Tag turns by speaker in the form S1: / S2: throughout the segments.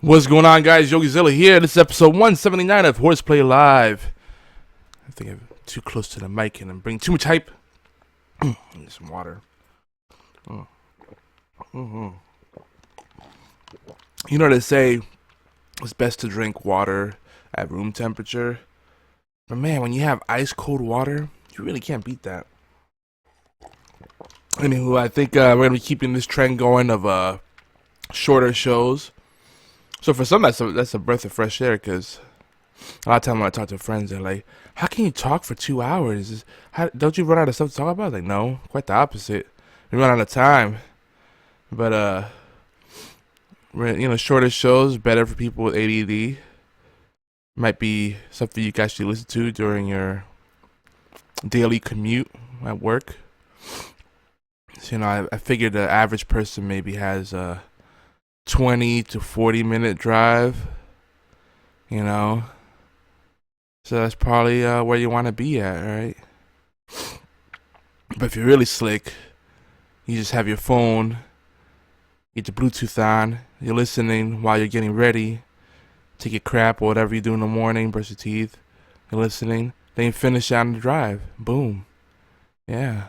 S1: What's going on, guys? YogiZilla here. This is episode 179 of HorsePLAY Live. I think I'm too close to the mic and I'm bringing too much hype. I need some water. You know they say it's best to drink water at room temperature. But man, when you have ice cold water, you really can't beat that. Anywho, I think we're going to be keeping this trend going of shorter shows. So for some, that's a breath of fresh air, because a lot of time when I talk to friends, they're like, "How can you talk for 2 hours? Don't you run out of stuff to talk about?" Like, no, quite the opposite. We run out of time. But shorter shows better for people with ADD. Might be something you can actually listen to during your daily commute at work. So, I figured the average person maybe has 20 to 40-minute drive, so that's probably where you want to be at, right? But if you're really slick, you just have your phone, get your Bluetooth on, you're listening while you're getting ready, take your crap or whatever you do in the morning, brush your teeth, you're listening, then you finish out on the drive, boom, yeah.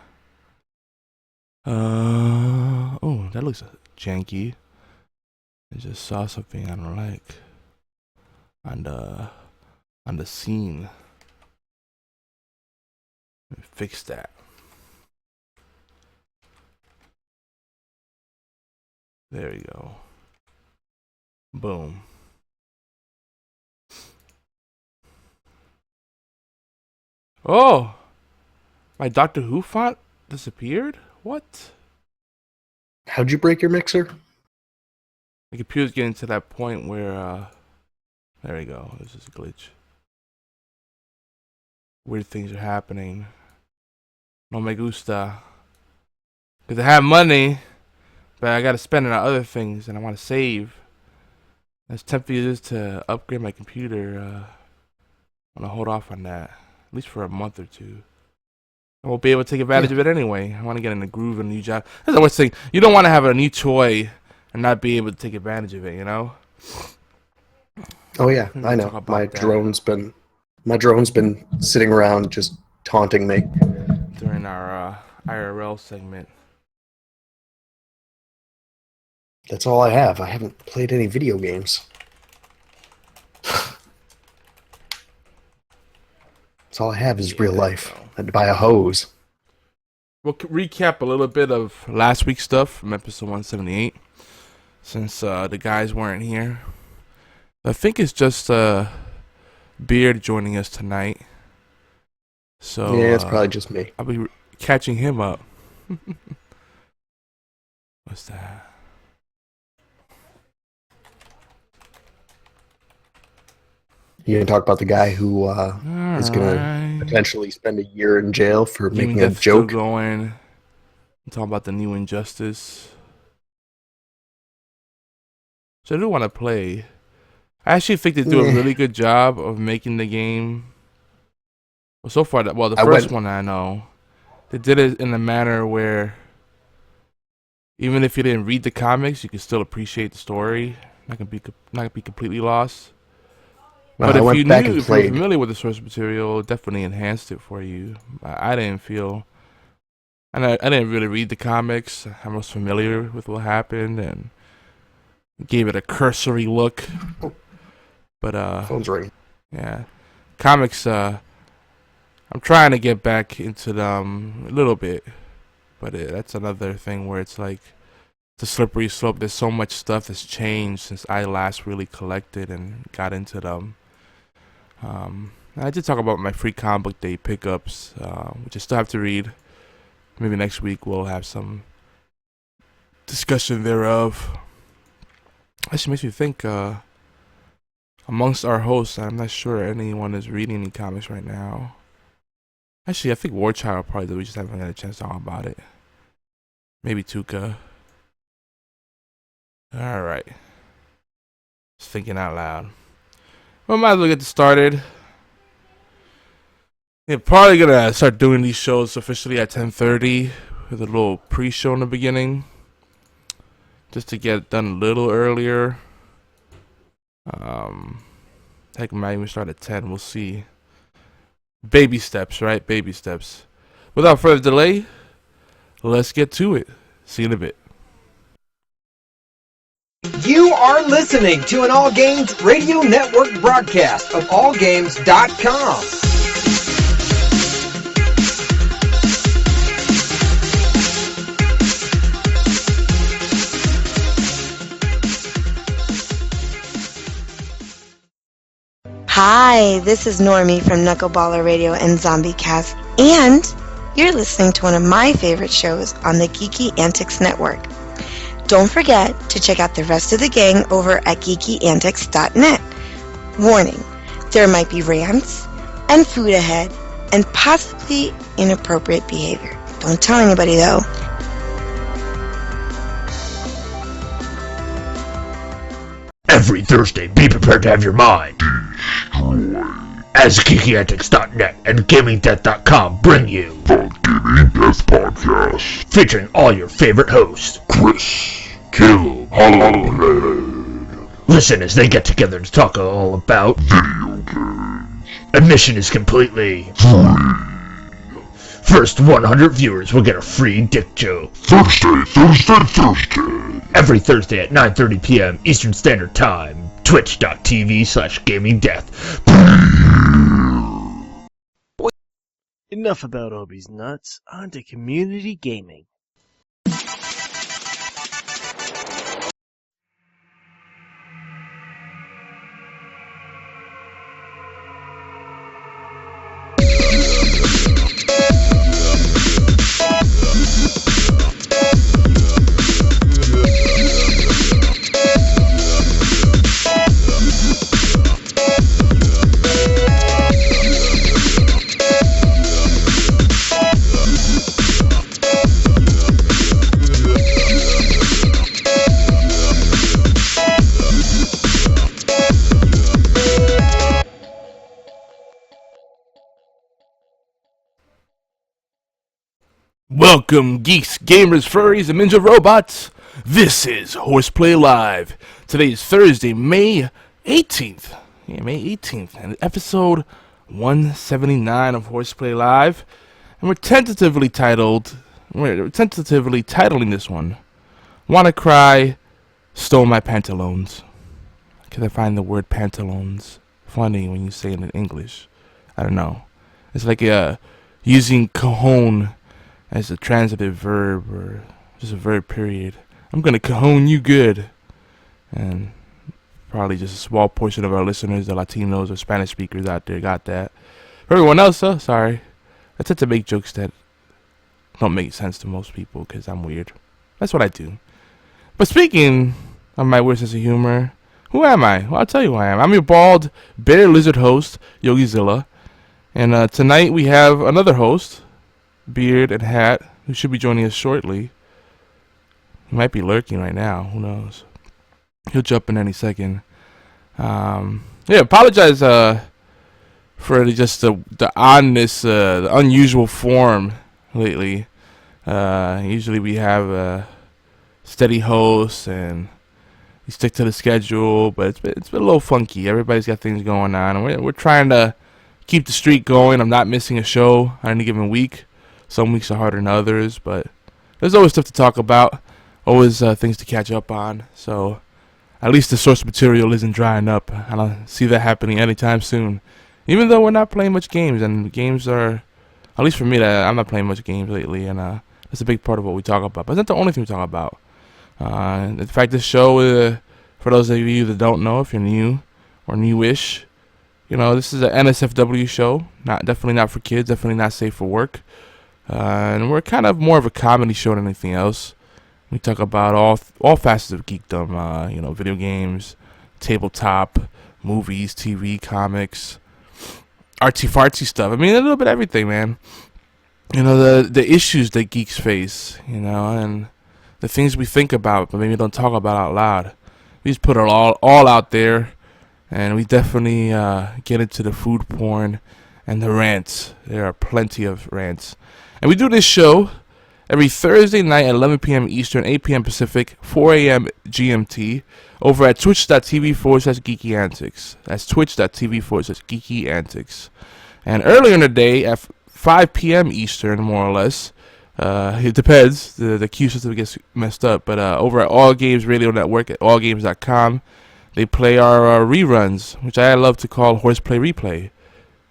S1: Oh, that looks janky. I just saw something I don't like on the scene. Let me fix that. There you go. Boom. Oh, my Doctor Who font disappeared? What?
S2: How'd you break your mixer?
S1: The computer's getting to that point where, there we go. This is a glitch. Weird things are happening. No me gusta. Because I have money, but I gotta spend it on other things, and I want to save. As tempting it is to upgrade my computer, I'm gonna hold off on that. At least for a month or two. I won't be able to take advantage of it anyway. I want to get in the groove of a new job. That's the worst thing. You don't want to have a new toy and not be able to take advantage of it,
S2: Oh yeah, I know. My drone's been sitting around just taunting me
S1: during our IRL segment.
S2: That's all I have. I haven't played any video games. That's all I have is real life. I had to buy a hose.
S1: We'll recap a little bit of last week's stuff from episode 178. Since the guys weren't here. I think it's just Beard joining us tonight. So
S2: yeah, it's probably just me.
S1: I'll be catching him up. What's that?
S2: You gonna talk about the guy who is gonna potentially spend a year in jail for making a joke?
S1: Still going. I'm talking about the new Injustice. So I do want to play. I actually think they do a really good job of making the game. Well, so far, the first one I know, they did it in a manner where even if you didn't read the comics, you can still appreciate the story. Not gonna be completely lost. But if you're familiar with the source material, it definitely enhanced it for you. I didn't feel, and I didn't really read the comics. I was familiar with what happened and gave it a cursory look. But
S2: phone's ringing.
S1: Yeah, comics. I'm trying to get back into them a little bit, but that's another thing where it's like the slippery slope. There's so much stuff that's changed since I last really collected and got into them. I did talk about my free comic book day pickups, which I still have to read. Maybe next week we'll have some discussion thereof. Actually makes me think, amongst our hosts, I'm not sure anyone is reading any comics right now. Actually, I think Warchild probably does. We just haven't had a chance to talk about it. Maybe Tuka. Alright. Just thinking out loud. Well, might as well get this started. They're probably gonna start doing these shows officially at 10:30 with a little pre-show in the beginning, just to get it done a little earlier. Heck, we might even start at 10. We'll see. Baby steps, right? Baby steps. Without further delay, let's get to it. See you in a bit.
S3: You are listening to an All Games Radio Network broadcast of AllGames.com.
S4: Hi, this is Normie from Knuckleballer Radio and Zombie Cast, and you're listening to one of my favorite shows on the Geeky Antics Network. Don't forget to check out the rest of the gang over at geekyantics.net. Warning, there might be rants and food ahead and possibly inappropriate behavior. Don't tell anybody though.
S5: Every Thursday, be prepared to have your mind as geekyantics.net and gamingdeath.com bring you
S6: the Gaming Death Podcast,
S5: featuring all your favorite hosts,
S6: Chris, Caleb, HorsePLAY.
S5: Listen as they get together to talk all about
S6: video games.
S5: Admission is completely
S6: free.
S5: First 100 viewers will get a free dick joke.
S6: Thursday.
S5: Every Thursday at 9:30 p.m. Eastern Standard Time. Twitch.tv/gamingdeath.
S7: Enough about Obi's nuts. On to community gaming.
S1: Welcome, geeks, gamers, furries, and ninja robots. This is HorsePLAY Live. Today is Thursday, May 18th. May 18th, and episode 179 of HorsePLAY Live. And we're tentatively titling this one, WannaCry Stole My Pantaloons. Because I find the word pantaloons funny when you say it in English. I don't know. It's like using cajon as a transitive verb or just a verb period. I'm gonna cajon you good. And probably just a small portion of our listeners, the Latinos or Spanish speakers out there, got that. For everyone else, sorry. I tend to make jokes that don't make sense to most people because I'm weird. That's what I do. But speaking of my weird sense of humor, who am I? Well, I'll tell you who I am. I'm your bald, bear lizard host, Yogizilla. And tonight we have another host, Beard and Hat, who should be joining us shortly. He might be lurking right now. Who knows? He'll jump in any second. Apologize for just the oddness, the unusual form lately. Usually we have a steady host and we stick to the schedule, but it's been a little funky. Everybody's got things going on, and we're trying to keep the streak going. I'm not missing a show on any given week. Some weeks are harder than others, but there's always stuff to talk about, always things to catch up on. So at least the source material isn't drying up. I don't see that happening anytime soon. Even though we're not playing much games, and games are, at least for me, that I'm not playing much games lately, and that's a big part of what we talk about. But it's not the only thing we talk about. In fact, this show, for those of you that don't know, if you're new or newish, this is an NSFW show. Definitely not for kids. Definitely not safe for work. And we're kind of more of a comedy show than anything else. We talk about all facets of geekdom. Video games, tabletop, movies, TV, comics, artsy fartsy stuff. I mean, a little bit of everything, man. The issues that geeks face, and the things we think about but maybe don't talk about out loud. We just put it all out there, and we definitely get into the food porn and the rants. There are plenty of rants. And we do this show every Thursday night at 11 p.m. Eastern, 8 p.m. Pacific, 4 a.m. GMT, over at twitch.tv/geekyantics. That's twitch.tv/geekyantics. And earlier in the day, at 5 p.m. Eastern, more or less, it depends, the queue system gets messed up, but over at All Games Radio Network at allgames.com, they play our reruns, which I love to call HorsePLAY Replay.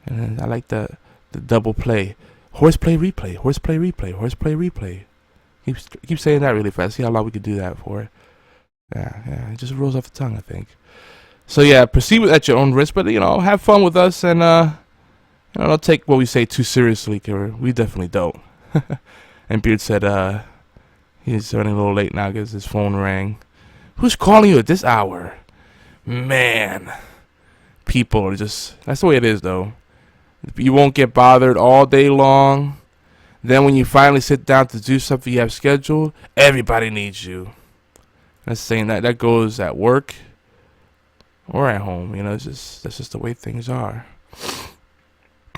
S1: And I like the double play. HorsePLAY Replay, HorsePLAY Replay, HorsePLAY Replay. Keep saying that really fast. See how long we can do that for. Yeah, it just rolls off the tongue, I think. So yeah, proceed at your own risk, but have fun with us, and don't take what we say too seriously, cause we definitely don't. And Beard said he's running a little late now because his phone rang. Who's calling you at this hour? Man, people are just, that's the way it is though. You won't get bothered all day long. Then when you finally sit down to do something you have scheduled, everybody needs you. That's saying that goes at work or at home. That's just the way things are.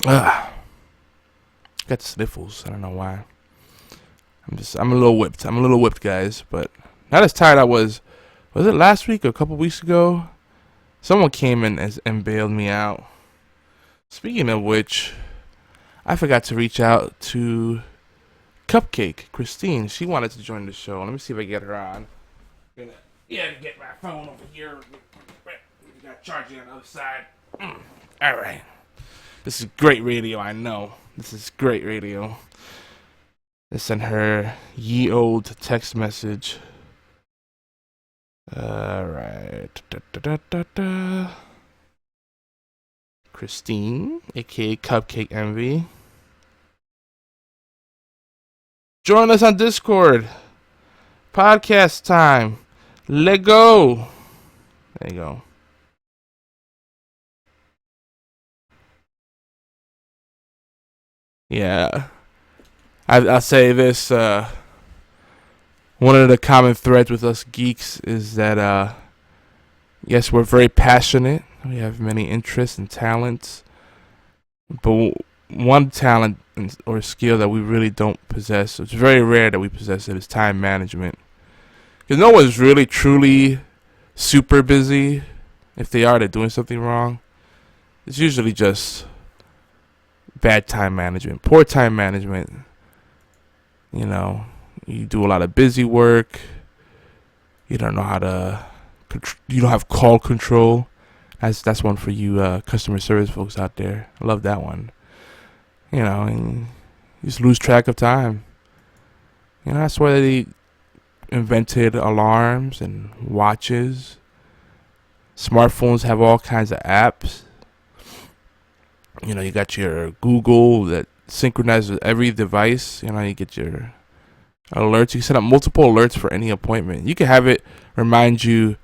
S1: Got sniffles. I don't know why. I'm a little whipped, guys. But not as tired I was. Was it last week or a couple weeks ago? Someone came in and bailed me out. Speaking of which, I forgot to reach out to Cupcake Christine. She wanted to join the show. Let me see if I can get her on. Yeah, get my phone over here. We got charging on the other side. All right. This is great radio, I know. This is great radio. I sent her ye old text message. Alright. Christine, aka Cupcake Envy. Join us on Discord. Podcast time. Let go. There you go. Yeah. I'll say this. One of the common threads with us geeks is that, yes, we're very passionate. We have many interests and talents. But one talent or skill that we really don't possess, it's very rare that we possess it, is time management. Because no one's really truly super busy. If they are, they're doing something wrong. It's usually just bad time management, poor time management. You do a lot of busy work. You don't know how to. You don't have call control. That's one for you customer service folks out there. I love that one. And you just lose track of time. That's why they invented alarms and watches. Smartphones have all kinds of apps. You got your Google that synchronizes every device. You get your alerts. You set up multiple alerts for any appointment. You can have it remind you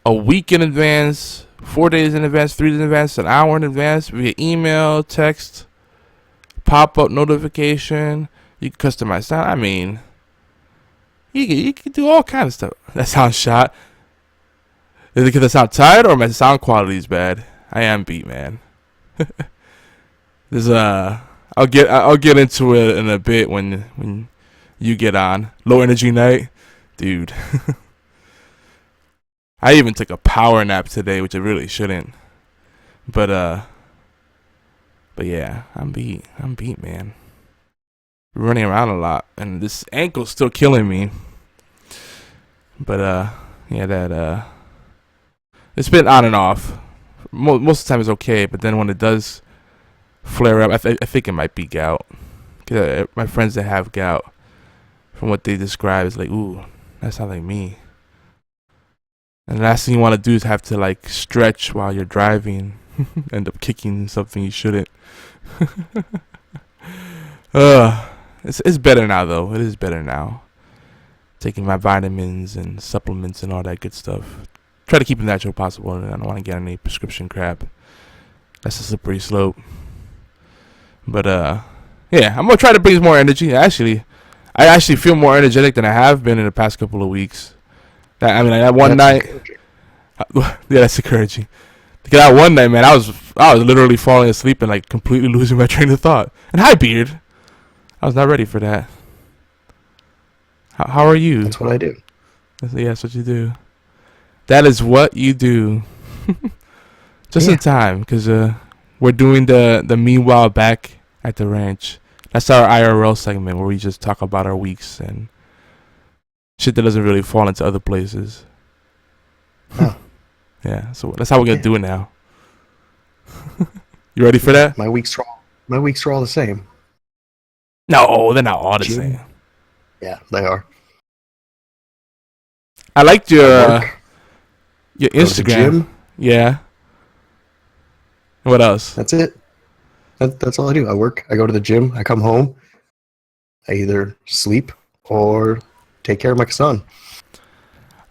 S1: a week in advance, 4 days in advance, 3 days in advance, an hour in advance, via email, text, pop-up notification. You can customize that. I mean, you can do all kinds of stuff. That sounds shot. Is it because I sound tired or my sound quality is bad? I am beat, man. There's I'll get into it in a bit when you get on. Low energy night, dude. I even took a power nap today, which I really shouldn't. But yeah, I'm beat, man. Running around a lot, and this ankle's still killing me. But yeah, it's been on and off. Most of the time it's okay, but then when it does flare up, I think it might be gout. Cause my friends that have gout, from what they describe, is like, ooh, that sounds like me. And the last thing you want to do is have to like stretch while you're driving, end up kicking something you shouldn't. It's better now though. It is better now. Taking my vitamins and supplements and all that good stuff. Try to keep it natural possible, and I don't want to get any prescription crap. That's a slippery slope. But yeah, I'm gonna try to bring more energy. I actually feel more energetic than I have been in the past couple of weeks. That one night. Yeah, that's encouraging. Because that one night, man, I was literally falling asleep and like completely losing my train of thought. And hi, Beard. I was not ready for that. How are you?
S2: That's what I do.
S1: Yeah, that's what you do. That is what you do. Just in time, because we're doing the meanwhile back at the ranch. That's our IRL segment where we just talk about our weeks and shit that doesn't really fall into other places.
S2: Oh.
S1: Yeah, so that's how we're gonna do it now. You ready for that?
S2: My weeks are all the same.
S1: No, they're not all the same.
S2: Yeah, they are.
S1: I liked your
S2: Go to the
S1: Instagram.
S2: gym.
S1: Yeah. What else?
S2: That's it. That's all I do. I work. I go to the gym. I come home. I either sleep or take care of my son.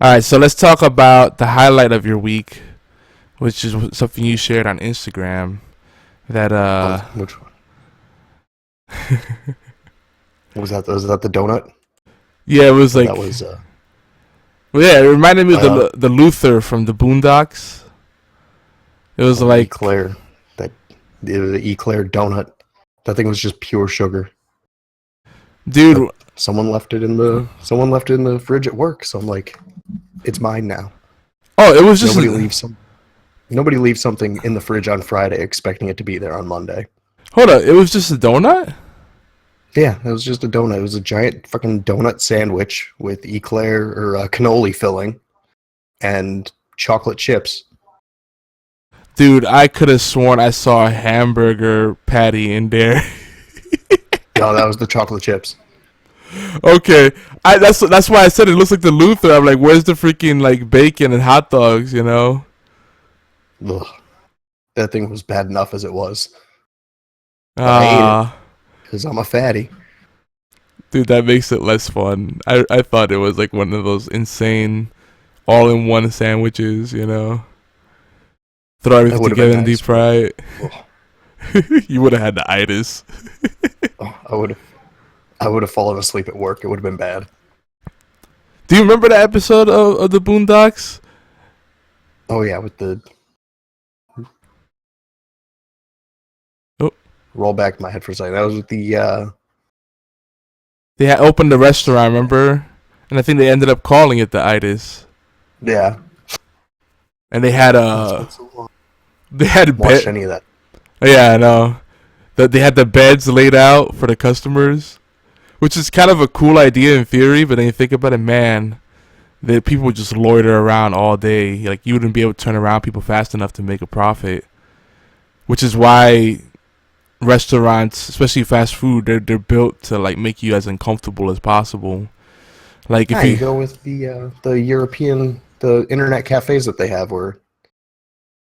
S1: All right, so let's talk about the highlight of your week, which is something you shared on Instagram. That
S2: Which one? Was that the donut?
S1: Yeah, it was like
S2: that was.
S1: Well, yeah, it reminded me of the Luther from the Boondocks. It was like
S2: Eclair, the Eclair donut. That thing was just pure sugar.
S1: Dude,
S2: but someone left it in the fridge at work, so I'm like, it's mine now.
S1: Oh, it was just
S2: nobody leaves something in the fridge on Friday expecting it to be there on Monday.
S1: Hold up, it was just a donut?
S2: Yeah, it was just a donut. It was a giant fucking donut sandwich with eclair or cannoli filling and chocolate chips.
S1: Dude, I could have sworn I saw a hamburger patty in there.
S2: No, that was the chocolate chips.
S1: Okay, that's why I said it looks like the Luther. I'm like, where's the freaking like bacon and hot dogs? You know?
S2: Ugh. That thing was bad enough as it was. I ate it because I'm a fatty.
S1: Dude, that makes it less fun. I thought it was like one of those insane all-in-one sandwiches. You know? Throw everything together and deep fry it. You would have had the itis.
S2: Oh, I would have fallen asleep at work. It would have been bad.
S1: Do you remember that episode of the Boondocks?
S2: Oh yeah, with the roll back my head for a second. That was with the
S1: They had opened the restaurant, remember? And I think they ended up calling it the itis.
S2: Yeah.
S1: And they had they had
S2: watched any of that.
S1: Yeah, I know. They had the beds laid out for the customers, which is kind of a cool idea in theory, but then you think about it, man, the people would just loiter around all day. Like, you wouldn't be able to turn around people fast enough to make a profit, which is why restaurants, especially fast food, they're built to like make you as uncomfortable as possible. Like if
S2: you go with the internet cafes that they have, where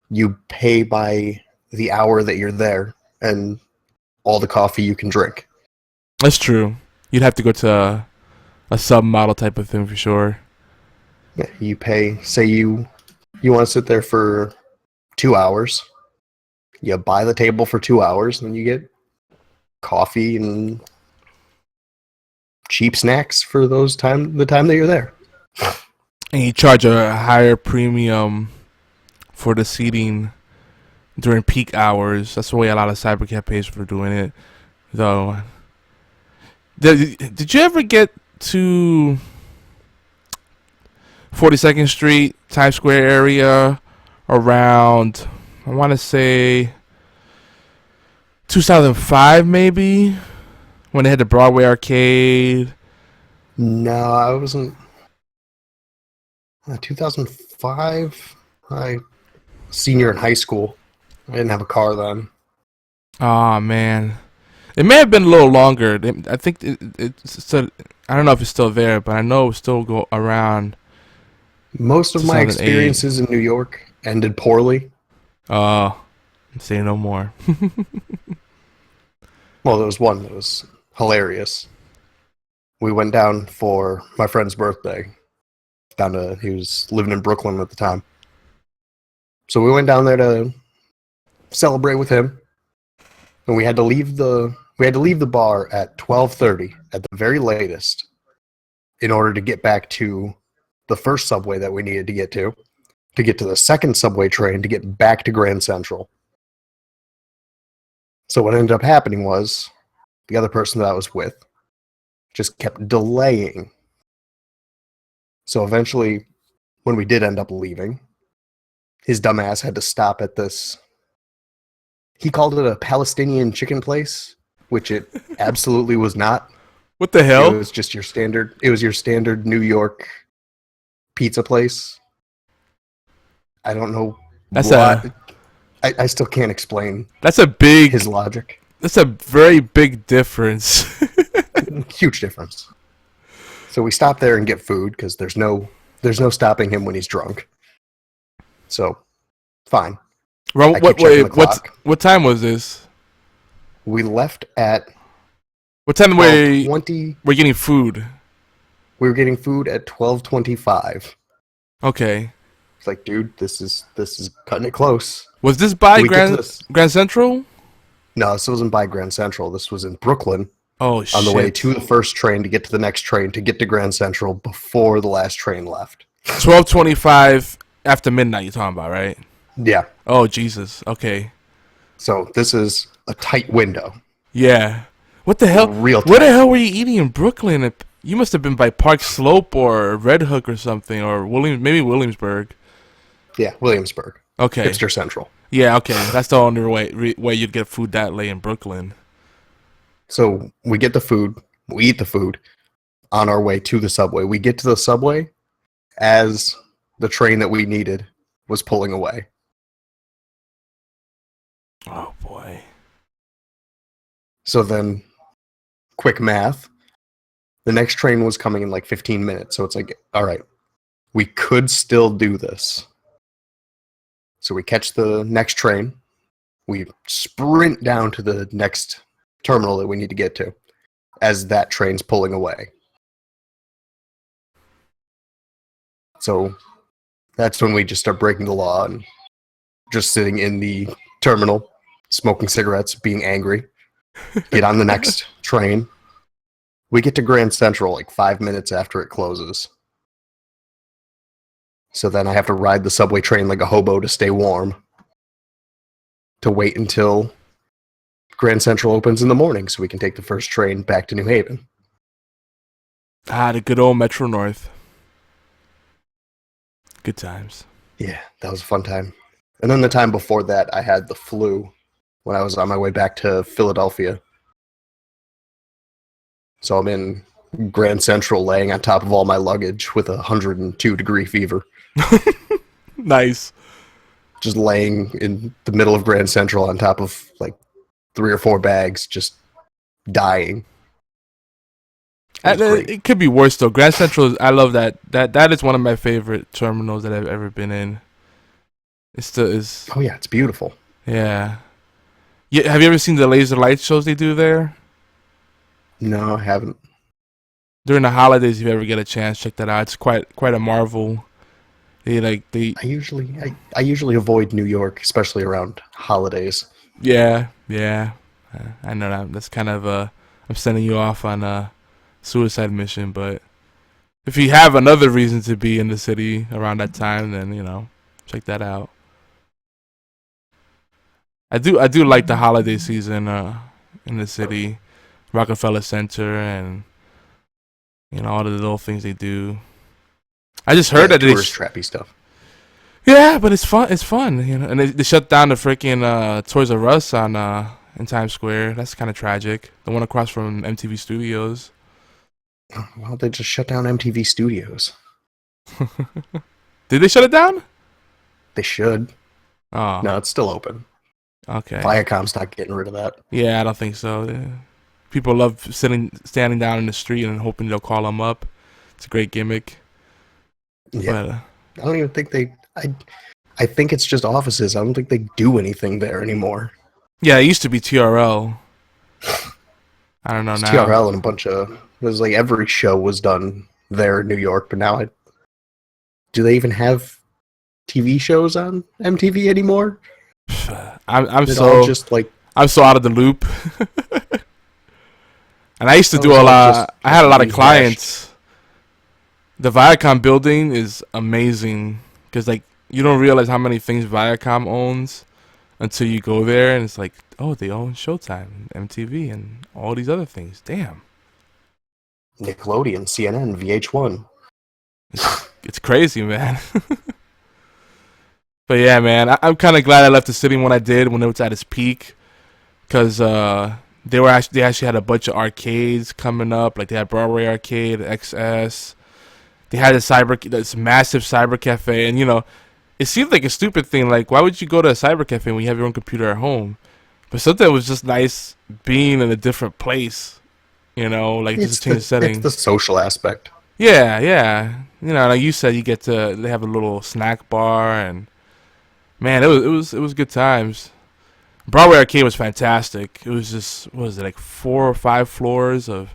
S2: you pay by the hour that you're there and all the coffee you can drink.
S1: That's true. You'd have to go to a sub-model type of thing for sure.
S2: Yeah, you pay, say you want to sit there for 2 hours. You buy the table for 2 hours, and then you get coffee and cheap snacks for the time that you're there.
S1: And you charge a higher premium for the seating during peak hours. That's the way a lot of cyber cafes were doing it, though. Did you ever get to 42nd Street, Times Square area around, I want to say 2005 maybe, when they had the Broadway arcade?
S2: No, I wasn't. 2005, I senior in high school. I didn't have a car then.
S1: Oh man, it may have been a little longer. I think it's still, I don't know if it's still there, but I know it still go around.
S2: Most of my experiences in New York ended poorly.
S1: Say no more.
S2: Well, there was one that was hilarious. We went down for my friend's birthday. He was living in Brooklyn at the time. So we went down there to celebrate with him. And we had to leave the bar at 12:30 at the very latest in order to get back to the first subway that we needed to get to the second subway train to get back to Grand Central. So what ended up happening was the other person that I was with just kept delaying So eventually, when we did end up leaving, his dumbass had to stop at this. He called it a Palestinian chicken place, which it absolutely was not.
S1: What the
S2: It
S1: hell?
S2: was just your standard. It was your standard New York pizza place. I don't know what. I still can't explain
S1: That's a big.
S2: his logic.
S1: That's a very big difference.
S2: Huge difference. So we stop there and get food because there's no stopping him when he's drunk. So, fine.
S1: Wait,
S2: I keep checking the clock.
S1: what time was this?
S2: We left at
S1: What time were
S2: 12:20.
S1: we're getting food?
S2: We were getting food at 12:25.
S1: Okay.
S2: It's like, dude, this is cutting it close.
S1: Was this by
S2: We get to this-
S1: Grand Central?
S2: No, this wasn't by Grand Central. This was in Brooklyn.
S1: Oh shit!
S2: On the way to the first train to get to the next train to get to Grand Central before the last train left.
S1: 12:25 after midnight. You're talking about, right?
S2: Yeah.
S1: Oh Jesus. Okay.
S2: So this is a tight window.
S1: Yeah. What the hell?
S2: Real
S1: Where the
S2: tight.
S1: hell were you eating in Brooklyn? You must have been by Park Slope or Red Hook or something, or maybe Williamsburg.
S2: Yeah, Williamsburg.
S1: Okay.
S2: Hipster Central.
S1: Yeah. Okay. That's the only way you'd get food that late in Brooklyn.
S2: So we get the food, we eat the food on our way to the subway. We get to the subway as the train that we needed was pulling away.
S1: Oh boy.
S2: So then, quick math, the next train was coming in like 15 minutes. So it's like, all right, we could still do this. So we catch the next train. We sprint down to the next terminal that we need to get to as that train's pulling away. So that's when we just start breaking the law and just sitting in the terminal, smoking cigarettes, being angry. Get on the next train. We get to Grand Central like 5 minutes after it closes. So then I have to ride the subway train like a hobo to stay warm. To wait until Grand Central opens in the morning so we can take the first train back to New Haven.
S1: Ah, the good old Metro North. Good times.
S2: Yeah, that was a fun time. And then the time before that, I had the flu when I was on my way back to Philadelphia. So I'm in Grand Central laying on top of all my luggage with a 102-degree fever.
S1: Nice.
S2: Just laying in the middle of Grand Central on top of like 3 or 4 bags, just dying.
S1: It could be worse though. Grand Central, I love that. That is one of my favorite terminals that I've ever been in.
S2: Oh yeah, it's beautiful.
S1: Yeah. Yeah. Have you ever seen the laser light shows they do there?
S2: No, I haven't.
S1: During the holidays, if you ever get a chance, check that out. It's quite a marvel. I
S2: usually avoid New York, especially around holidays.
S1: Yeah. I know that. That's kind of I'm sending you off on a suicide mission, but if you have another reason to be in the city around that time, then check that out. I do like the holiday season in the city, Rockefeller Center, and all the little things they do. I just heard that
S2: tourist trappy stuff.
S1: Yeah, but it's fun. It's fun, And they shut down the freaking Toys R Us in Times Square. That's kind of tragic. The one across from MTV Studios.
S2: Well, they just shut down MTV Studios.
S1: Did they shut it down?
S2: They should.
S1: Oh,
S2: No, it's still open.
S1: okay.
S2: Viacom's not getting rid of that.
S1: Yeah, I don't think so. Yeah. People love standing down in the street and hoping they'll call them up. It's a great gimmick.
S2: Yeah. But, I don't even think they... I think it's just offices. I don't think they do anything there anymore.
S1: Yeah, it used to be TRL. I don't know
S2: It's
S1: now.
S2: TRL and a bunch of... It was like every show was done there in New York, but now do they even have TV shows on MTV anymore?
S1: I'm
S2: It's
S1: so
S2: all just like...
S1: I'm so out of the loop. And I used to
S2: Oh,
S1: do a
S2: so
S1: lot.
S2: just
S1: I had a lot of
S2: rehashed.
S1: clients. The Viacom building is amazing because you don't realize how many things Viacom owns until you go there, and it's like, oh, they own Showtime, MTV, and all these other things. Damn.
S2: Nickelodeon, CNN, VH1.
S1: It's crazy, man. But yeah, man, I'm kind of glad I left the city when I did, when it was at its peak, because they actually had a bunch of arcades coming up. Like they had Broadway Arcade, XS. They had this massive cyber cafe, and it seemed like a stupid thing. Like, why would you go to a cyber cafe when you have your own computer at home? But something was just nice being in a different place. Like just change the setting.
S2: It's the social aspect.
S1: Yeah. Like you said, they have a little snack bar, and man, it was good times. Broadway Arcade was fantastic. It was just, what was it, like 4 or 5 floors of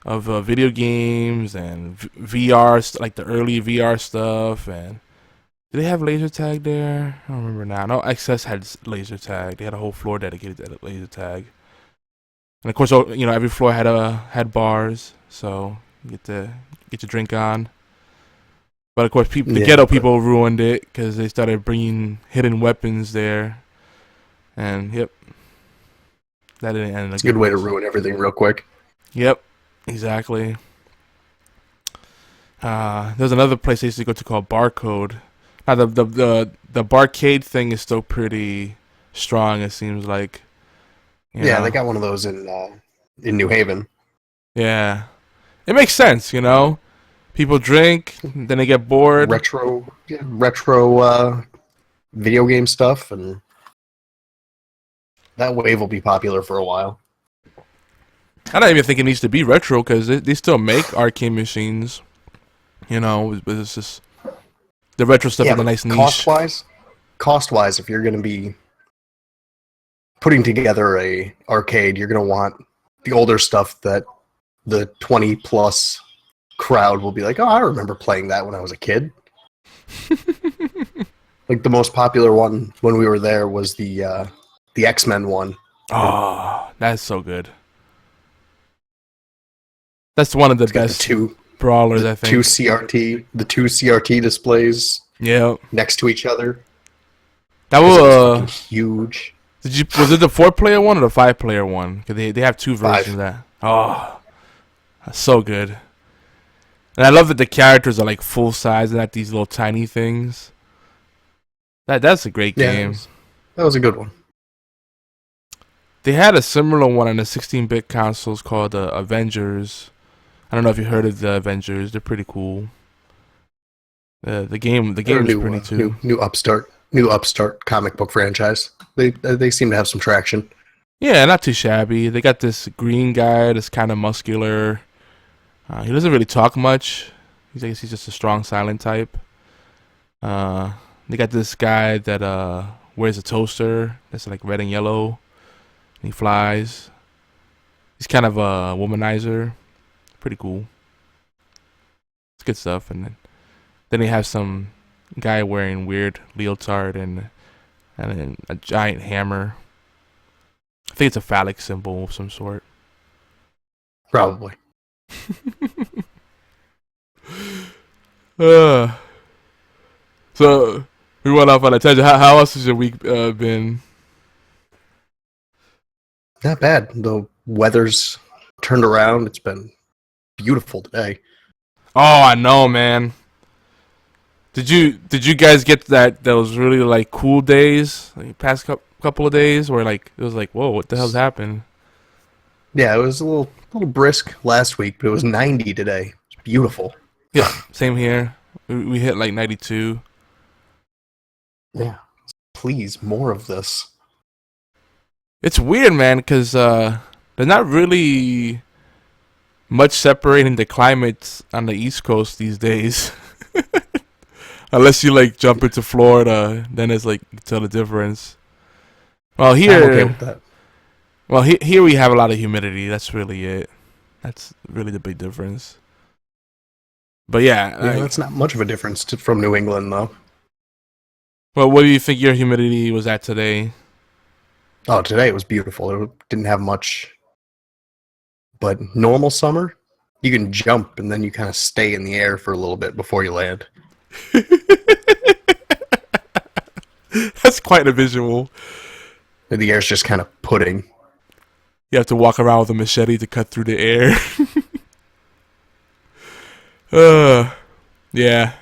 S1: video games and VR, like the early VR stuff. And did they have laser tag there? I don't remember now. No, XS had laser tag. They had a whole floor dedicated to laser tag. And of course, every floor had bars, so you get to get your drink on. But of course, the ghetto people ruined it because they started bringing hidden weapons there. And yep, that didn't end.
S2: It's a good way to ruin everything real quick.
S1: Yep, exactly. There's another place I used to go to called Barcode. Now the barcade thing is still pretty strong. It seems like.
S2: Yeah, they got one of those in New Haven.
S1: Yeah, it makes sense. People drink, then they get bored.
S2: Retro video game stuff, and that wave will be popular for a while.
S1: I don't even think it needs to be retro because they still make arcade machines. But it's just the retro stuff is a nice niche.
S2: Cost-wise, if you're going to be putting together a arcade, you're going to want the older stuff that the 20-plus crowd will be like, oh, I remember playing that when I was a kid. Like the most popular one when we were there was the X-Men one.
S1: Oh, that's so good. That's one of the best brawlers, I think.
S2: The two CRT displays.
S1: Yeah.
S2: Next to each other.
S1: That was
S2: huge.
S1: Was it the 4-player one or the 5-player one? Because they have 2 versions of that. Oh, that's so good. And I love that the characters are like full size and not these little tiny things. That's a great game.
S2: That was a good one.
S1: They had a similar one on the 16-bit consoles called Avengers. I don't know if you heard of the Avengers. They're pretty cool. The game is pretty too.
S2: New upstart comic book franchise. They seem to have some traction.
S1: Yeah, not too shabby. They got this green guy that's kind of muscular. He doesn't really talk much. He's just a strong silent type. They got this guy that wears a toaster that's like red and yellow. And he flies. He's kind of a womanizer. Pretty cool. It's good stuff. And then they have some guy wearing weird leotard and a giant hammer. I think it's a phallic symbol of some sort.
S2: Probably.
S1: So we went off on a tangent. How else has your week been?
S2: Not bad. The weather's turned around. It's been beautiful today.
S1: Oh, I know, man. Did you guys get those really like cool days, like past couple of days, where like it was like, whoa, what the hell's happened?
S2: Yeah, it was a little brisk last week, but it was 90 today. It's beautiful.
S1: Yeah, same here. We hit like 92.
S2: Yeah, please, more of this.
S1: It's weird, man, because there's not really much separating the climates on the East Coast these days. Unless you like jump into Florida, then it's like you can tell the difference. Well, here,
S2: I'm okay with that.
S1: Well, here we have a lot of humidity. That's really it. That's really the big difference. But yeah,
S2: that's not much of a difference from New England, though.
S1: Well, what do you think your humidity was at today?
S2: Oh, today it was beautiful. It didn't have much. But normal summer, you can jump and then you kind of stay in the air for a little bit before you land.
S1: That's quite a visual.
S2: The air's just kind of pudding.
S1: You have to walk around with a machete to cut through the air. Yeah.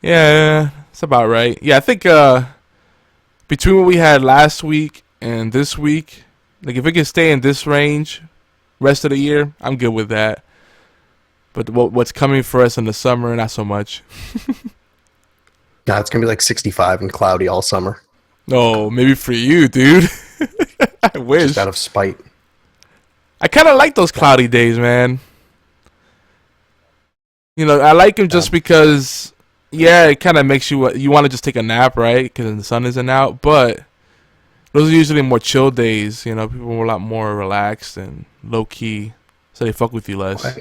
S1: Yeah, it's about right. Yeah, I think between what we had last week and this week, like if it can stay in this range rest of the year, I'm good with that. But what's coming for us in the summer, not so much.
S2: Nah, it's gonna be like 65 and cloudy all summer.
S1: No, maybe for you, dude. I wish.
S2: Just out of spite.
S1: I kind of like those cloudy days, man. You know, I like them just because, yeah, it kind of makes you want to just take a nap, right? Because the sun isn't out. But those are usually more chill days. You know, people are a lot more relaxed and low key, so they fuck with you less.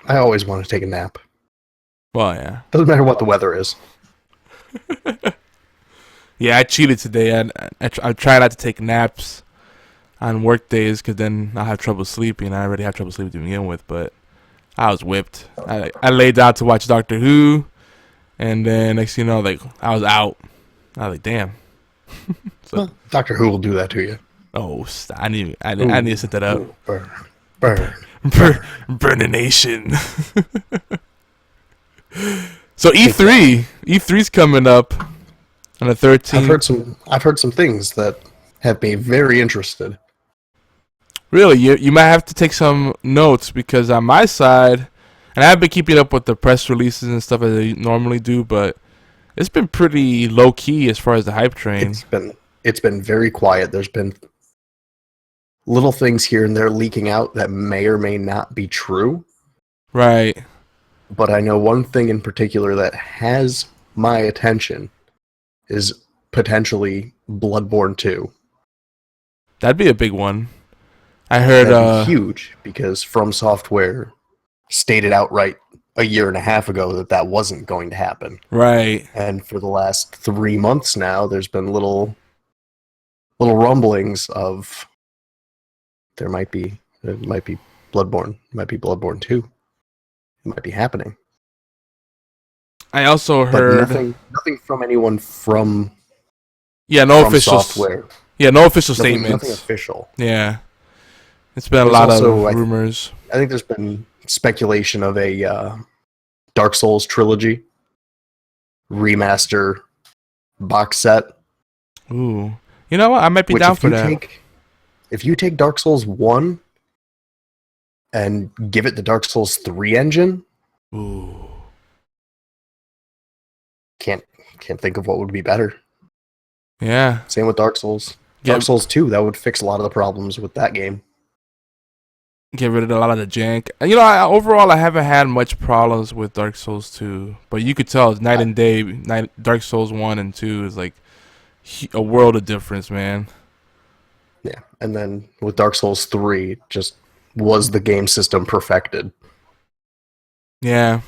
S2: I always want to take a nap.
S1: Well, yeah.
S2: Doesn't matter what the weather is.
S1: Yeah, I cheated today. I try not to take naps on work days because then I'll have trouble sleeping. I already have trouble sleeping to begin with, but I was whipped. I laid down to watch Doctor Who, and then next thing you know, like I was out. I was like, damn.
S2: Well, Doctor Who will do that to you.
S1: Oh, I need to set that up.
S2: Ooh, burn.
S1: Burn the nation. So E3's coming up on the 13th.
S2: I've heard some things that have me very interested.
S1: Really, you might have to take some notes because on my side, and I've been keeping up with the press releases and stuff as I normally do, but it's been pretty low key as far as the hype train.
S2: It's been very quiet. There's been little things here and there leaking out that may or may not be true.
S1: Right.
S2: But I know one thing in particular that has my attention is potentially Bloodborne 2.
S1: That'd be a big one. I heard
S2: that'd be huge because From Software stated outright a year and a half ago that wasn't going to happen.
S1: Right.
S2: And for the last 3 months now, there's been little rumblings of there might be Bloodborne, might be Bloodborne 2. It might be happening.
S1: I also heard
S2: nothing from anyone from
S1: no official
S2: software.
S1: Yeah, no official statements.
S2: Nothing official.
S1: Yeah. It's been a lot of rumors.
S2: I think there's been speculation of a Dark Souls trilogy remaster box set.
S1: Ooh. You know what? I might be down for that.
S2: If you take Dark Souls 1 and give it the Dark Souls 3 engine,
S1: ooh,
S2: can't think of what would be better.
S1: Yeah.
S2: Same with Dark Souls. Dark Souls 2, that would fix a lot of the problems with that game.
S1: Get rid of a lot of the jank. You know, overall, I haven't had much problems with Dark Souls 2, but you could tell it's night and day. Dark Souls 1 and 2 is like a world of difference, man.
S2: Yeah, and then with Dark Souls 3, just was the game system perfected.
S1: Yeah.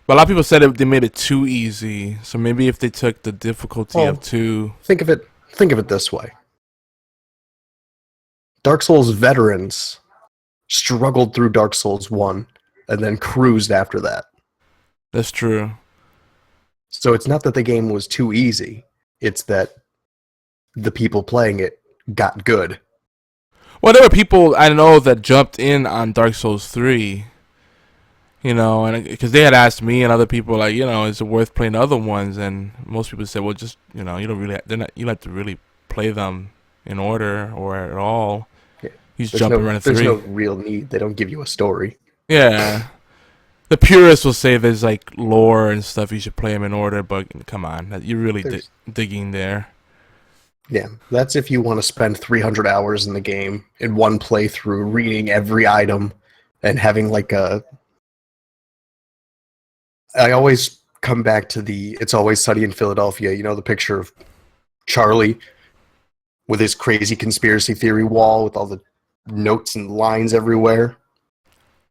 S1: But a lot of people said they made it too easy. So maybe if they took the difficulty of 2...
S2: Think of it this way. Dark Souls veterans struggled through Dark Souls 1 and then cruised after that.
S1: That's true.
S2: So it's not that the game was too easy. It's that the people playing it got good.
S1: Well, there were people I know that jumped in on Dark Souls 3, you know, and because they had asked me and other people, like, you know, is it worth playing the other ones? And most people said, well, just, you know, you don't have to really play them in order or at all.
S2: Yeah.
S1: You just jump around 3.
S2: There's no real need. They don't give you a story.
S1: Yeah. The purists will say there's like lore and stuff, you should play them in order, but come on, you're really digging there.
S2: Yeah, that's if you want to spend 300 hours in the game in one playthrough, reading every item and having like a... I always come back to the It's Always Sunny in Philadelphia, you know, the picture of Charlie with his crazy conspiracy theory wall with all the notes and lines everywhere.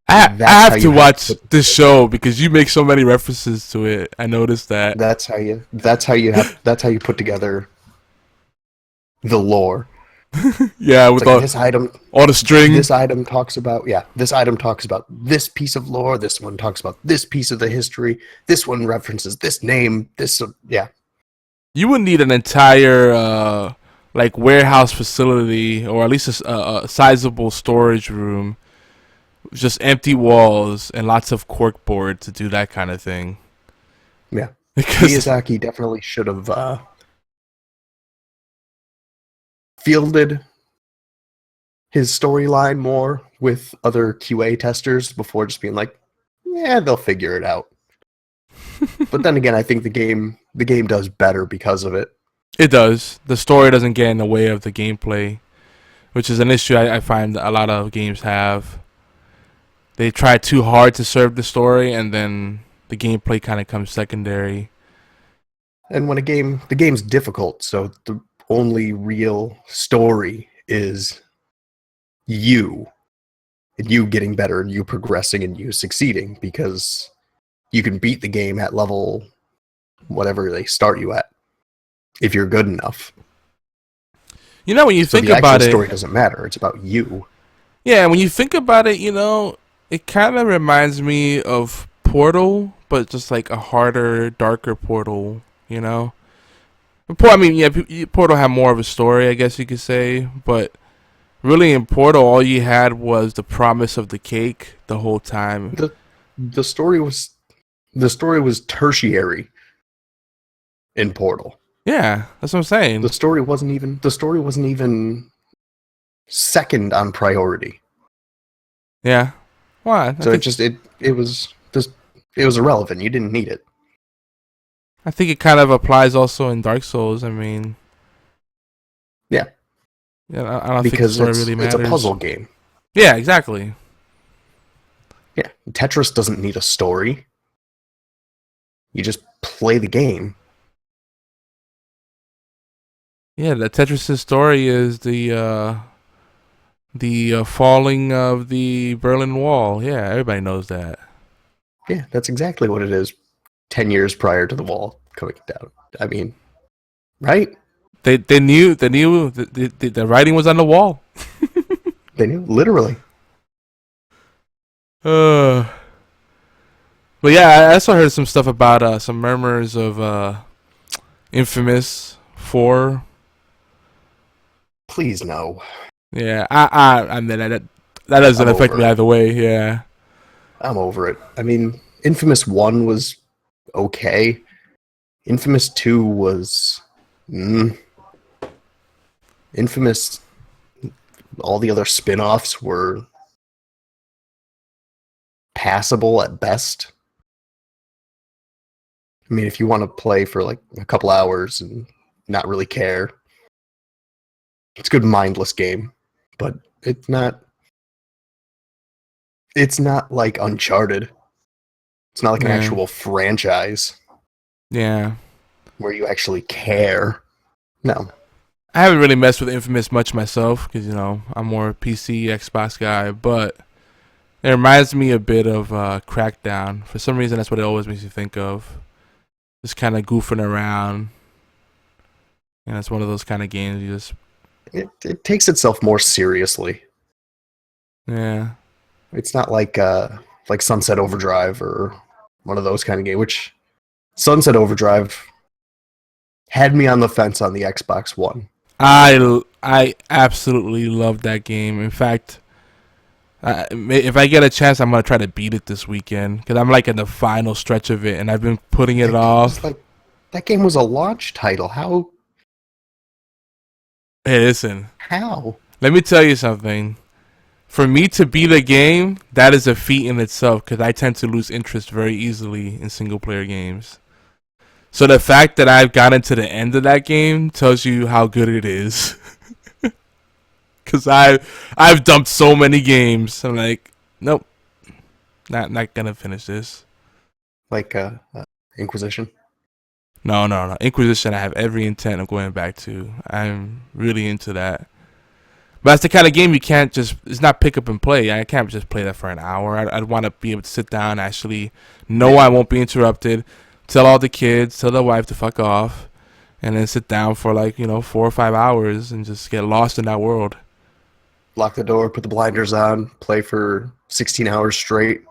S1: I have to watch this show because you make so many references to it. I noticed that.
S2: That's how you put together the lore.
S1: Yeah, with
S2: like this item,
S1: all the string.
S2: This item talks about this piece of lore. This one talks about this piece of the history. This one references this name. You
S1: would need an entire like warehouse facility, or at least a sizable storage room, just empty walls and lots of corkboard to do that kind of thing.
S2: Yeah.
S1: Because
S2: Miyazaki definitely should have fielded his storyline more with other QA testers before just being like, yeah, they'll figure it out. But then again, I think the game does better because of it.
S1: it does. The story doesn't get in the way of the gameplay, which is an issue I find a lot of games have. They try too hard to serve the story, and then the gameplay kind of comes secondary.
S2: And when the game's difficult, so the only real story is you, and you getting better, and you progressing, and you succeeding, because you can beat the game at level whatever they start you at if you're good enough.
S1: You know, when you think
S2: the
S1: about
S2: actual
S1: it,
S2: story doesn't matter. It's about you.
S1: yeah, when you think about it, you know, it kind of reminds me of Portal, but just like a harder, darker Portal, you know? I mean, yeah, Portal had more of a story, I guess you could say, but really in Portal, all you had was the promise of the cake the whole time.
S2: The story was tertiary in Portal.
S1: Yeah, that's what I'm saying.
S2: The story wasn't even second on priority.
S1: Yeah. Why?
S2: So it was irrelevant. You didn't need it.
S1: I think it kind of applies also in Dark Souls. I mean,
S2: yeah,
S1: I don't
S2: because
S1: think the story really matters.
S2: It's a puzzle game.
S1: Yeah, exactly.
S2: Yeah, Tetris doesn't need a story. You just play the game.
S1: Yeah, the Tetris' story is the falling of the Berlin Wall. Yeah, everybody knows that.
S2: Yeah, that's exactly what it is. 10 years prior to the wall coming down. I mean, right?
S1: They knew the writing was on the wall.
S2: They knew, literally.
S1: But yeah, I also heard some stuff about some murmurs of Infamous 4.
S2: Please no.
S1: Yeah, I mean that doesn't affect me either way. Yeah,
S2: I'm over it. I mean, Infamous 1 was okay. Infamous 2 was Infamous. All the other spin-offs were passable at best. I mean, if you want to play for like a couple hours and not really care, it's a good mindless game, but it's not like Uncharted. It's not like an actual franchise.
S1: Yeah.
S2: Where you actually care. No.
S1: I haven't really messed with Infamous much myself because, you know, I'm more a PC, Xbox guy, but it reminds me a bit of Crackdown. For some reason, that's what it always makes me think of. Just kind of goofing around. And it's one of those kind of games you just...
S2: It takes itself more seriously.
S1: Yeah.
S2: It's not like Sunset Overdrive or one of those kind of games, which Sunset Overdrive had me on the fence on the Xbox One.
S1: I absolutely love that game. In fact, if I get a chance, I'm going to try to beat it this weekend because I'm like in the final stretch of it and I've been putting it off.
S2: That game was a launch title. How?
S1: Hey, listen.
S2: How?
S1: Let me tell you something. For me to beat a game, that is a feat in itself because I tend to lose interest very easily in single-player games. So the fact that I've gotten to the end of that game tells you how good it is. Because I've dumped so many games. I'm like, nope, not gonna finish this.
S2: Like Inquisition?
S1: No. Inquisition I have every intent of going back to. I'm really into that. But that's the kind of game you can't just... It's not pick up and play. I can't just play that for an hour. I'd want to be able to sit down, actually know I won't be interrupted, tell all the kids, tell the wife to fuck off, and then sit down for 4 or 5 hours and just get lost in that world.
S2: Lock the door, put the blinders on, play for 16 hours straight.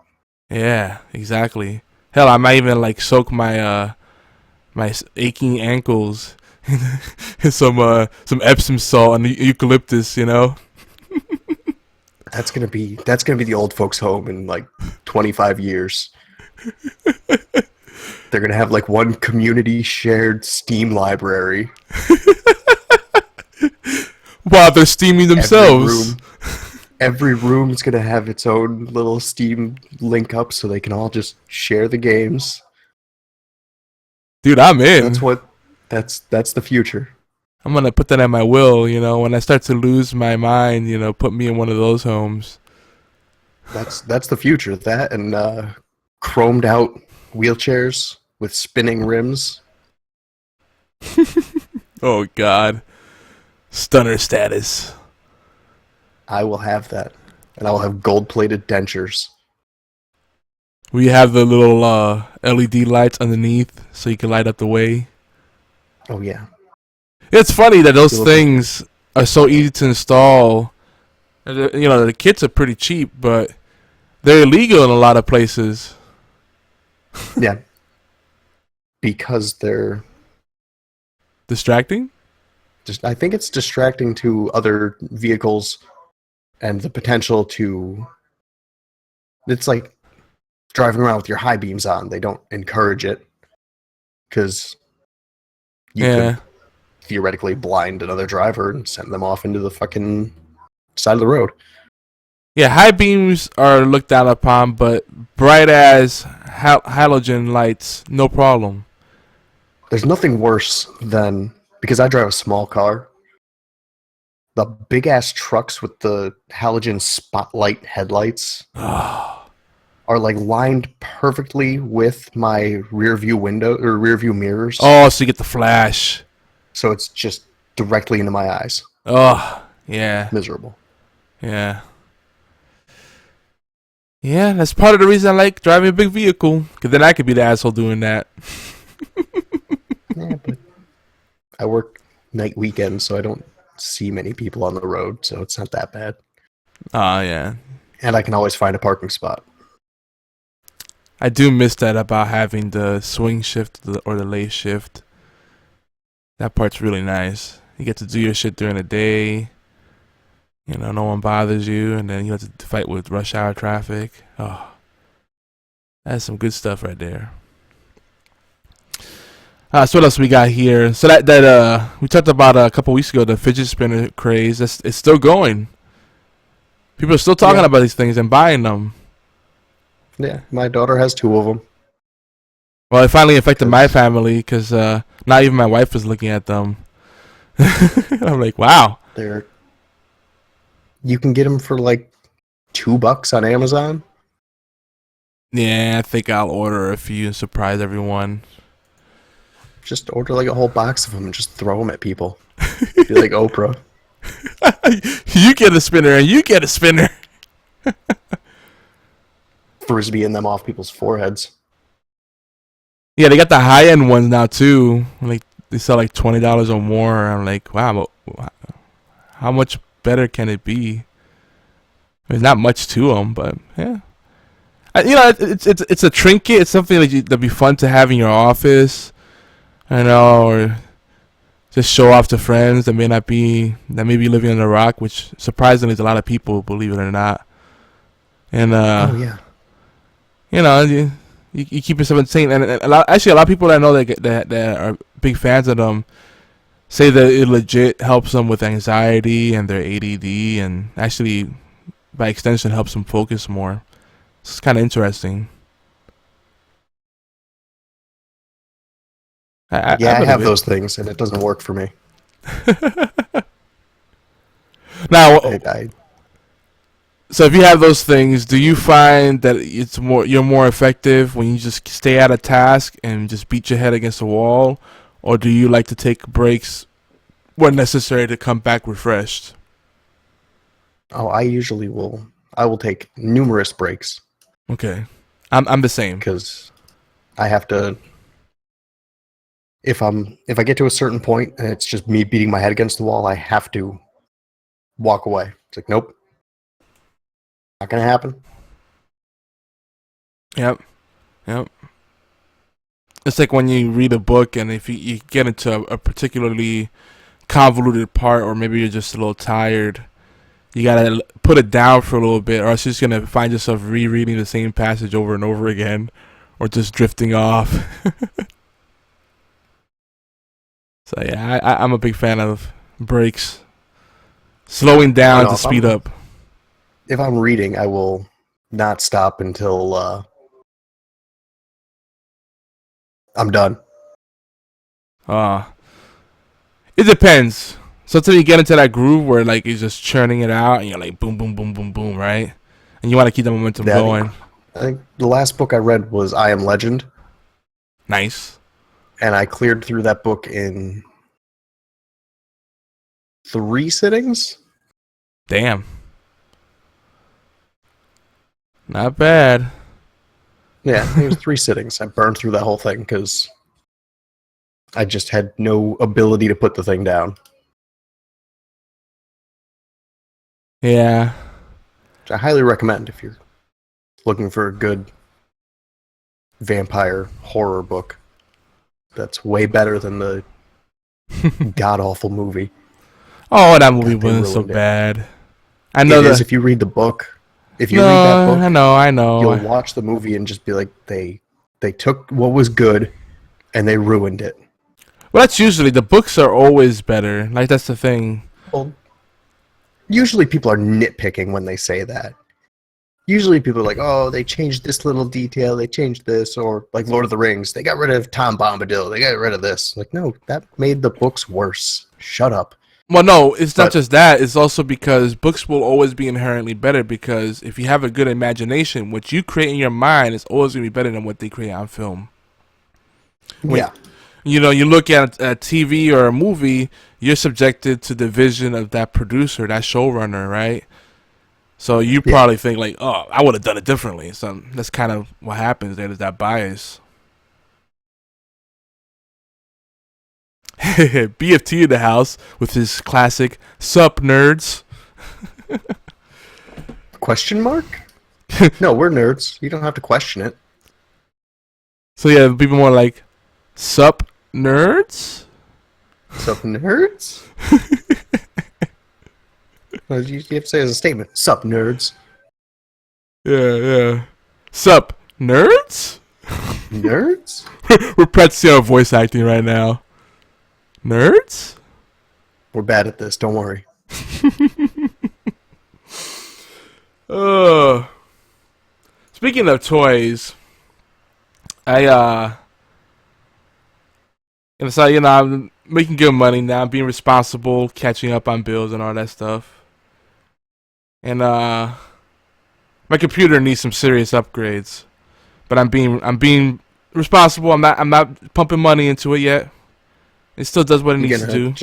S1: Yeah, exactly. Hell, I might even soak my my aching ankles in some Epsom salt and eucalyptus, you know.
S2: That's gonna be the old folks' home in like 25 years. They're gonna have like one community shared Steam library.
S1: While they're steaming themselves.
S2: Every room's gonna have its own little Steam link up, so they can all just share the games.
S1: Dude, I'm in.
S2: That's the future.
S1: I'm gonna put that in my will. When I start to lose my mind, put me in one of those homes.
S2: That's the future. That and chromed out wheelchairs with spinning rims.
S1: Oh God, stunner status.
S2: I will have that, and I will have gold-plated dentures.
S1: We have the little LED lights underneath, so you can light up the way.
S2: Oh yeah.
S1: It's funny that those things are so easy to install. The kits are pretty cheap, but they're illegal in a lot of places.
S2: Yeah. Because they're
S1: distracting?
S2: I think it's distracting to other vehicles and the potential to... It's like driving around with your high beams on. They don't encourage it because you could theoretically blind another driver and send them off into the fucking side of the road.
S1: Yeah, high beams are looked down upon, but bright as halogen lights, no problem.
S2: There's nothing worse than, because I drive a small car, the big ass trucks with the halogen spotlight headlights are like lined perfectly with my rear view window or rear view mirrors.
S1: Oh, so you get the flash.
S2: So it's just directly into my eyes.
S1: Oh, yeah.
S2: Miserable.
S1: Yeah. Yeah, that's part of the reason I like driving a big vehicle. Because then I could be the asshole doing that.
S2: Yeah, but I work night weekends, so I don't see many people on the road, so it's not that bad.
S1: Oh, yeah.
S2: And I can always find a parking spot.
S1: I do miss that about having the swing shift or the lay shift. That part's really nice. You get to do your shit during the day. No one bothers you, and then you have to fight with rush hour traffic. Oh, that's some good stuff right there. So what else we got here? So that we talked about a couple weeks ago, the fidget spinner craze. It's still going. People are still talking about these things and buying them.
S2: Yeah, my daughter has 2 of them.
S1: Well, it finally affected my family because not even my wife was looking at them. I'm like, wow.
S2: You can get them for like $2 on Amazon.
S1: Yeah, I think I'll order a few and surprise everyone.
S2: Just order like a whole box of them and just throw them at people. Be like Oprah.
S1: You get a spinner and you get a spinner.
S2: Frisbeeing them off people's foreheads.
S1: Yeah, they got the high-end ones now too. Like they sell like $20 or more. I'm like, wow, how much better can it be? There's not much to them, but yeah. It's a trinket. It's something that'd be fun to have in your office. Or just show off to friends that may be living under a rock, which surprisingly is a lot of people, believe it or not. And
S2: oh yeah.
S1: You keep yourself insane, and a lot of people that I know that are big fans of them say that it legit helps them with anxiety and their ADD, and actually by extension helps them focus more. It's kind of interesting.
S2: I have those things, and it doesn't work for me.
S1: Now, so if you have those things, do you find that you're more effective when you just stay at a task and just beat your head against the wall, or do you like to take breaks when necessary to come back refreshed?
S2: Oh, I usually will. I will take numerous breaks.
S1: Okay, I'm the same
S2: because I have to. If I get to a certain point and it's just me beating my head against the wall, I have to walk away. It's like, nope, not gonna happen.
S1: Yep. It's like when you read a book and if you get into a particularly convoluted part, or maybe you're just a little tired, you gotta put it down for a little bit, or else you're just gonna find yourself rereading the same passage over and over again, or just drifting off. So yeah, I'm a big fan of breaks, slowing down to speed up.
S2: If I'm reading, I will not stop until I'm done.
S1: It depends. So until you get into that groove where like you're just churning it out and you're like boom, boom, boom, boom, boom, right? And you want to keep the momentum going.
S2: I think the last book I read was I Am Legend.
S1: Nice.
S2: And I cleared through that book in 3 sittings.
S1: Damn. Not bad.
S2: Yeah, it was 3 sittings. I burned through that whole thing because I just had no ability to put the thing down.
S1: Yeah.
S2: Which I highly recommend if you're looking for a good vampire horror book. That's way better than the god-awful movie.
S1: Oh, that movie wasn't so bad. I know
S2: that if you read the book. If you read that book,
S1: I know.
S2: You'll watch the movie and just be like, they took what was good and they ruined it.
S1: Well, that's usually the books are always better. Like that's the thing.
S2: Well, usually people are nitpicking when they say that. Usually people are like, oh, they changed this little detail, they changed this, or like Lord of the Rings, they got rid of Tom Bombadil, they got rid of this. Like, no, that made the books worse. Shut up.
S1: Well, no, it's not just that. It's also because books will always be inherently better because if you have a good imagination, what you create in your mind is always going to be better than what they create on film.
S2: Yeah.
S1: You know, you look at a TV or a movie, you're subjected to the vision of that producer, that showrunner, right? So you probably think like, oh, I would have done it differently. So that's kind of what happens. There's that bias. BFT in the house with his classic "Sup nerds."
S2: Question mark? No, we're nerds. You don't have to question it.
S1: So yeah, people more like, "Sup nerds."
S2: Sup nerds? You have to say it as a statement. Sup nerds?
S1: Yeah. Sup nerds?
S2: Nerds?
S1: We're practicing our voice acting right now. Nerds?
S2: We're bad at this, don't worry.
S1: Speaking of toys, I'm making good money now, being responsible, catching up on bills and all that stuff. And my computer needs some serious upgrades. But I'm being responsible. I'm not pumping money into it yet. It still does what it needs to do.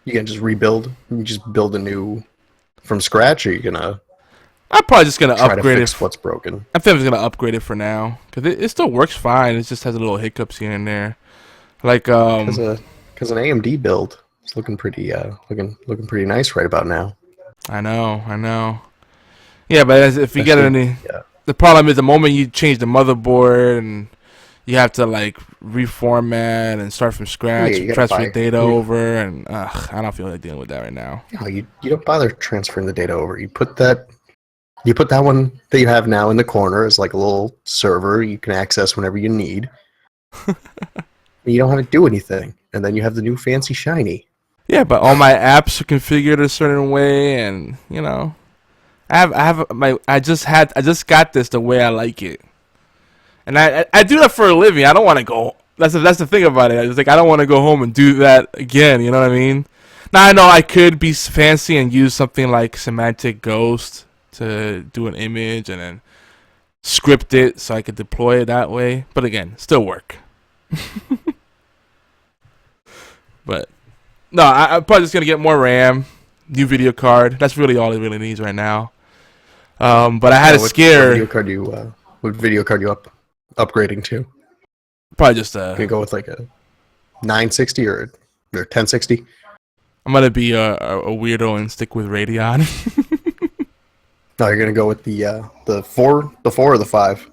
S2: You gonna just rebuild? You just build a new from scratch, or you gonna?
S1: I'm probably just gonna upgrade
S2: to fix what's broken.
S1: I think I'm just gonna upgrade it for now because it still works fine. It just has a little hiccups here and there, like
S2: because an AMD build is looking pretty looking pretty nice right about now.
S1: I know. Yeah, but if you get any, the problem is the moment you change the motherboard and you have to like reformat and start from scratch, transfer data over, and I don't feel like dealing with that right now.
S2: No, you don't bother transferring the data over. You put that one that you have now in the corner as like a little server you can access whenever you need. You don't have to do anything, and then you have the new fancy shiny.
S1: Yeah, but all my apps are configured a certain way, and you know, I just got this the way I like it. And I do that for a living. I don't want to go. That's the thing about it. It's like I don't want to go home and do that again. You know what I mean? Now I know I could be fancy and use something like Semantic Ghost to do an image and then script it so I could deploy it that way. But again, still work. But no, I'm probably just gonna get more RAM, new video card. That's really all it really needs right now. But I had a scare.
S2: What video card you upgrading to?
S1: Probably just
S2: Can you go with like a 960 or 1060?
S1: I'm gonna be a weirdo and stick with Radeon.
S2: No, you're gonna go with the 4 or the 5.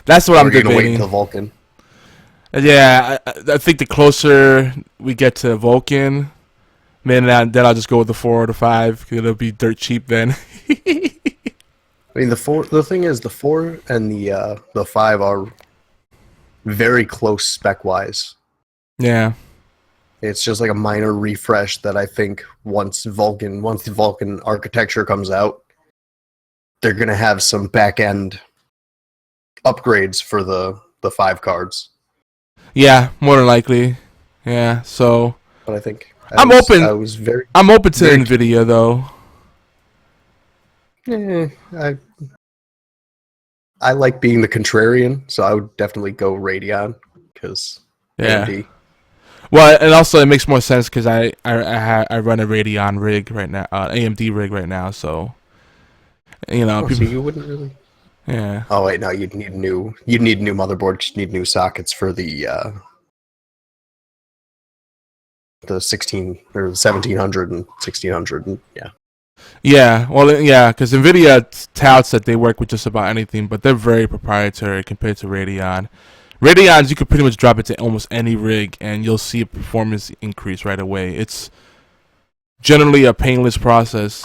S1: That's what I'm debating.
S2: Gonna wait until Vulcan.
S1: Yeah, I think the closer we get to Vulcan, then I'll just go with the 4 or the 5. 'Cause it'll be dirt cheap then.
S2: I mean, the thing is, the 4 and the 5 are very close spec-wise.
S1: Yeah.
S2: It's just like a minor refresh that I think once the Vulkan architecture comes out, they're going to have some back-end upgrades for the 5 cards.
S1: Yeah, more than likely. Yeah, so
S2: But I think
S1: I'm open to
S2: very
S1: NVIDIA though.
S2: I like being the contrarian, so I would definitely go Radeon because AMD.
S1: Well, and also it makes more sense because I run a Radeon rig right now, AMD rig right now, so people.
S2: So you wouldn't really.
S1: Yeah.
S2: Oh wait, no, you'd need new motherboards, you'd need new sockets for the 16 or 1700 and 1600, and yeah.
S1: Yeah, well, yeah, because NVIDIA touts that they work with just about anything, but they're very proprietary compared to Radeon. Radeons, you could pretty much drop it to almost any rig, and you'll see a performance increase right away. It's generally a painless process.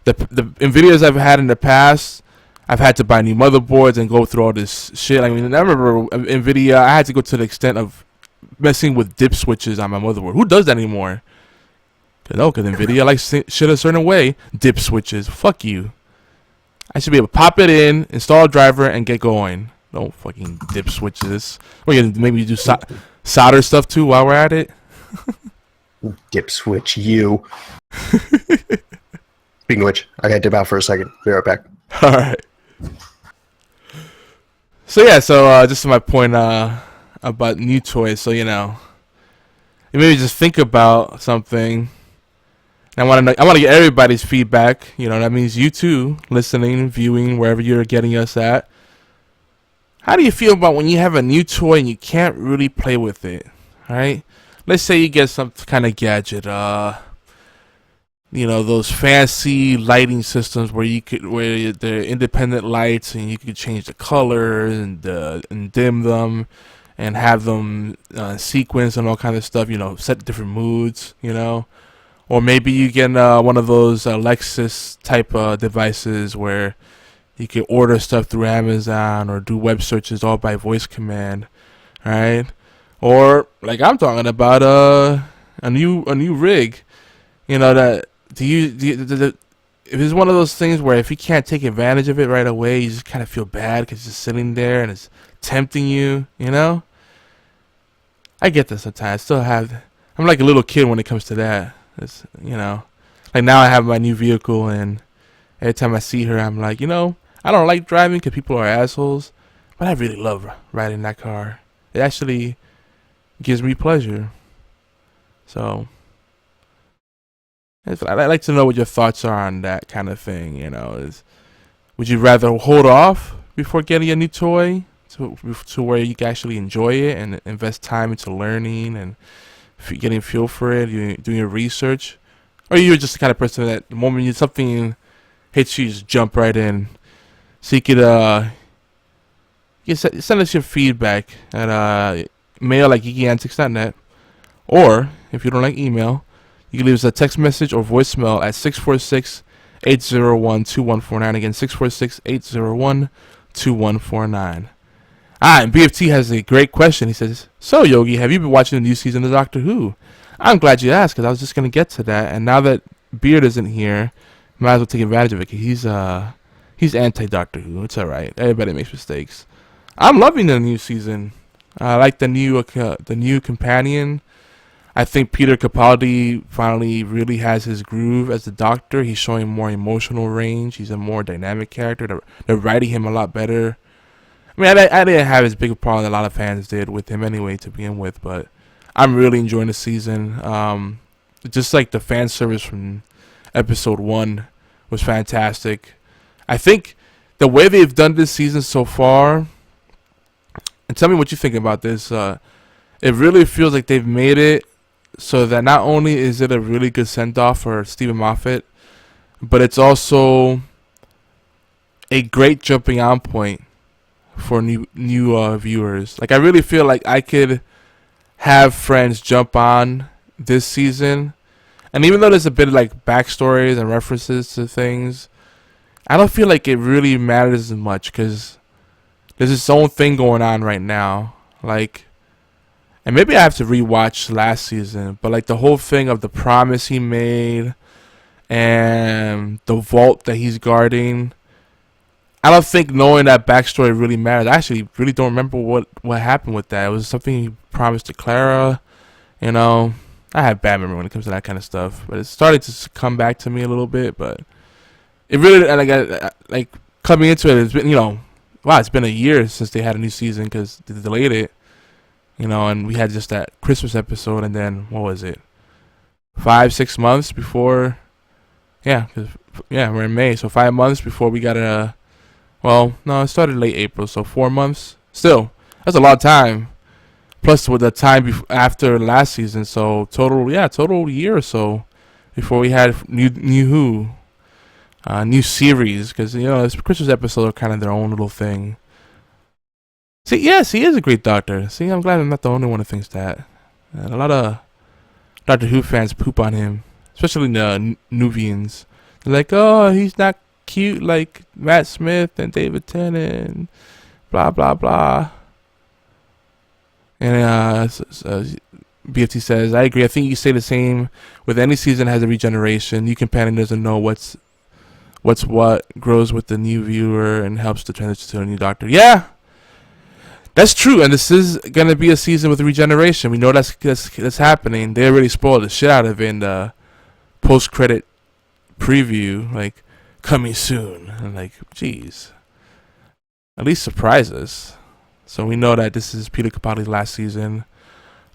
S1: The NVIDIAs I've had in the past, I've had to buy new motherboards and go through all this shit. I mean, I remember NVIDIA, I had to go to the extent of messing with dip switches on my motherboard. Who does that anymore? Because NVIDIA likes shit a certain way. Dip switches. Fuck you. I should be able to pop it in, install a driver, and get going. No fucking dip switches. Or maybe you do solder stuff too while we're at it.
S2: Dip switch you. Speaking of which, I gotta dip out for a second. Be right back.
S1: Alright. So yeah, just to my point about new toys, so you maybe just think about something. I want to get everybody's feedback. That means you too, listening, viewing, wherever you're getting us at. How do you feel about when you have a new toy and you can't really play with it? All right? Let's say you get some kind of gadget. Those fancy lighting systems where they're independent lights and you could change the color and dim them and have them sequence and all kind of stuff. Set different moods. Or maybe you get one of those Lexus type devices where you can order stuff through Amazon or do web searches all by voice command, right? Or like I'm talking about a new rig, that if it's one of those things where if you can't take advantage of it right away, you just kind of feel bad because it's just sitting there and it's tempting you, I get that sometimes. I'm like a little kid when it comes to that. It's, like now I have my new vehicle and every time I see her, I'm like, I don't like driving because people are assholes, but I really love riding that car. It actually gives me pleasure. So I'd like to know what your thoughts are on that kind of thing. Would you rather hold off before getting a new toy to where you can actually enjoy it and invest time into learning and getting feel for it, doing your research, or you're just the kind of person that the moment something hits you, just jump right in? So you could send us your feedback at mail@geekyantics.net, or if you don't like email, you can leave us a text message or voicemail at 646-801-2149. Again, 646-801-2149. And BFT has a great question. He says, "So, Yogi, have you been watching the new season of Doctor Who?" I'm glad you asked because I was just going to get to that. And now that Beard isn't here, might as well take advantage of it because he's anti-Doctor Who. It's all right. Everybody makes mistakes. I'm loving the new season. I like the new companion. I think Peter Capaldi finally really has his groove as the Doctor. He's showing more emotional range. He's a more dynamic character. They're writing him a lot better. I mean, I didn't have as big a problem as a lot of fans did with him anyway to begin with, but I'm really enjoying the season. Just like the fan service from episode 1 was fantastic. I think the way they've done this season so far, and tell me what you think about this, it really feels like they've made it so that not only is it a really good send-off for Stephen Moffat, but it's also a great jumping on point for new viewers. Like I really feel like I could have friends jump on this season And even though there's a bit of like backstories and references to things, I don't feel like it really matters as much because there's its own thing going on right now. Like, and maybe I have to rewatch last season, but like the whole thing of the promise he made and the vault that he's guarding, I don't think knowing that backstory really matters. I actually really don't remember what happened with that. It was something he promised to Clara, you know. I have bad memory when it comes to that kind of stuff, but it's starting to come back to me a little bit. But it really, like coming into it, it's been, wow, it's been a year since they had a new season because they delayed it, and we had just that Christmas episode, and then what was it, 5-6 months before, we're in May, so 5 months before we got it started late April, so 4 months. Still, that's a lot of time. Plus with the time after last season, so total year or so before we had new series, because this Christmas episode are kind of their own little thing. See, yes, he is a great doctor. See, I'm glad I'm not the only one who thinks that. And a lot of Doctor Who fans poop on him, especially the Nuvians. They're like, oh, he's not cute like Matt Smith and David Tennant, and blah blah blah. And BFT says, I agree. I think you say the same with any season has a regeneration. New companion doesn't know what's what, grows with the new viewer and helps to transition to a new doctor. Yeah, that's true. And this is going to be a season with regeneration. We know that's happening. They already spoiled the shit out of it in the post-credit preview, like, coming soon. And like, geez. At least surprise us. So we know that this is Peter Capaldi's last season.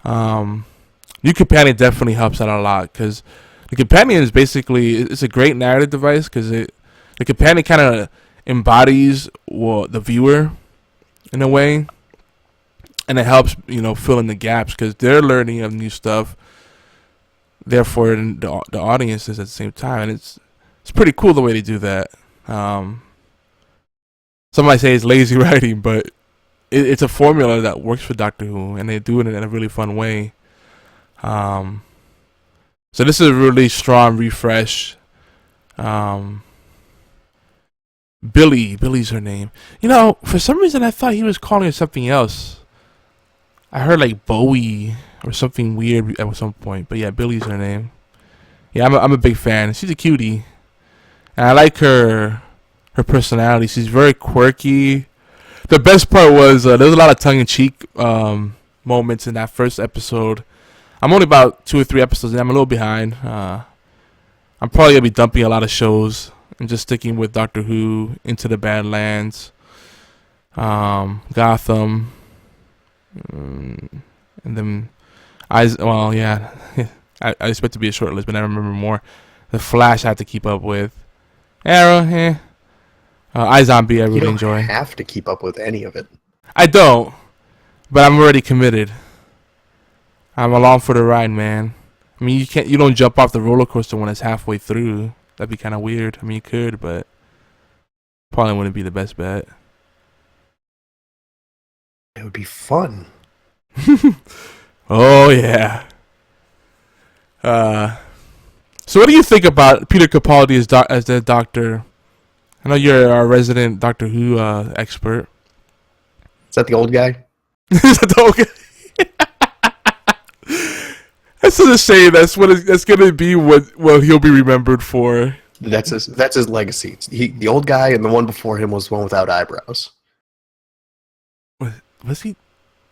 S1: New Companion definitely helps out a lot because the Companion is basically, it's a great narrative device because the Companion kind of embodies the viewer in a way, and it helps fill in the gaps because they're learning of new stuff. Therefore, the audience is at the same time, and it's pretty cool the way they do that. Some might say it's lazy writing, but it's a formula that works for Doctor Who, and they do it in a really fun way. So this is a really strong refresh. Billy's her name. For some reason I thought he was calling her something else. I heard like Bowie or something weird at some point, but yeah, Billy's her name. Yeah, I'm a big fan. She's a cutie, and I like her personality. She's very quirky. The best part was there was a lot of tongue-in-cheek moments in that first episode. I'm only about 2 or 3 episodes in. I'm a little behind. I'm probably going to be dumping a lot of shows and just sticking with Doctor Who, Into the Badlands, Gotham, and then I expect to be a short list, but I remember more. The Flash I had to keep up with. Arrow, iZombie I really enjoy.
S2: You don't have to keep up with any of it.
S1: I don't, but I'm already committed. I'm along for the ride, man. I mean, you don't jump off the roller coaster when it's halfway through. That'd be kind of weird. I mean, you could, but probably wouldn't be the best bet.
S2: It would be fun.
S1: Oh yeah. So what do you think about Peter Capaldi as the Doctor? I know you're our resident Doctor Who expert.
S2: Is that the old guy?
S1: Is that the old guy? That's a shame. That's gonna be what he'll be remembered for.
S2: That's his legacy. The old guy, and the one before him was the one without eyebrows.
S1: Was he?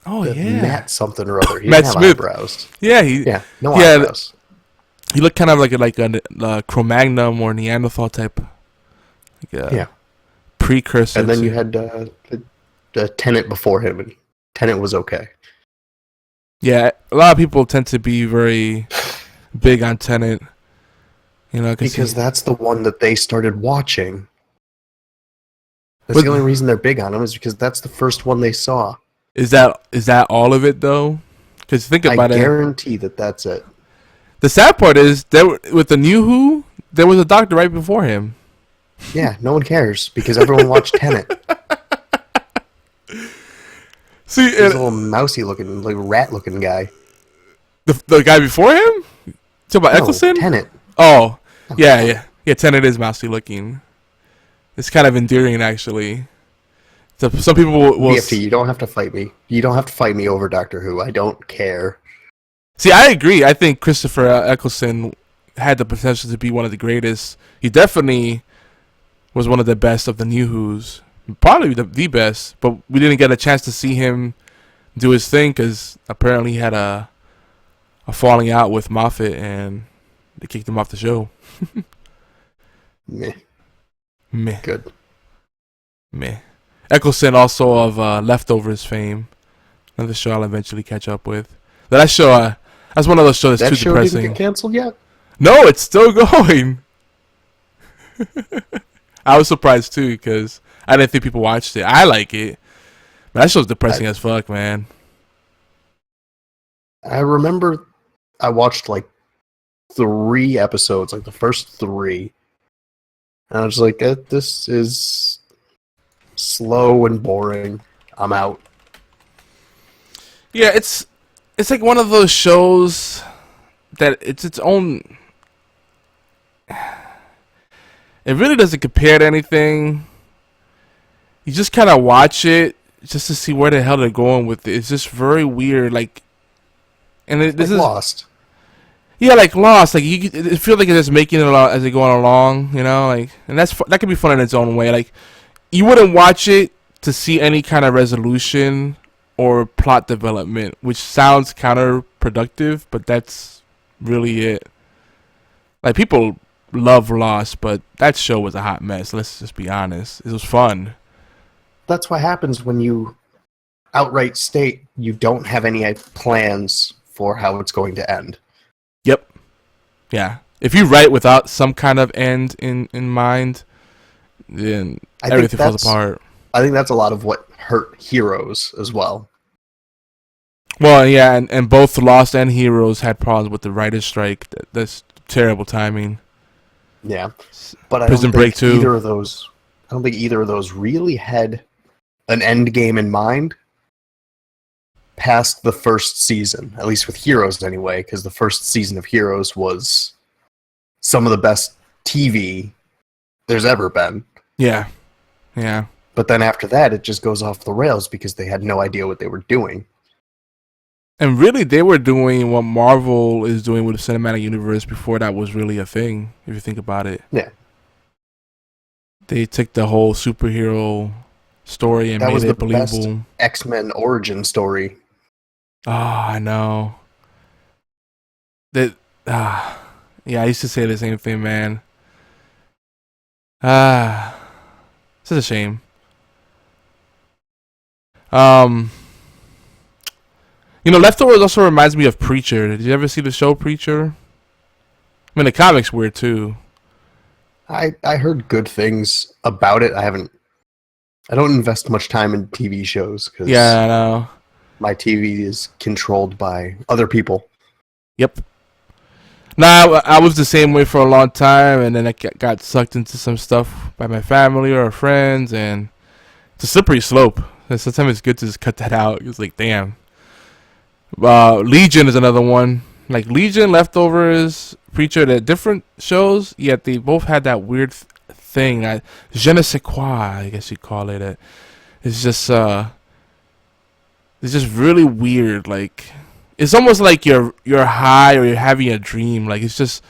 S1: Oh yeah,
S2: Matt something or other. He
S1: Matt
S2: didn't have
S1: Smith.
S2: eyebrows.
S1: Yeah,
S2: no eyebrows.
S1: He looked kind of like a Cro-Magnon or Neanderthal type. Precursor.
S2: And then you had the Tennant before him, and Tennant was okay.
S1: Yeah, a lot of people tend to be very big on Tennant.
S2: Because that's the one that they started watching. That's the only reason they're big on him is because that's the first one they saw.
S1: Is that all of it though? Because think about it.
S2: I guarantee that's it.
S1: The sad part is with the new Who, there was a Doctor right before him.
S2: Yeah, no one cares because everyone watched Tenet.
S1: See,
S2: he's a little mousy looking, like rat looking guy.
S1: The guy before him, Talk about Eccleston?
S2: Tenet.
S1: Oh, yeah. Tenet is mousy looking. It's kind of endearing, actually. So some people will
S2: BFT, you don't have to fight me. You don't have to fight me over Doctor Who. I don't care.
S1: See, I agree. I think Christopher Eccleston had the potential to be one of the greatest. He definitely was one of the best of the new Who's. Probably the best, but we didn't get a chance to see him do his thing because apparently he had a falling out with Moffat and they kicked him off the show.
S2: Meh. Good.
S1: Meh. Eccleston also of Leftovers fame. Another show I'll eventually catch up with. That show, that's one of those shows that's too depressing.
S2: That show didn't get canceled yet?
S1: No, it's still going. I was surprised too because I didn't think people watched it. I like it. But that show's depressing as fuck, man.
S2: I remember I watched like 3 episodes, like the first 3. And I was like, this is slow and boring. I'm out.
S1: Yeah, it's like one of those shows that it's its own. It really doesn't compare to anything. You just kind of watch it just to see where the hell they're going with it. It's just very weird, like, and this is
S2: Lost.
S1: Yeah, like Lost. Like it feels like it's just making it as they're going along, you know. Like, and that can be fun in its own way. Like, you wouldn't watch it to see any kind of resolution or plot development, which sounds counterproductive, but that's really it. Like, people love Lost, but that show was a hot mess. Let's just be honest. It was fun.
S2: That's what happens when you outright state you don't have any plans for how it's going to end.
S1: Yep. Yeah. If you write without some kind of end in mind, then everything falls apart.
S2: I think that's a lot of what hurt Heroes as well.
S1: Well, yeah, and both Lost and Heroes had problems with the writer's strike. That's terrible timing.
S2: Yeah, but
S1: Prison Break 2.
S2: I don't think either of those really had an end game in mind past the first season, at least with Heroes anyway, because the first season of Heroes was some of the best TV there's ever been.
S1: Yeah. Yeah.
S2: But then after that, it just goes off the rails because they had no idea what they were doing.
S1: And really, they were doing what Marvel is doing with the cinematic universe before that was really a thing, if you think about it.
S2: Yeah.
S1: They took the whole superhero story and made it believable.
S2: Best X-Men origin story.
S1: Oh, I know. Yeah, I used to say the same thing, man. It's a shame. Leftovers also reminds me of Preacher. Did you ever see the show Preacher? I mean, the comic's weird too.
S2: I heard good things about it. I don't invest much time in TV shows because
S1: I know.
S2: My TV is controlled by other people.
S1: Yep. Nah, I was the same way for a long time, and then I got sucked into some stuff by my family or friends, and it's a slippery slope. And sometimes it's good to just cut that out. It's like, damn. Legion is another one. Like Legion, Leftovers, Preacher, they're different shows, yet they both had that weird thing. Je ne sais quoi, I guess you'd call it. It's just really weird. Like, it's almost like you're high or you're having a dream. Like, it's just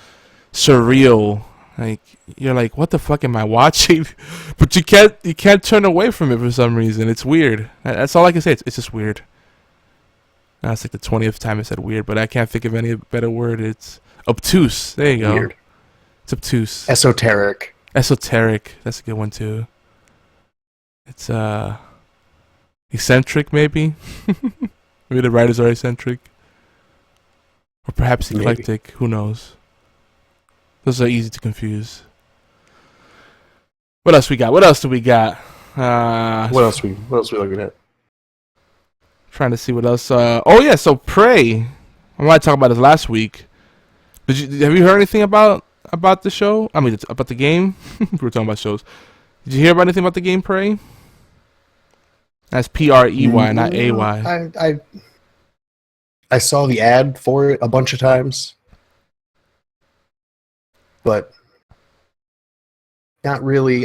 S1: surreal. Like, you're like, what the fuck am I watching? But you can't turn away from it for some reason. It's weird. That's all I can say. It's just weird. That's like the 20th time I said weird, but I can't think of any better word. It's obtuse. There you go.
S2: Weird.
S1: It's obtuse.
S2: Esoteric.
S1: Esoteric. That's a good one too. It's eccentric, maybe. Maybe the writers are eccentric, or perhaps eclectic. Maybe. Who knows? Those are easy to confuse. What else we got? What else do we got?
S2: What else we looking at?
S1: Trying to see what else. So Prey. I want to talk about this last week. Have you heard anything about the show? I mean, about the game. We're talking about shows. Did you hear about anything about the game Prey? That's Prey, not AY.
S2: I saw the ad for it a bunch of times. but not really.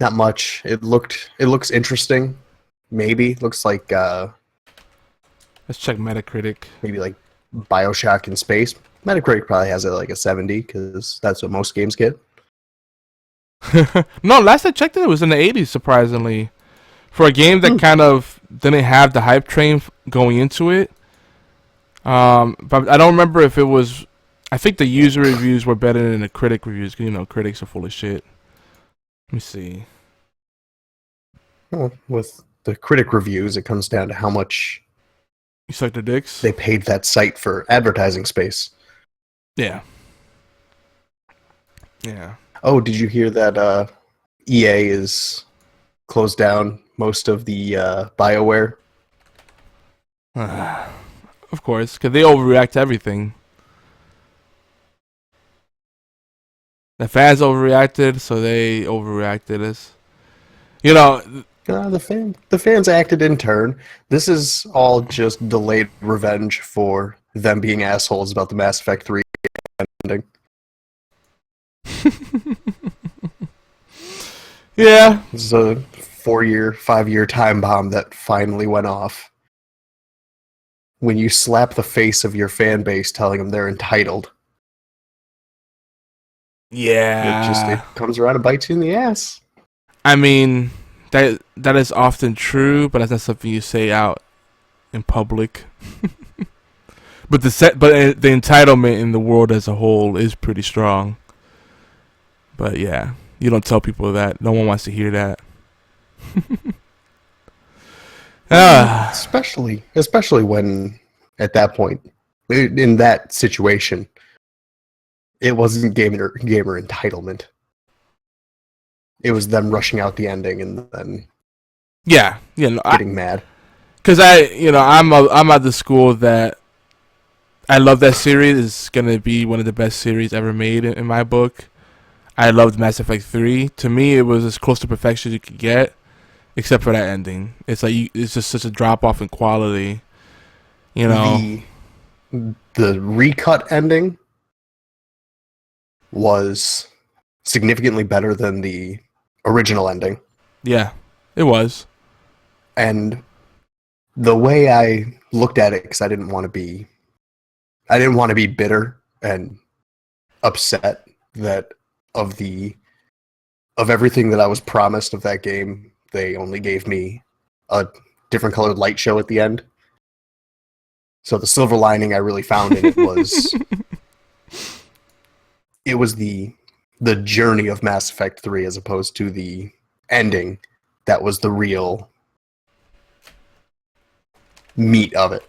S2: Not much. It looks interesting. Maybe looks like
S1: Let's check Metacritic.
S2: maybe like Bioshock in space. Metacritic probably has it like a 70 because that's what most games get.
S1: No, last I checked it was in the 80s, surprisingly. For a game that kind of didn't have the hype train going into it. But I don't remember if it was... I think the user reviews were better than the critic reviews, 'cause, you know, critics are full of shit. Let me see.
S2: Well, with the critic reviews, it comes down to how much
S1: You suck the dicks?
S2: they paid that site for advertising space.
S1: Yeah. Yeah.
S2: Oh, did you hear that EA is closed down most of the BioWare?
S1: Of course, because they overreact to everything. The fans overreacted, so they overreacted. You know,
S2: The fans acted in turn. This is all just delayed revenge for them being assholes about the Mass Effect 3 ending.
S1: yeah.
S2: This is a 5-year time bomb that finally went off. When you slap the face of your fan base telling them they're entitled,
S1: Yeah.
S2: it comes around and bites you in the ass.
S1: I mean, that is often true, but that's not something you say out in public. But the entitlement in the world as a whole is pretty strong. But yeah, you don't tell people that. No one wants to hear that.
S2: Especially when at that point, in that situation, it wasn't gamer entitlement. It was them rushing out the ending and then getting mad.
S1: Because I'm at the school that I love that series. It's gonna be one of the best series ever made in my book. I loved Mass Effect 3. To me, it was as close to perfection as you could get, except for that ending. It's like it's just such a drop off in quality. You know,
S2: the recut ending was significantly better than the original ending.
S1: Yeah, it was.
S2: And the way I looked at it, because I didn't want to be bitter and upset that of everything that I was promised of that game, they only gave me a different colored light show at the end. So the silver lining I really found in it was it was the journey of Mass Effect 3 as opposed to the ending that was the real meat of it.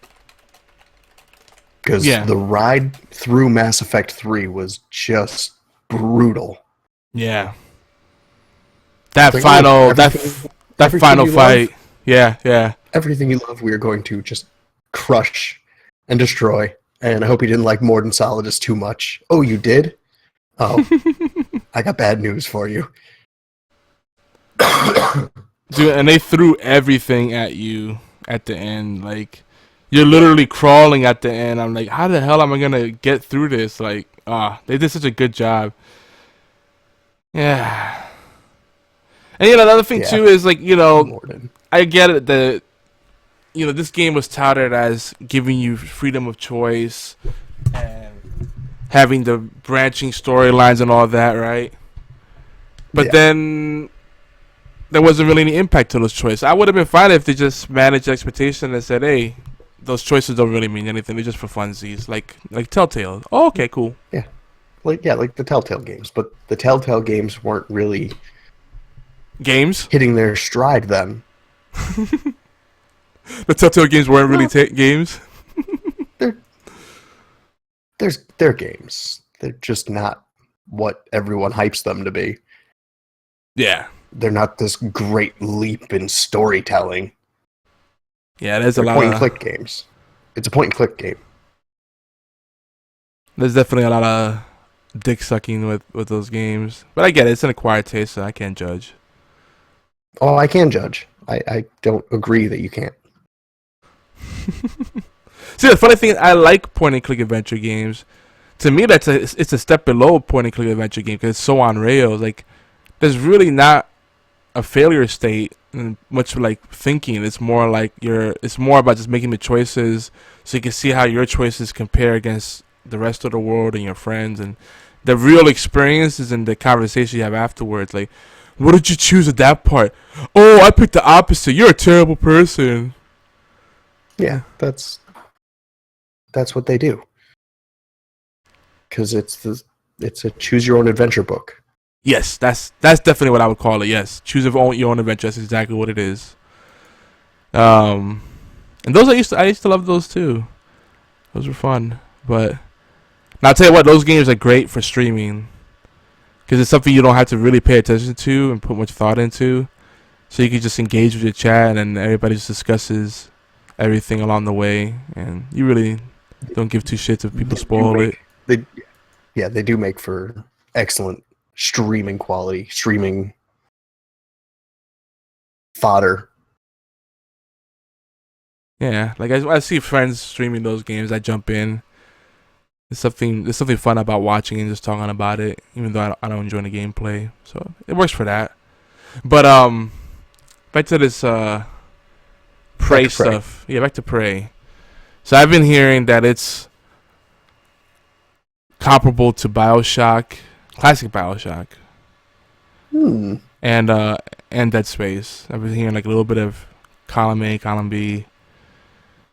S2: Because the ride through Mass Effect 3 was just brutal.
S1: Yeah. That final fight.
S2: Love,
S1: yeah.
S2: Everything you love, we are going to just crush and destroy. And I hope you didn't like Morden Solidus too much. Oh, you did? Oh, I got bad news for you.
S1: Dude, and they threw everything at you at the end. Like, you're literally crawling at the end. I'm like, how the hell am I gonna get through this? Like, they did such a good job. Yeah. And another thing too is like,
S2: Morden.
S1: I get it that this game was touted as giving you freedom of choice and having the branching storylines and all that, right? But then there wasn't really any impact to those choices. I would have been fine if they just managed expectation and said, hey, those choices don't really mean anything. They're just for funsies. Like Telltale. Oh, okay, cool.
S2: Yeah. Like the Telltale games. But the Telltale games weren't really
S1: games
S2: hitting their stride then.
S1: The Telltale games weren't really games?
S2: They're games. They're just not what everyone hypes them to be.
S1: Yeah.
S2: They're not this great leap in storytelling.
S1: Yeah, there's a lot
S2: of point-and-click games. It's a point-and-click game.
S1: There's definitely a lot of dick sucking with those games. But I get it. It's an acquired taste, so I can't judge.
S2: Oh, I can judge. I don't agree that you can't.
S1: See, the funny thing is I like point-and-click adventure games. to me, it's a step below a point-and-click adventure game because it's so on rails. Like, there's really not a failure state, and much like thinking. It's more like it's more about just making the choices, so you can see how your choices compare against the rest of the world and your friends, and the real experiences and the conversation you have afterwards. Like, what did you choose at that part? Oh, I picked the opposite. You're a terrible person.
S2: Yeah, that's what they do. Because it's a choose your own adventure book.
S1: Yes, that's definitely what I would call it. Yes, choose your own adventure. That's exactly what it is. And those I used to love those too. Those were fun. But now I'll tell you what, those games are great for streaming because it's something you don't have to really pay attention to and put much thought into. So you can just engage with your chat and everybody just discusses everything along the way, and you really don't give two shits if people spoil it.
S2: They do make for excellent streaming quality, streaming fodder.
S1: Yeah, like I see friends streaming those games, I jump in. There's something fun about watching and just talking about it, even though I don't enjoy the gameplay. So it works for that. But back to this Prey stuff. Yeah, back to Prey. So I've been hearing that it's comparable to Bioshock, classic Bioshock, and Dead Space. I've been hearing like a little bit of column A, column B.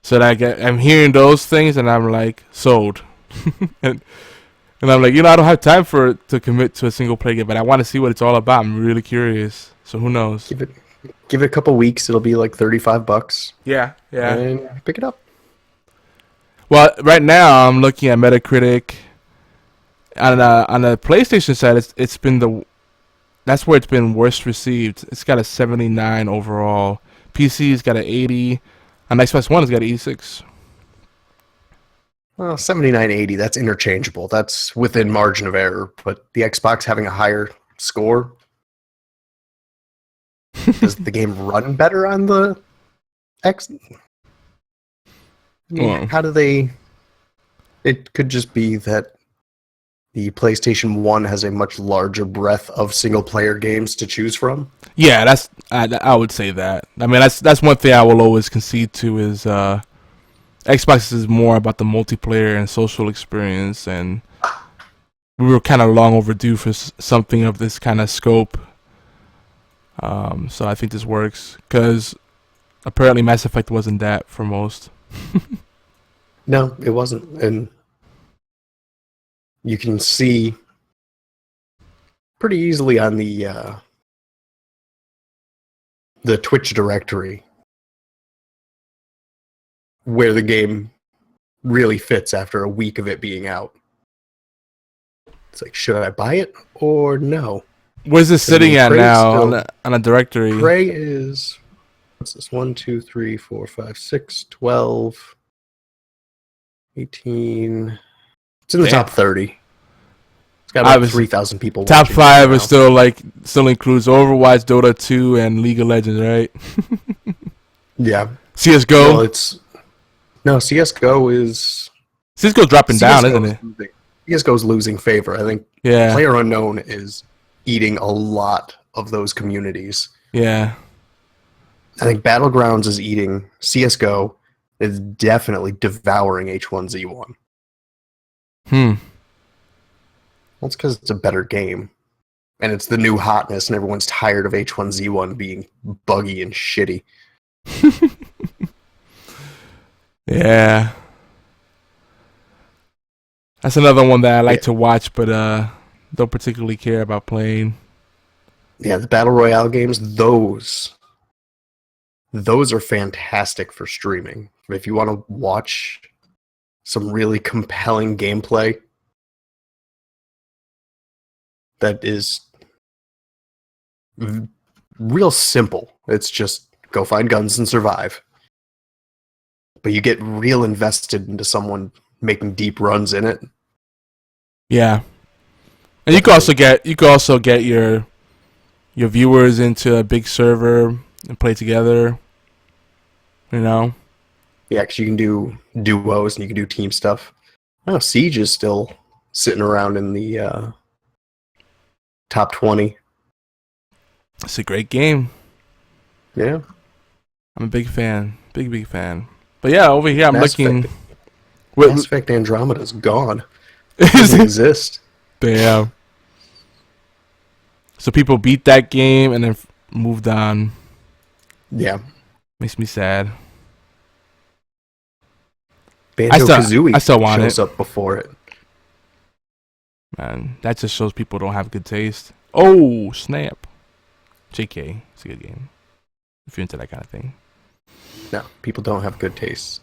S1: So that I'm hearing those things, and I'm like sold, and I'm like, I don't have time to commit to a single player game, but I want to see what it's all about. I'm really curious. So who knows?
S2: Give it a couple weeks. It'll be like $35.
S1: Yeah.
S2: And pick it up.
S1: Well, right now I'm looking at MetaCritic. On the PlayStation side, it's been that's where it's been worst received. It's got a 79 overall. PC's got an 80. On Xbox One, it's got an 86.
S2: Well, 79, 80, that's interchangeable. That's within margin of error. But the Xbox having a higher score, does the game run better on the X? How do they? It could just be that the PlayStation 1 has a much larger breadth of single-player games to choose from.
S1: Yeah, I would say that. I mean, that's one thing I will always concede to is Xbox is more about the multiplayer and social experience, and we were kind of long overdue for something of this kind of scope. So I think this works because apparently Mass Effect wasn't that for most.
S2: No, it wasn't, and you can see pretty easily on the Twitch directory where the game really fits after a week of it being out. It's like, should I buy it or no?
S1: Where's this sitting at now on a directory?
S2: Prey is, what's this? 1, 2, 3, 4, 5, 6, 12, 18. It's in the top 30. It's got about 3,000 people.
S1: Top 5 is still includes Overwatch, Dota 2, and League of Legends, right?
S2: Yeah.
S1: CS:GO.
S2: Well, CS:GO is.
S1: CS:GO's dropping down, isn't it?
S2: CS:GO's losing favor. I think.
S1: Yeah.
S2: PlayerUnknown is eating a lot of those communities.
S1: Yeah.
S2: I think Battlegrounds is eating. CS:GO is definitely devouring H1Z1. Well, it's because it's a better game. And it's the new hotness, and everyone's tired of H1Z1 being buggy and shitty.
S1: Yeah. That's another one that I like to watch, but don't particularly care about playing.
S2: Yeah, the Battle Royale games, those are fantastic for streaming. If you want to watch some really compelling gameplay that is real simple. It's just go find guns and survive. But you get real invested into someone making deep runs in it.
S1: Yeah. And you can also get your viewers into a big server and play together. You know?
S2: Yeah, because you can do duos and you can do team stuff. I don't know, Siege is still sitting around in the top 20.
S1: It's a great game.
S2: Yeah.
S1: I'm a big fan. Big fan. But yeah, over here I'm
S2: Mass
S1: looking.
S2: Effect, Mass Effect Andromeda's gone. It
S1: Is
S2: doesn't
S1: it?
S2: exist.
S1: Damn. So people beat that game and then moved on.
S2: Yeah.
S1: Makes me sad.
S2: Banjo-Kazooie
S1: I still want
S2: shows
S1: it.
S2: up before it.
S1: Man, that just shows people don't have good taste. Oh, snap. JK. It's a good game. If you're into that kind of thing.
S2: No, people don't have good taste.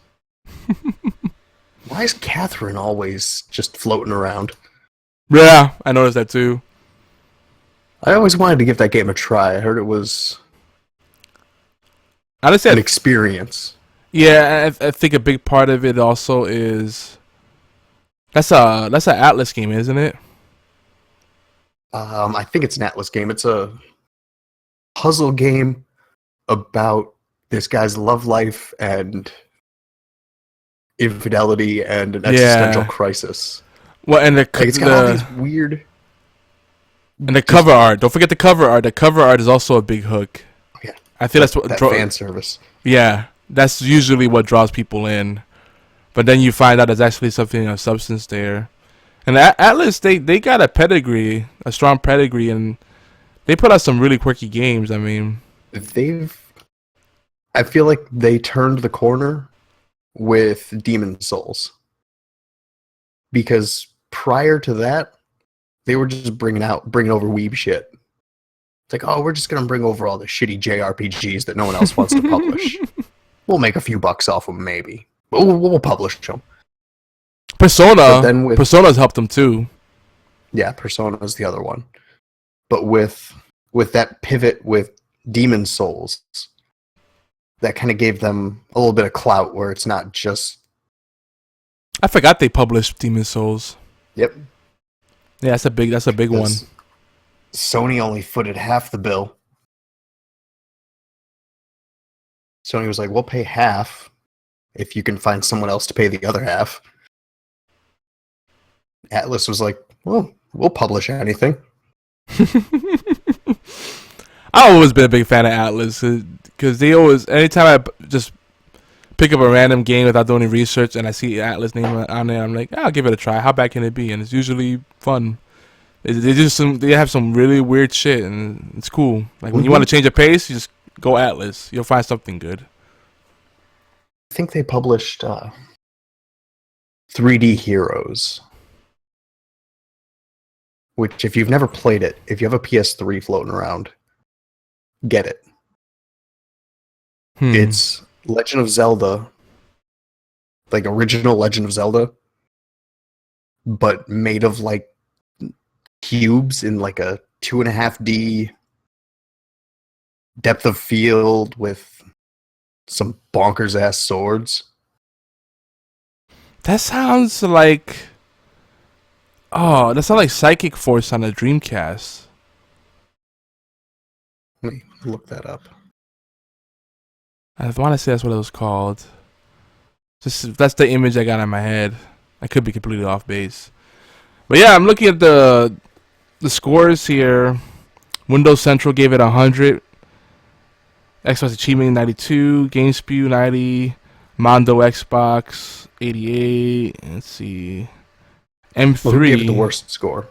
S2: Why is Catherine always just floating around?
S1: Yeah, I noticed that too.
S2: I always wanted to give that game a try. I heard it was
S1: Honestly,
S2: an experience.
S1: yeah, I think a big part of it also is that's an Atlas game, isn't it?
S2: I think it's an Atlas game. It's a puzzle game about this guy's love life and infidelity and an existential crisis.
S1: Well, and
S2: It's got all these weird.
S1: And the cover art. Don't forget the cover art. The cover art is also a big hook.
S2: Yeah,
S1: I feel that's what
S2: fan service.
S1: Yeah, that's usually what draws people in. But then you find out there's actually something of substance there. And Atlas, they got a pedigree, a strong pedigree, and they put out some really quirky games. I mean,
S2: I feel like they turned the corner with Demon Souls. Because prior to that, they were just bringing over weeb shit. It's like, oh, we're just going to bring over all the shitty JRPGs that no one else wants to publish. We'll make a few bucks off them, maybe. But we'll publish them.
S1: Persona's helped them too.
S2: Yeah, Persona's the other one. But with that pivot with Demon Souls, that kind of gave them a little bit of clout where it's not just...
S1: I forgot they published Demon Souls.
S2: Yep.
S1: Yeah, that's a big one.
S2: Sony only footed half the bill. Sony was like, we'll pay half if you can find someone else to pay the other half. Atlas was like, well, we'll publish anything.
S1: I've always been a big fan of Atlas because they always, anytime I just pick up a random game without doing any research and I see Atlas name on there, I'm like, I'll give it a try. How bad can it be? And it's usually fun. They have some really weird shit and it's cool. Like when you want to change a pace, you just go Atlas. You'll find something good.
S2: I think they published 3D Heroes. Which, if you've never played it, if you have a PS3 floating around, get it. It's Legend of Zelda, like original Legend of Zelda, but made of like cubes in like a 2.5D depth of field with some bonkers ass swords.
S1: That sounds like... Oh, that sounds like Psychic Force on a Dreamcast.
S2: Let me look that up.
S1: I want to say that's what it was called. That's the image I got in my head. I could be completely off base. But yeah, I'm looking at the scores here. Windows Central gave it 100. Xbox Achievement 92. GameSpew 90. Mondo Xbox 88. Let's see. M3.
S2: Well, who gave it the worst score?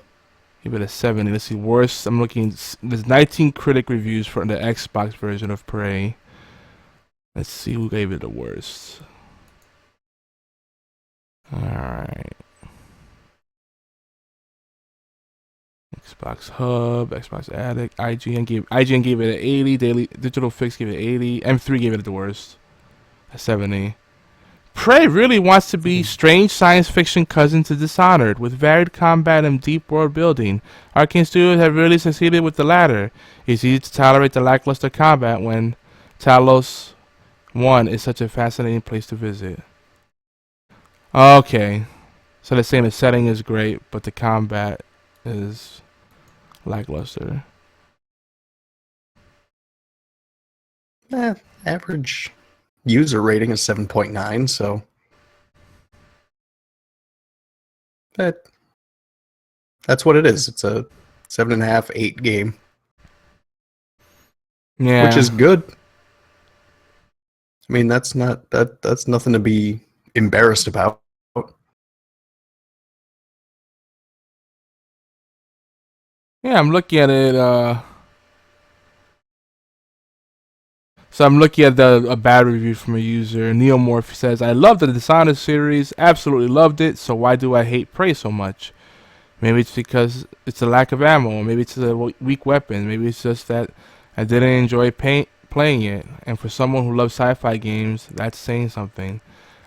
S1: Give it a 70. Let's see. Worst. I'm looking. There's 19 critic reviews for the Xbox version of Prey. Let's see who gave it the worst. Alright. Xbox Hub, Xbox Addict, IGN gave it an 80, Daily Digital Fix gave it 80, M3 gave it the worst. A 70. Prey really wants to be strange science fiction cousin to Dishonored, with varied combat and deep world building. Arcane Studios have really succeeded with the latter. It's easy to tolerate the lackluster combat when Talos 1 is such a fascinating place to visit. Okay. So they're saying the setting is great, but the combat is lackluster.
S2: Average user rating is 7.9, so that That's what it is. It's a 7.5, 8 game,
S1: Yeah.
S2: which is good. I mean, that's nothing to be embarrassed about.
S1: Yeah, I'm looking at it. So I'm looking at a bad review from a user. Neomorph says, "I love the Dishonored series. Absolutely loved it. So why do I hate Prey so much? Maybe it's because it's a lack of ammo. Maybe it's a weak weapon. Maybe it's just that I didn't enjoy playing it. And for someone who loves sci-fi games, that's saying something.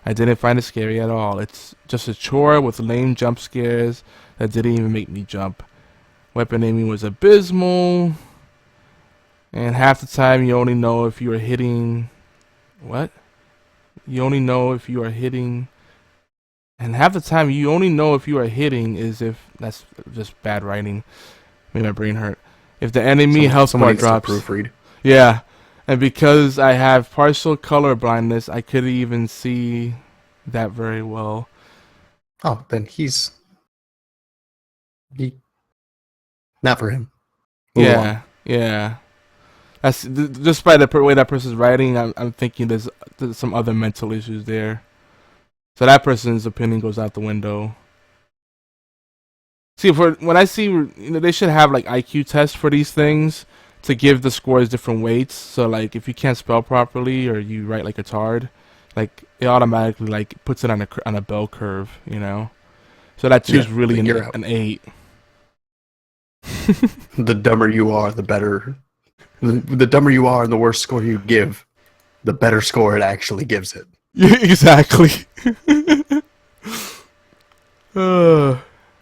S1: I didn't find it scary at all. It's just a chore with lame jump scares that didn't even make me jump. Weapon aiming was abysmal. And half the time you only know if you are hitting... What? You only know if you are hitting... And half the time you only know if you are hitting is if... That's just bad writing. Made my brain hurt. If the enemy health bar drops...
S2: Proofread.
S1: Yeah. And because I have partial color blindness, I couldn't even see that very well.
S2: Oh, then not for him. Move along.
S1: Yeah. That's just by the way that person's writing. I'm thinking there's some other mental issues there. So that person's opinion goes out the window. See, when I see, they should have like IQ tests for these things to give the scores different weights. So like if you can't spell properly or you write like a tard, like it automatically like puts it on a bell curve, you know. So that two's really an 8.
S2: The dumber you are, the better. The dumber you are and the worse score you give, the better score it actually gives it.
S1: Yeah, exactly.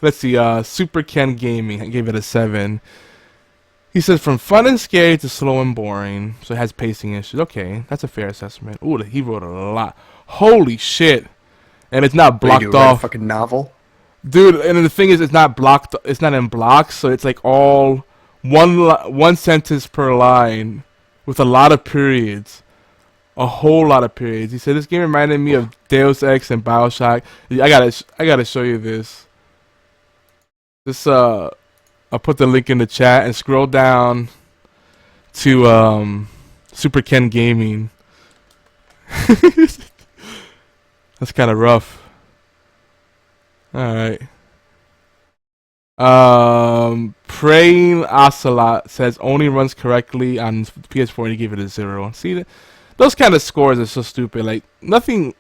S1: Let's see. Super Ken Gaming, I gave it a 7. He says from fun and scary to slow and boring, so it has pacing issues. Okay, that's a fair assessment. Ooh, he wrote a lot. Holy shit! And it's not blocked off.
S2: A fucking novel,
S1: dude. And the thing is, it's not blocked. It's not in blocks, so it's like all one sentence per line with a lot of periods. A whole lot of periods. He said this game reminded me of Deus Ex and Bioshock. I gotta show you this. I'll put the link in the chat and scroll down to Super Ken Gaming. That's kind of rough. All right. Praying Ocelot says only runs correctly on PS4 and he gave it a 0. See, those kind of scores are so stupid. Like nothing.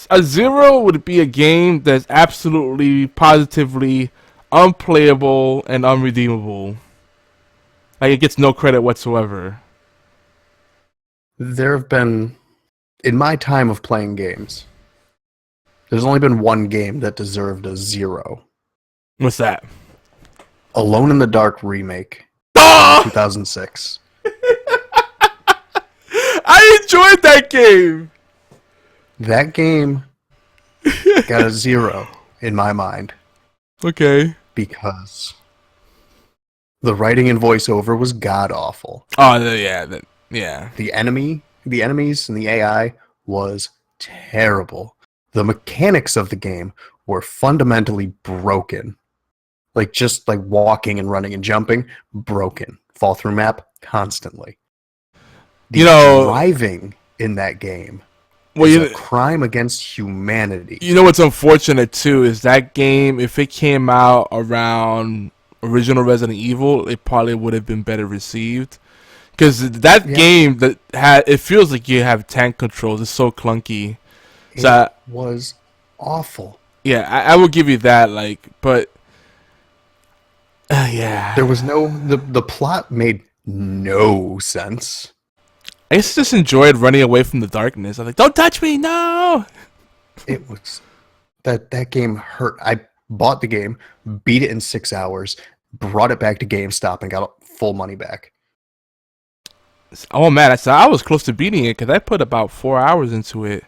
S1: A 0 would be a game that's absolutely, positively unplayable and unredeemable. Like it gets no credit whatsoever.
S2: There have been, in my time of playing games, there's only been one game that deserved a 0.
S1: What's that?
S2: Alone in the Dark remake, 2006.
S1: I enjoyed that game.
S2: That game got a 0 in my mind.
S1: Okay.
S2: Because the writing and voiceover was god awful.
S1: Oh yeah.
S2: The enemies, and the AI was terrible. The mechanics of the game were fundamentally broken. Like just like walking and running and jumping, broken. Fall through map constantly. The driving in that game is a crime against humanity.
S1: You know what's unfortunate too is that game, if it came out around original Resident Evil, it probably would have been better received. Because that game it feels like you have tank controls. It's so clunky.
S2: It was awful.
S1: Yeah, I will give you that. Like, but yeah,
S2: there was the plot made no sense.
S1: I just enjoyed running away from the darkness. I'm like, don't touch me, no!
S2: It was... That game hurt. I bought the game, beat it in 6 hours, brought it back to GameStop, and got full money back.
S1: Oh man, I was close to beating it, because I put about 4 hours into it.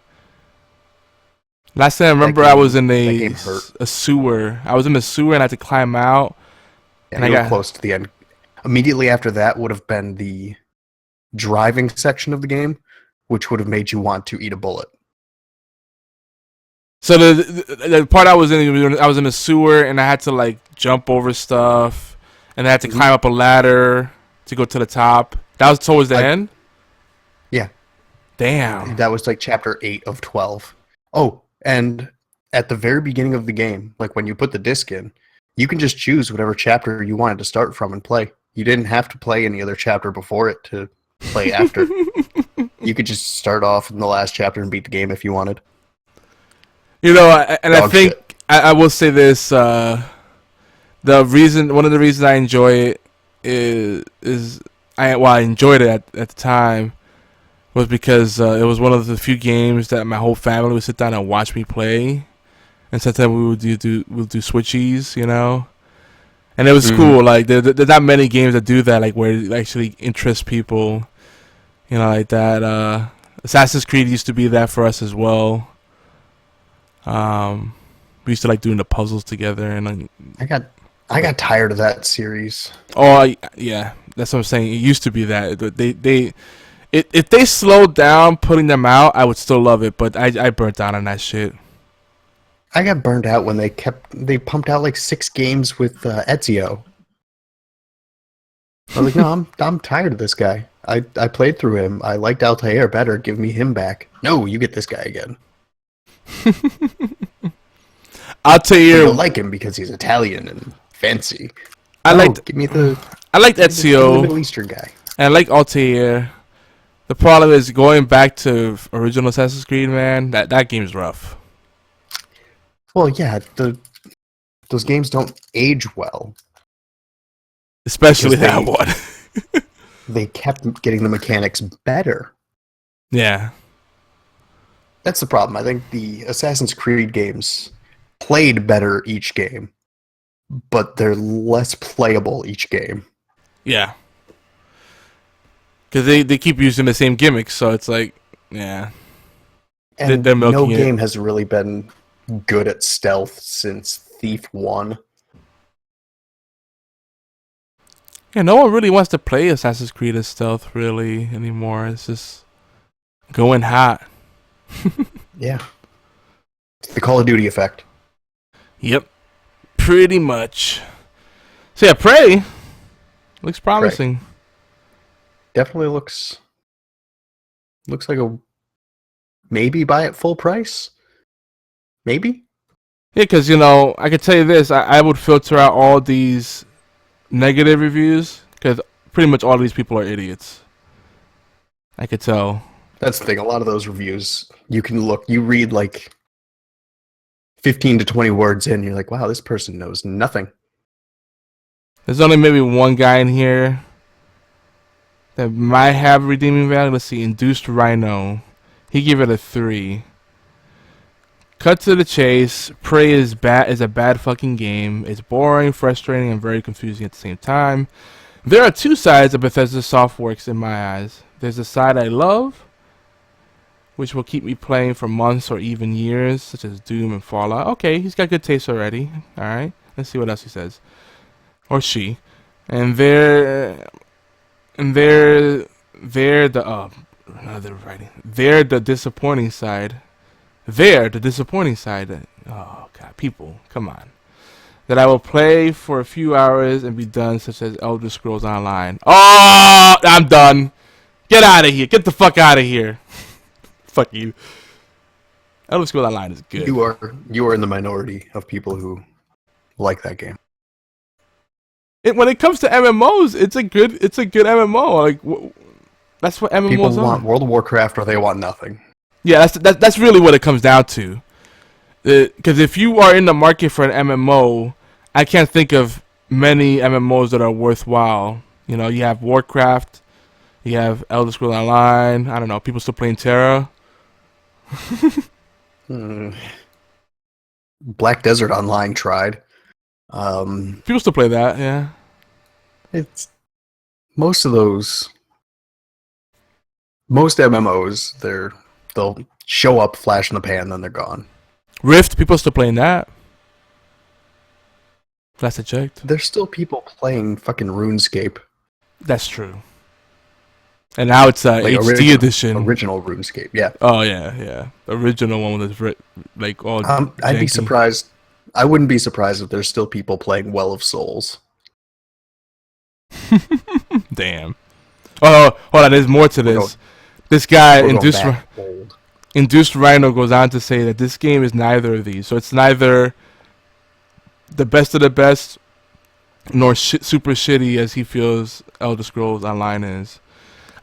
S1: Last time I remember I was in a sewer. I was in the sewer and I had to climb out.
S2: And I got close to the end. Immediately after that would have been the driving section of the game, which would have made you want to eat a bullet.
S1: So the part I was in a sewer, and I had to like jump over stuff, and I had to climb up a ladder to go to the top. That was towards the end?
S2: Yeah.
S1: Damn.
S2: That was like chapter 8 of 12. Oh, and at the very beginning of the game, like when you put the disc in, you can just choose whatever chapter you wanted to start from and play. You didn't have to play any other chapter before it to play after. You could just start off in the last chapter and beat the game if you wanted.
S1: You know, I think I will say this. One of the reasons I enjoy it is I enjoyed it at the time was because it was one of the few games that my whole family would sit down and watch me play, and sometimes we would do switchies, you know. And it was cool. Like there's not many games that do that, like where it actually interests people, you know, like that. Assassin's Creed used to be that for us as well. We used to like doing the puzzles together, and
S2: I got tired of that series.
S1: Oh yeah, that's what I'm saying. It used to be that if they slowed down putting them out, I would still love it. But I burnt out on that shit.
S2: I got burned out when they pumped out like 6 games with Ezio. I was like, no, I'm tired of this guy. I played through him. I liked Altair better. Give me him back. No, you get this guy again.
S1: Altair,
S2: you don't like him because he's Italian and fancy.
S1: I liked
S2: Ezio, the Middle Eastern guy.
S1: And I like Altair. The problem is going back to original Assassin's Creed, man. That game's rough.
S2: Well, yeah, those games don't age well.
S1: Especially that one.
S2: They kept getting the mechanics better.
S1: Yeah.
S2: That's the problem. I think the Assassin's Creed games played better each game, but they're less playable each game.
S1: Yeah. Because they keep using the same gimmicks, so it's like, yeah.
S2: And no game has really been good at stealth since Thief 1.
S1: Yeah, no one really wants to play Assassin's Creed as stealth really anymore. It's just going hot.
S2: Yeah. It's the Call of Duty effect.
S1: Yep. Pretty much. So yeah, Prey looks promising.
S2: Prey. Definitely looks like a maybe buy it full price. Maybe?
S1: Yeah, because, you know, I could tell you this. I would filter out all these negative reviews because pretty much all of these people are idiots. I could tell.
S2: That's the thing. A lot of those reviews, you read like 15 to 20 words in, you're like, wow, this person knows nothing.
S1: There's only maybe one guy in here that might have redeeming value. Let's see, Induced Rhino. He gave it a 3. Cut to the chase. Prey is a bad fucking game. It's boring, frustrating, and very confusing at the same time. There are 2 sides of Bethesda Softworks in my eyes. There's a side I love, which will keep me playing for months or even years, such as Doom and Fallout. Okay, he's got good taste already. Alright, let's see what else he says. Or she. And they're the disappointing side. They're the disappointing side. Oh god, people, come on. That I will play for a few hours and be done, such as Elder Scrolls Online. Oh, I'm done. Get out of here. Get the fuck out of here. Fuck you. Elder Scrolls Online is good.
S2: You are in the minority of people who like that game.
S1: When it comes to MMOs, it's a good MMO. Like that's what MMOs
S2: people
S1: are.
S2: Want World of Warcraft or they want nothing.
S1: Yeah, that's really what it comes down to. Because if you are in the market for an MMO, I can't think of many MMOs that are worthwhile. You know, you have Warcraft, you have Elder Scrolls Online. I don't know, people still playing Terra.
S2: Black Desert Online tried.
S1: People still play that, yeah.
S2: It's most MMOs. They'll show up, flash in the pan, then they're gone.
S1: Rift, people still playing that. Last I checked.
S2: There's still people playing fucking RuneScape.
S1: That's true. And now it's a
S2: Like
S1: HD edition.
S2: Original RuneScape, yeah.
S1: Oh yeah. The original one was like all.
S2: I'd be
S1: janky.
S2: surprised. I wouldn't be surprised if there's still people playing Well of Souls.
S1: Damn. Oh, hold on. There's more to this. This guy Induced Rhino goes on to say that this game is neither of these. So it's neither the best of the best, nor super shitty as he feels Elder Scrolls Online is.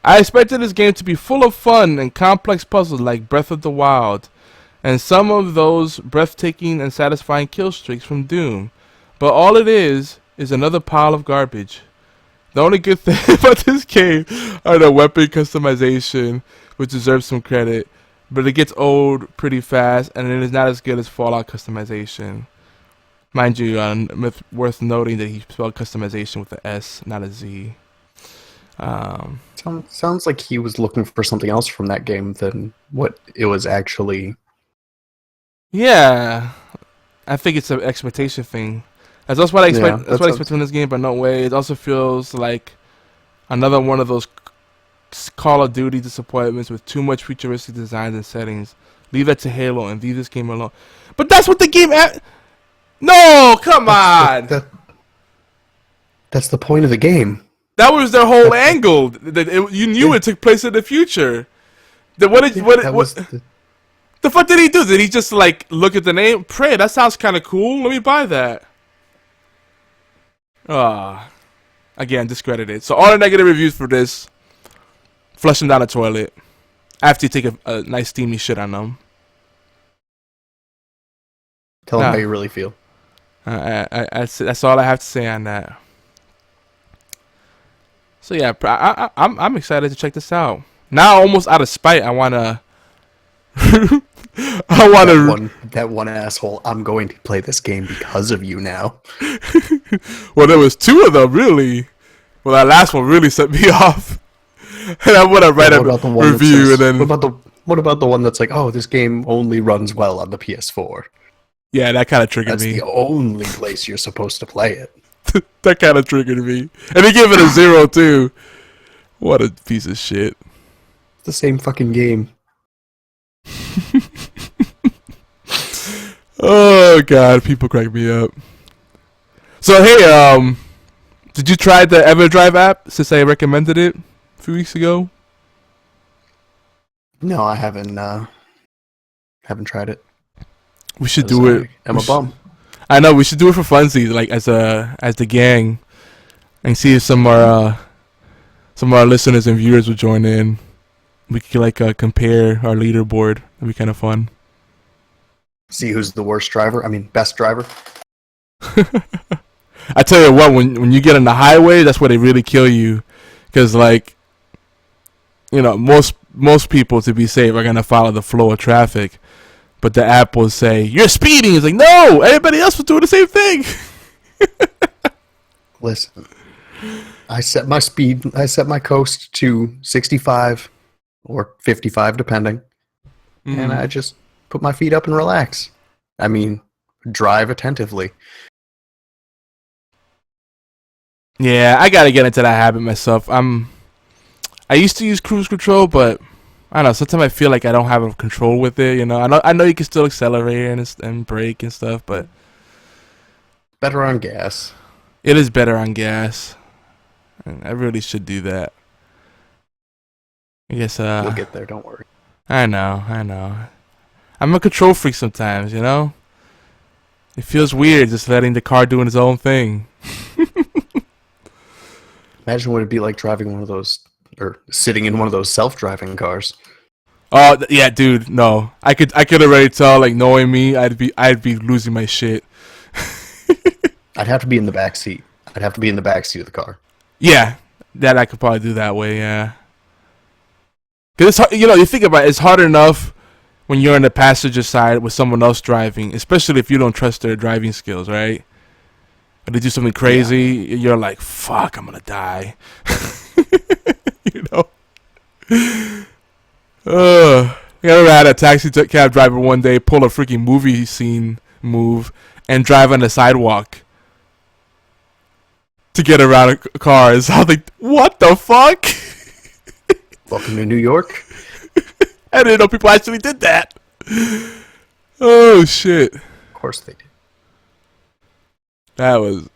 S1: I expected this game to be full of fun and complex puzzles like Breath of the Wild, and some of those breathtaking and satisfying kill streaks from Doom. But all it is another pile of garbage. The only good thing about this game are the weapon customization, which deserves some credit, but it gets old pretty fast, and it is not as good as Fallout customization. Mind you, worth noting that he spelled customization with an S, not a Z.
S2: Sounds like he was looking for something else from that game than what it was actually.
S1: Yeah, I think it's an expectation thing. That's what I expect. Yeah, that's what I expect from this game, but no way. It also feels like another one of those Call of Duty disappointments with too much futuristic designs and settings. Leave that to Halo and leave this game alone. But that's what the game. No, come on.
S2: That's the point of the game.
S1: That was their whole angle. You knew it took place in the future. The fuck did he do? Did he just like look at the name? Prey, that sounds kind of cool. Let me buy that. Again, discredited. So all the negative reviews for this, flush them down the toilet after you take a nice steamy shit on them.
S2: Tell them how you really feel.
S1: That's all I have to say on that. So yeah, I'm excited to check this out. Now, almost out of spite, I wanna.
S2: That one asshole. I'm going to play this game because of you now.
S1: Well, there was two of them really. Well, that last one really set me off. And I want to write a review and then.
S2: What about the one that's like, oh, this game only runs well on the PS4?
S1: Yeah, that kind of triggered me.
S2: That's the only place you're supposed to play it.
S1: That kind of triggered me. And they gave it a 0 too. What a piece of shit.
S2: It's the same fucking game.
S1: Oh god, people crack me up. So hey, did you try the EverDrive app since I recommended it a few weeks ago?
S2: No, I haven't tried it.
S1: We should do it.
S2: I'm a bum.
S1: I know, we should do it for funsies, like as the gang, and see if some of our listeners and viewers will join in. We could like compare our leaderboard. That'd be kind of fun.
S2: See who's the worst driver. I mean, best driver.
S1: I tell you what, when you get on the highway, that's where they really kill you, because like, you know, most people, to be safe, are gonna follow the flow of traffic. But the app will say, you're speeding. It's like, no, everybody else was doing the same thing.
S2: Listen, I set my coast to 65 or 55, depending. And I just put my feet up and relax. I mean, drive attentively.
S1: Yeah, I got to get into that habit myself. I used to use cruise control, but I don't know, sometimes I feel like I don't have control with it, you know. I know you can still accelerate and brake and stuff, but
S2: better on gas.
S1: It is better on gas. I really should do that. I guess
S2: you'll get there, don't worry.
S1: I know. I'm a control freak sometimes, you know. It feels weird just letting the car doing its own thing.
S2: Imagine what it'd be like driving one of those, or sitting in one of those self-driving cars.
S1: Oh yeah, dude. No, I could already tell. Like, knowing me, I'd be losing my shit.
S2: I'd have to be in the back seat. I'd have to be in the back seat of the car.
S1: Yeah, that I could probably do that way. Yeah, because it's, you know, you think about it, it's hard enough when you're on the passenger side with someone else driving, especially if you don't trust their driving skills, right? If they do something crazy, you're like, fuck, I'm gonna die. You know? I remember I had a taxi cab driver one day pull a freaking movie scene move and drive on the sidewalk to get around cars. I was like, what the fuck?
S2: Welcome to New York.
S1: I didn't know people actually did that. Oh shit!
S2: Of course they did.
S1: That was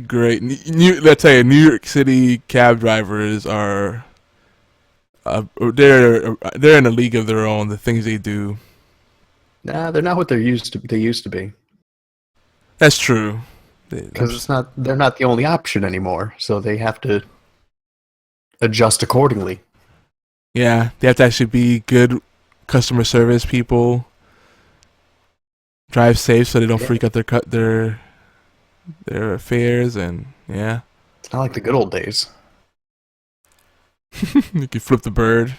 S1: great. Let's tell you, New York City cab drivers are they're in a league of their own. The things they do.
S2: Nah, they're not what they used to be.
S1: That's true.
S2: Because they're not the only option anymore. So they have to adjust accordingly.
S1: Yeah, they have to actually be good customer service people. Drive safe so they don't freak out their fares, and yeah.
S2: It's not like the good old days.
S1: You can flip the bird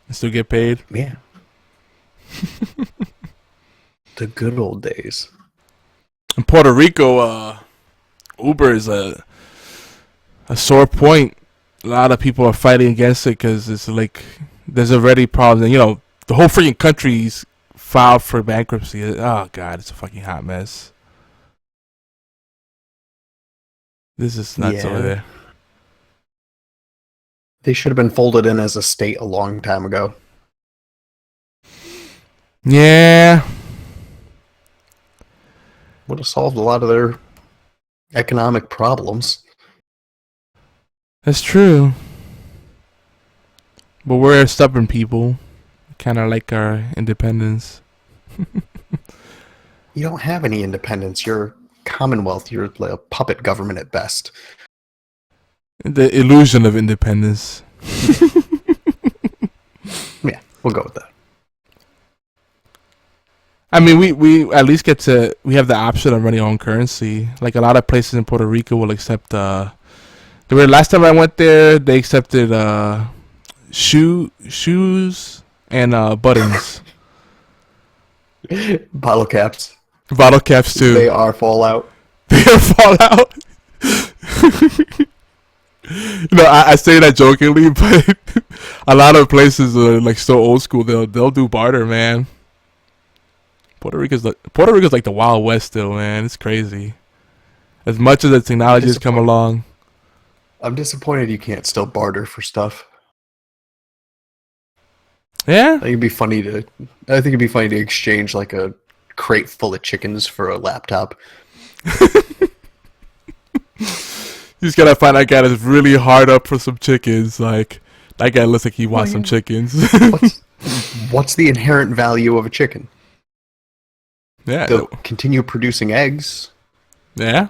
S1: and still get paid.
S2: Yeah. The good old days.
S1: In Puerto Rico, Uber is a sore point. A lot of people are fighting against it because it's like there's already problems. And, you know, the whole freaking country's filed for bankruptcy. Oh, God, it's a fucking hot mess. This is nuts over there.
S2: They should have been folded in as a state a long time ago.
S1: Yeah.
S2: Would have solved a lot of their economic problems.
S1: That's true. But we're stubborn people. Kind of like our independence.
S2: You don't have any independence. You're Commonwealth. You're like a puppet government at best.
S1: The illusion of independence.
S2: Yeah, we'll go with that.
S1: I mean, we at least we have the option of running our own currency. Like a lot of places in Puerto Rico will accept, last time I went there, they accepted, shoes and, buttons.
S2: Bottle caps.
S1: Bottle caps too.
S2: They are Fallout.
S1: They are Fallout. You know, I say that jokingly, but a lot of places are like so old school. They'll do barter, man. Puerto Rico's like the Wild West still, man. It's crazy. As much as the technology has come along.
S2: I'm disappointed you can't still barter for stuff.
S1: Yeah,
S2: I think it'd be funny to exchange like a crate full of chickens for a laptop.
S1: You just gotta find that guy that's really hard up for some chickens. Like that guy looks like he wants some chickens.
S2: What's the inherent value of a chicken?
S1: Yeah,
S2: they'll continue producing eggs.
S1: Yeah.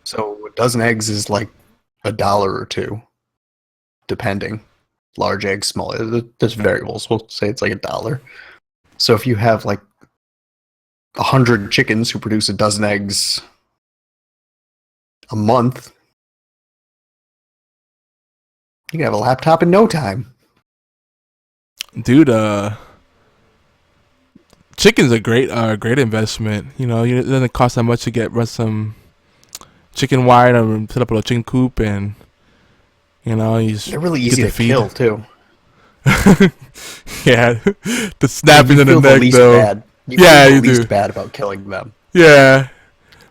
S2: So a dozen eggs is like $1 or $2, depending. Large eggs, small. There's variables. We'll say it's like $1. So if you have like 100 chickens who produce a dozen eggs a month, you can have a laptop in no time.
S1: Dude, chicken's a great investment. You know, it doesn't cost that much to run some chicken wire to set up a chicken coop, and you know,
S2: they're really easy to kill too.
S1: Yeah, the snapping in the neck
S2: least
S1: though.
S2: Bad. You feel the least bad about killing them.
S1: Yeah,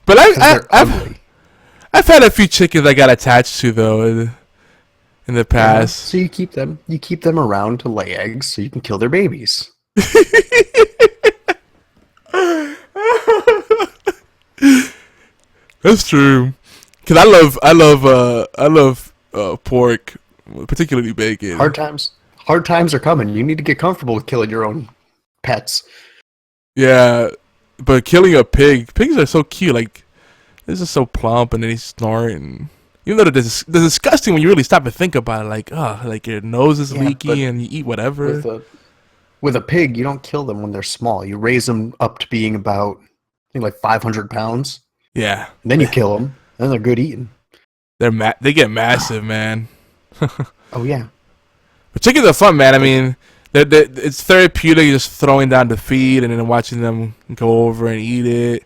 S1: but I've had a few chickens I got attached to though in the past.
S2: So you keep them around to lay eggs so you can kill their babies.
S1: That's true. Cause I love pork, particularly bacon.
S2: Hard times are coming. You need to get comfortable with killing your own pets.
S1: Yeah, but killing a pigs are so cute. Like, this is so plump, and then they snort, and even though they're disgusting when you really stop and think about it. Like, like your nose is leaky, and you eat whatever.
S2: With a pig, you don't kill them when they're small. You raise them up to being about, I think, like 500 pounds.
S1: Yeah.
S2: And then you kill them, and then they're good eating.
S1: They get massive, man.
S2: Oh yeah.
S1: But chickens are fun, man. I mean, it's therapeutic just throwing down the feed and then watching them go over and eat it.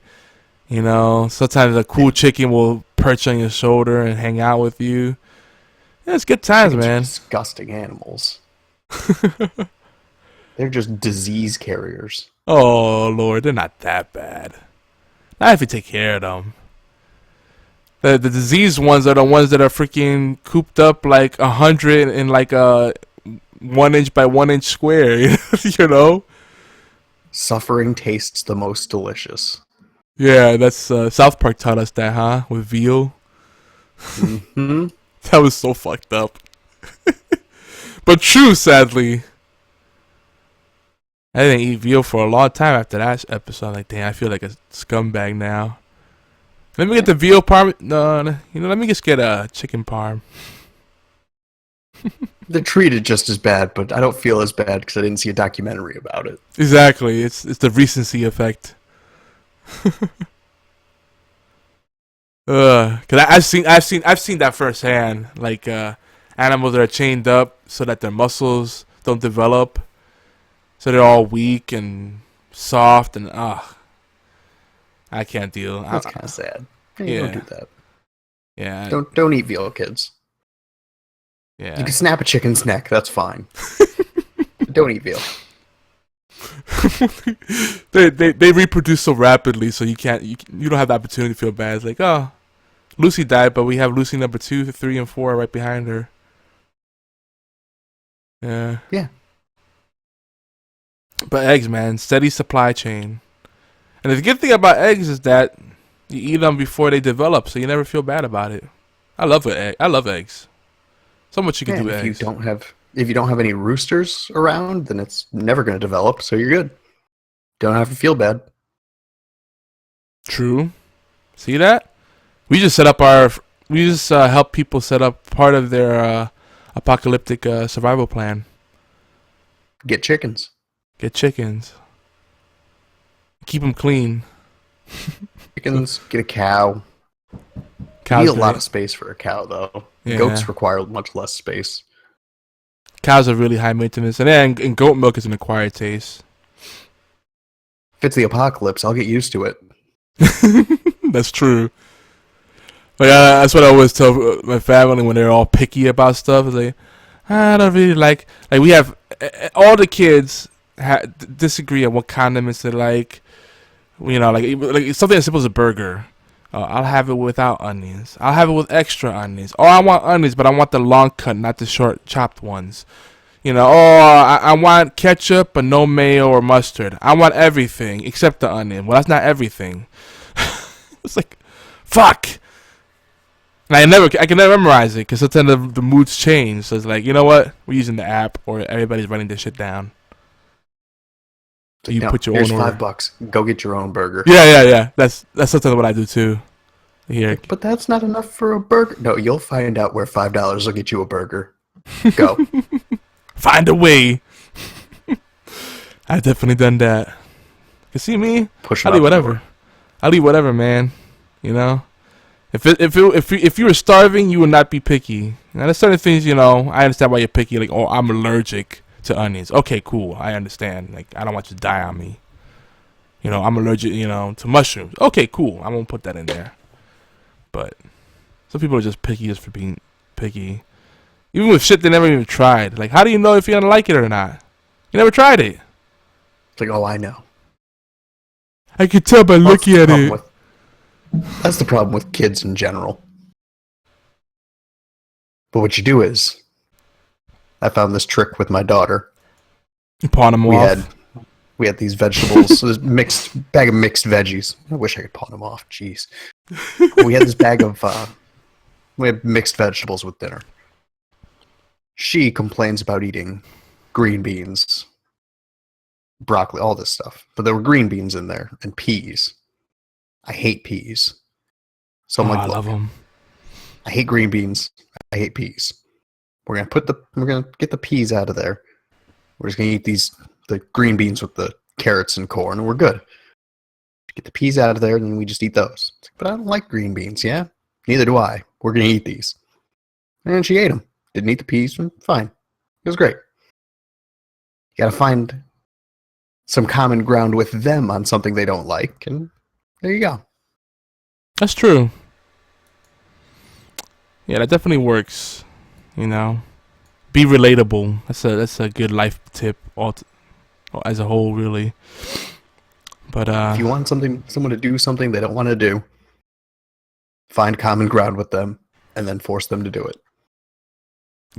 S1: You know, sometimes a cool chicken will perch on your shoulder and hang out with you. Yeah, it's good times,
S2: Chickens
S1: man.
S2: are disgusting animals. They're just disease carriers.
S1: Oh, Lord, they're not that bad. Not if you take care of them. The diseased ones are the ones that are freaking cooped up like 100 in like a 1 inch by 1 inch square. You know.
S2: Suffering tastes the most delicious.
S1: Yeah, that's South Park taught us that, huh? With veal.
S2: Mm-hmm.
S1: That was so fucked up. But true, sadly. I didn't eat veal for a long time after that episode. Like, damn, I feel like a scumbag now. Let me get the veal parm. No, let me just get a chicken parm.
S2: They're treated just as bad, but I don't feel as bad because I didn't see a documentary about it.
S1: Exactly, it's the recency effect. Cause I've seen that firsthand. Like animals that are chained up so that their muscles don't develop, so they're all weak and soft and I can't deal.
S2: That's kind of sad.
S1: Yeah.
S2: Don't do that.
S1: Yeah.
S2: Don't eat veal, kids.
S1: Yeah.
S2: You can snap a chicken's neck. That's fine. Don't eat veal.
S1: they reproduce so rapidly, so you don't have the opportunity to feel bad. It's like, oh, Lucy died, but we have Lucy number 2, 3, and 4 right behind her. Yeah.
S2: Yeah.
S1: But eggs, man, steady supply chain. And the good thing about eggs is that you eat them before they develop, so you never feel bad about it. I love eggs. So much you can do with eggs.
S2: If you don't have any roosters around, then it's never going to develop, so you're good. Don't have to feel bad.
S1: True. See that? We just help people set up part of their apocalyptic survival plan.
S2: Get chickens.
S1: Get chickens. Keep them clean.
S2: Chickens, get a cow.
S1: Cows
S2: You need a lot of space for a cow, though.
S1: Yeah.
S2: Goats require much less space.
S1: Cows are really high maintenance, and goat milk is an acquired taste.
S2: If it's the apocalypse, I'll get used to it.
S1: That's true. Like that's what I always tell my family when they're all picky about stuff. It's like, I don't really like we have all the kids disagree on what condiments they like. You know, like something as simple as a burger. I'll have it without onions. I'll have it with extra onions. Oh, I want onions, but I want the long cut, not the short chopped ones. You know, I want ketchup, but no mayo or mustard. I want everything except the onion. Well, that's not everything. It's like, fuck. And I can never memorize it because sometimes the moods change. So it's like, you know what? We're using the app, or everybody's writing this shit down. So you put your
S2: own
S1: order.
S2: $5. Go get your own burger.
S1: Yeah. That's sometimes what I do too. Here.
S2: But that's not enough for a burger. No, you'll find out where $5 will get you a burger. Go.
S1: Find a way. I've definitely done that. You see me? I'll eat whatever. I'll eat whatever, man. You know, if you were starving, you would not be picky. Now, there's certain things, you know, I understand why you're picky. Like, oh, I'm allergic to onions. Okay, cool. I understand. Like, I don't want you to die on me. You know, I'm allergic, you know, to mushrooms. Okay, cool. I won't put that in there. But some people are just picky just for being picky. Even with shit they never even tried. Like, how do you know if you're gonna like it or not? You never tried it.
S2: It's like, oh, I know.
S1: I can tell by looking at it.
S2: That's the problem with kids in general. But what you do is, I found this trick with my daughter.
S1: You pawn them off.
S2: We had these vegetables, this bag of mixed veggies. I wish I could pawn them off. Jeez. We had this bag of we had mixed vegetables with dinner. She complains about eating green beans, broccoli, all this stuff. But there were green beans in there and peas. I hate peas. So I'm like,
S1: I love them.
S2: I hate green beans. I hate peas. We're gonna get the peas out of there. We're just gonna eat the green beans with the carrots and corn, and we're good. Get the peas out of there, and then we just eat those. But I don't like green beans, yeah? Neither do I. We're gonna eat these. And she ate them. Didn't eat the peas, fine. It was great. You gotta find some common ground with them on something they don't like, and there you go.
S1: That's true. Yeah, that definitely works. You know, be relatable. That's a good life tip, as a whole, really. But
S2: if you want someone to do something they don't want to do, find common ground with them, and then force them to do it.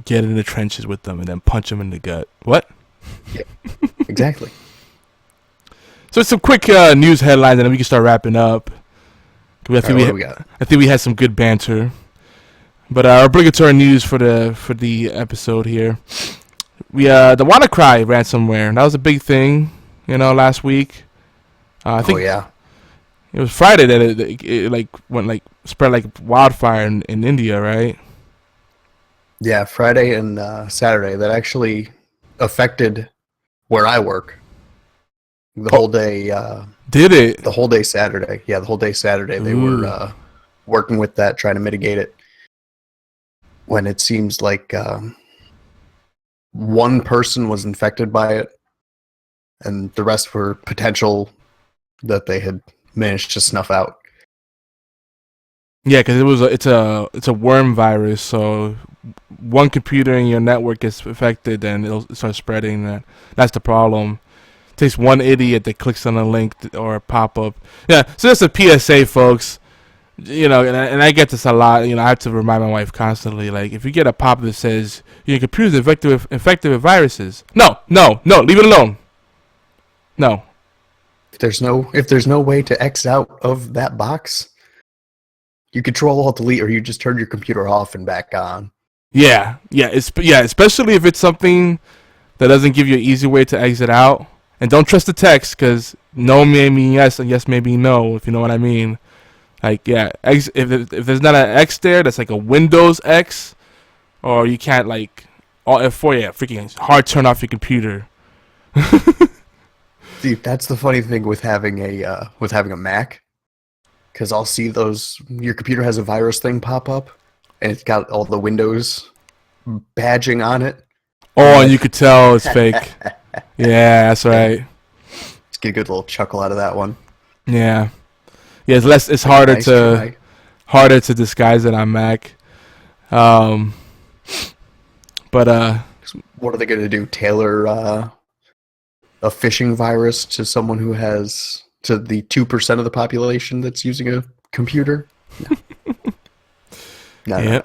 S1: get in the trenches with them and then punch them in the gut. What?
S2: Yeah, exactly.
S1: So some quick news headlines, and then we can start wrapping up. I think we had some good banter. But our obligatory news for the episode here. The WannaCry Ransomware. That was a big thing, last week. I think it was Friday that it like went like spread like wildfire in India, right?
S2: Yeah, Friday and Saturday. That actually affected where I work. The whole day.
S1: Did it?
S2: The whole day Saturday. Yeah, the whole day Saturday. They were working with that, trying to mitigate it. When it seems like one person was infected by it, and the rest were potential that they had managed to snuff out.
S1: Yeah, because it's a worm virus, so one computer in your network gets affected, and it'll start spreading. That's the problem. It takes one idiot that clicks on a link or a pop-up. Yeah, so that's a PSA, folks. And I get this a lot. I have to remind my wife constantly. Like, if you get a pop that says your computer's infected with viruses, no, leave it alone. No.
S2: If there's no way to X out of that box, you Control-Alt-Delete, or you just turn your computer off and back on.
S1: Yeah, especially if it's something that doesn't give you an easy way to exit out. And don't trust the text, because no may mean yes, and yes may mean no, if you know what I mean. Like, yeah, if there's not an X there, that's like a Windows X, or you can't, like, Alt F4, freaking hard turn off your computer.
S2: See, that's the funny thing with having a Mac, because I'll see your computer has a virus thing pop up, and it's got all the Windows badging on it.
S1: Oh, and you could tell it's fake. Yeah, that's right.
S2: Just get a good little chuckle out of that one.
S1: Yeah. Yeah, it's harder to disguise it on Mac. But
S2: what are they going to do? Tailor a phishing virus to someone who has to the 2% of the population that's using a computer? No.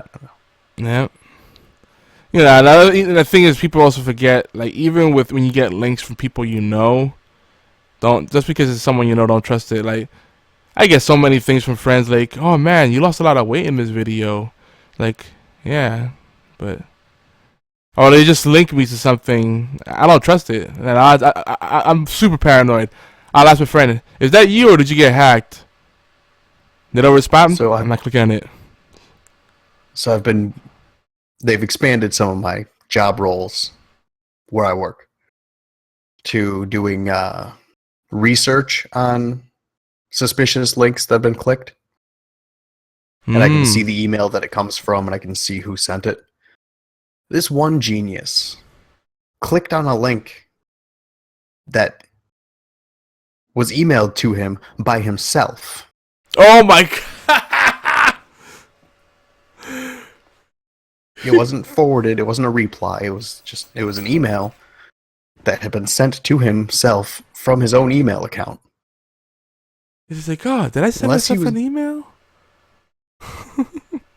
S1: No. The thing is, people also forget, like, even when you get links from people don't, just because it's someone don't trust it. Like, I get so many things from friends like, oh man, you lost a lot of weight in this video. Like, yeah, but they just link me to something. I don't trust it, and I'm super paranoid. I'll ask my friend, is that you or did you get hacked? They don't respond, so I'm not clicking on it.
S2: So they've expanded some of my job roles where I work to doing research on suspicious links that have been clicked. And I can see the email that it comes from, and I can see who sent it. This one genius clicked on a link that was emailed to him by himself.
S1: Oh my god!
S2: It wasn't forwarded, it wasn't a reply, it was an email that had been sent to himself from his own email account.
S1: He's like, oh, did I send myself an email?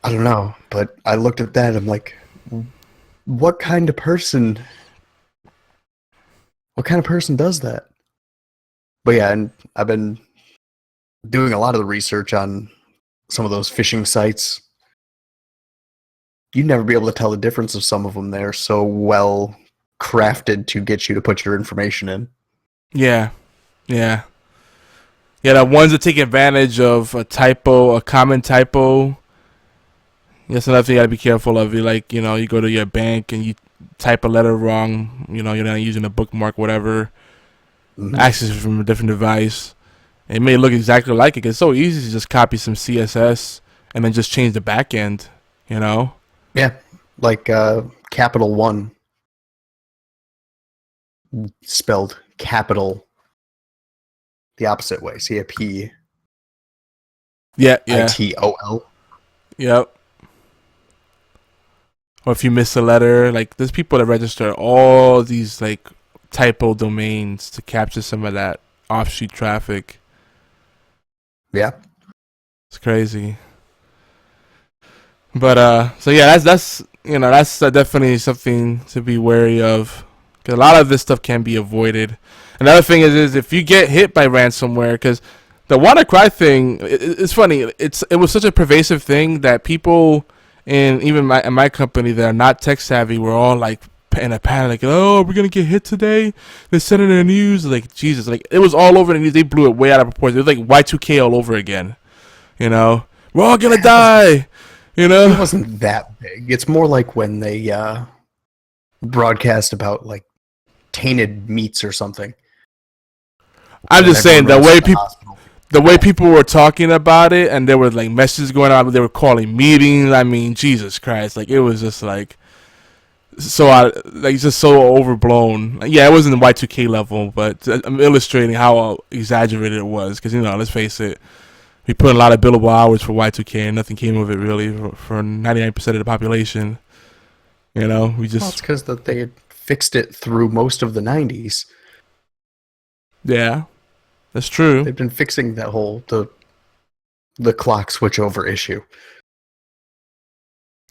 S2: I don't know, but I looked at that and I'm like, what kind of person does that? But yeah, and I've been doing a lot of the research on some of those phishing sites. You'd never be able to tell the difference of some of them. They're so well crafted to get you to put your information in.
S1: Yeah. The ones that take advantage of a common typo. That's another thing you gotta be careful of. You go to your bank and you type a letter wrong. You're not using a bookmark, whatever. Mm-hmm. Access it from a different device. It may look exactly like it. It's so easy to just copy some CSS and then just change the back end.
S2: Yeah, like Capital One, spelled capital the opposite way. See a P.
S1: Yeah.
S2: ITOL.
S1: Yep. Or if you miss a letter, like there's people that register all these like typo domains to capture some of that offshoot traffic.
S2: Yeah.
S1: It's crazy. But so yeah, that's that's definitely something to be wary of. 'Cause a lot of this stuff can be avoided. Another thing is if you get hit by ransomware, because the WannaCry thing, it's funny. It was such a pervasive thing that people in even my company that are not tech savvy were all like in a panic. Like, oh, we're gonna get hit today. They said it in the news. Like, Jesus, like it was all over the news. They blew it way out of proportion. It was like Y2K all over again. We're all gonna die.
S2: It wasn't that big. It's more like when they broadcast about like tainted meats or something.
S1: I'm just saying the way people were talking about it, and there were like messages going on. They were calling meetings. I mean, Jesus Christ! Like it was just like just so overblown. Yeah, it wasn't the Y2K level, but I'm illustrating how exaggerated it was. Because let's face it, we put in a lot of billable hours for Y2K, and nothing came of it really for 99% of the population. We just.
S2: Well, it's because they had fixed it through most of the 90s.
S1: Yeah, that's true.
S2: They've been fixing that whole the clock switchover issue.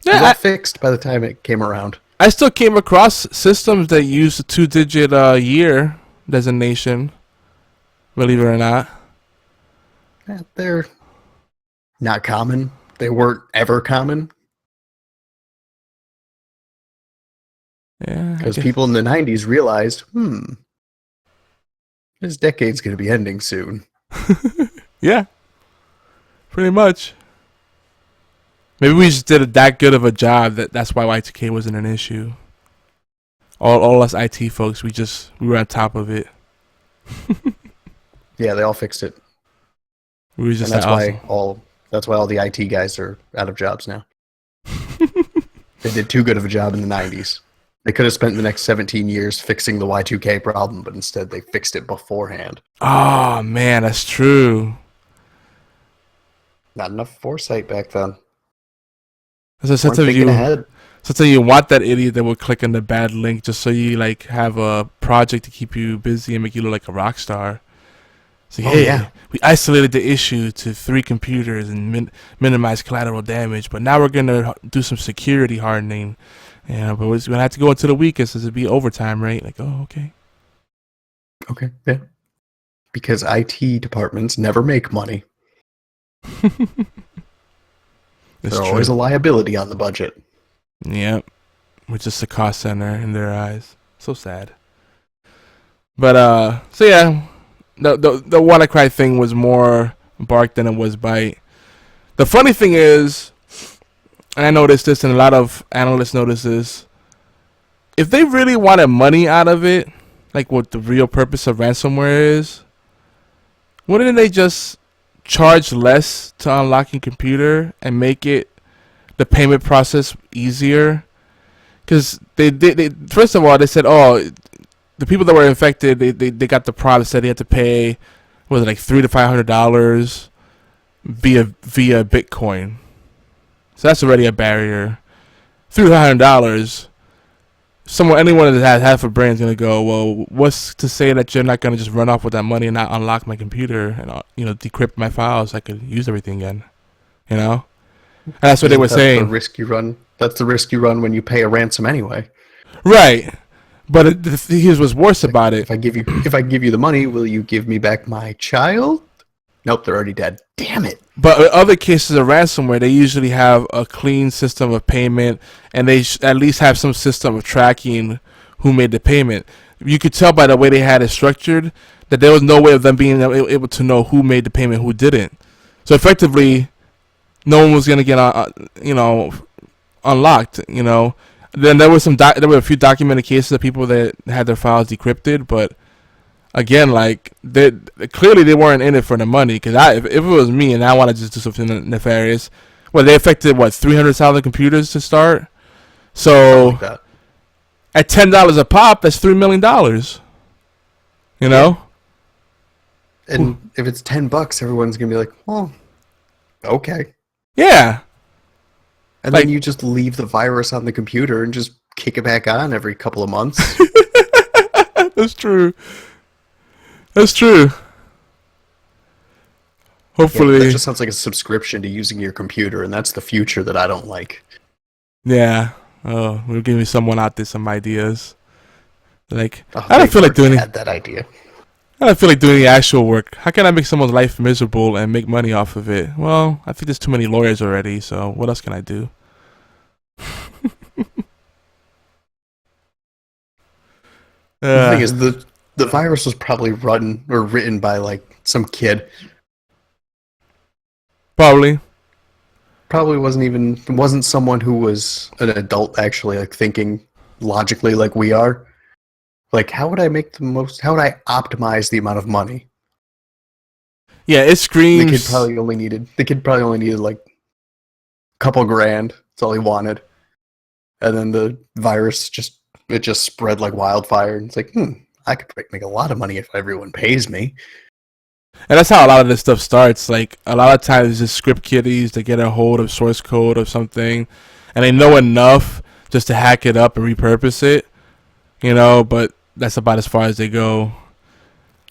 S2: Yeah, it got fixed by the time it came around.
S1: I still came across systems that use a 2-digit year designation. Believe it or not.
S2: Yeah, they're not common. They weren't ever common.
S1: Yeah,
S2: because people in the 90s realized, this decade's going to be ending soon.
S1: Yeah, pretty much. Maybe we just did that good of a job that's why Y2K wasn't an issue. All us IT folks, we were on top of it.
S2: Yeah, they all fixed it.
S1: We were just
S2: and
S1: awesome.
S2: That's why all the IT guys are out of jobs now. They did too good of a job in the 90s. They could have spent the next 17 years fixing the Y2K problem, but instead they fixed it beforehand.
S1: Oh, man, that's true.
S2: Not enough foresight back then.
S1: Sometimes you want that idiot that will click on the bad link just so you like have a project to keep you busy and make you look like a rock star. It's like, we isolated the issue to 3 computers and minimize collateral damage, but now we're going to do some security hardening. Yeah, but we're going to have to go into the weekend since it'd be overtime, right? Like, oh, okay.
S2: Okay, yeah. Because IT departments never make money. There's always a liability on the budget.
S1: Yep. We're just a cost center in their eyes. So sad. But, so yeah, the WannaCry thing was more bark than it was bite. The funny thing is, and I noticed this and a lot of analysts notice this, if they really wanted money out of it, like what the real purpose of ransomware is, wouldn't they just charge less to unlock your computer and make it the payment process easier? Because they first of all, they said, oh, the people that were infected, they got the product, said they had to pay, what was it, like $300 to $500 via Bitcoin. So that's already a barrier. $300. Anyone that has half a brain is gonna go, well, what's to say that you're not gonna just run off with that money and not unlock my computer and decrypt my files so I could use everything again, And that's what they were saying.
S2: The risk you run. That's the risk you run when you pay a ransom anyway.
S1: Right, but here's what's worse about it.
S2: If I give you the money, will you give me back my child? Nope, they're already dead. Damn it.
S1: But in other cases of ransomware, they usually have a clean system of payment, and they at least have some system of tracking who made the payment. You could tell by the way they had it structured that there was no way of them being able to know who made the payment, who didn't. So effectively, no one was going to get, unlocked. Then there were a few documented cases of people that had their files decrypted, but again, like clearly they weren't in it for the money. Because if it was me and I wanted to just do something nefarious, well, they affected 300,000 computers to start. So
S2: like
S1: at $10 a pop, that's $3 million.
S2: And if it's $10, everyone's gonna be like, "Oh, okay."
S1: Yeah.
S2: And then you just leave the virus on the computer and just kick it back on every couple of months.
S1: That's true. Hopefully.
S2: That just sounds like a subscription to using your computer, and that's the future that I don't like.
S1: Yeah. Oh, we're giving someone out there some ideas. Like,
S2: Oh,
S1: I don't feel like doing.
S2: had that idea.
S1: I don't feel like doing the actual work. How can I make someone's life miserable and make money off of it? Well, I think there's too many lawyers already. So what else can I do?
S2: The thing is, the virus was probably run or written by like some kid.
S1: Probably.
S2: Probably wasn't someone who was an adult actually like thinking logically like we are. Like, how would I optimize the amount of money?
S1: Yeah, it screams.
S2: The kid probably only needed like a couple grand. That's all he wanted. And then the virus just spread like wildfire. And it's like, I could make a lot of money if everyone pays me.
S1: And that's how a lot of this stuff starts. Like, a lot of times it's script kiddies that get a hold of source code of something, and they know enough just to hack it up and repurpose it, but that's about as far as they go.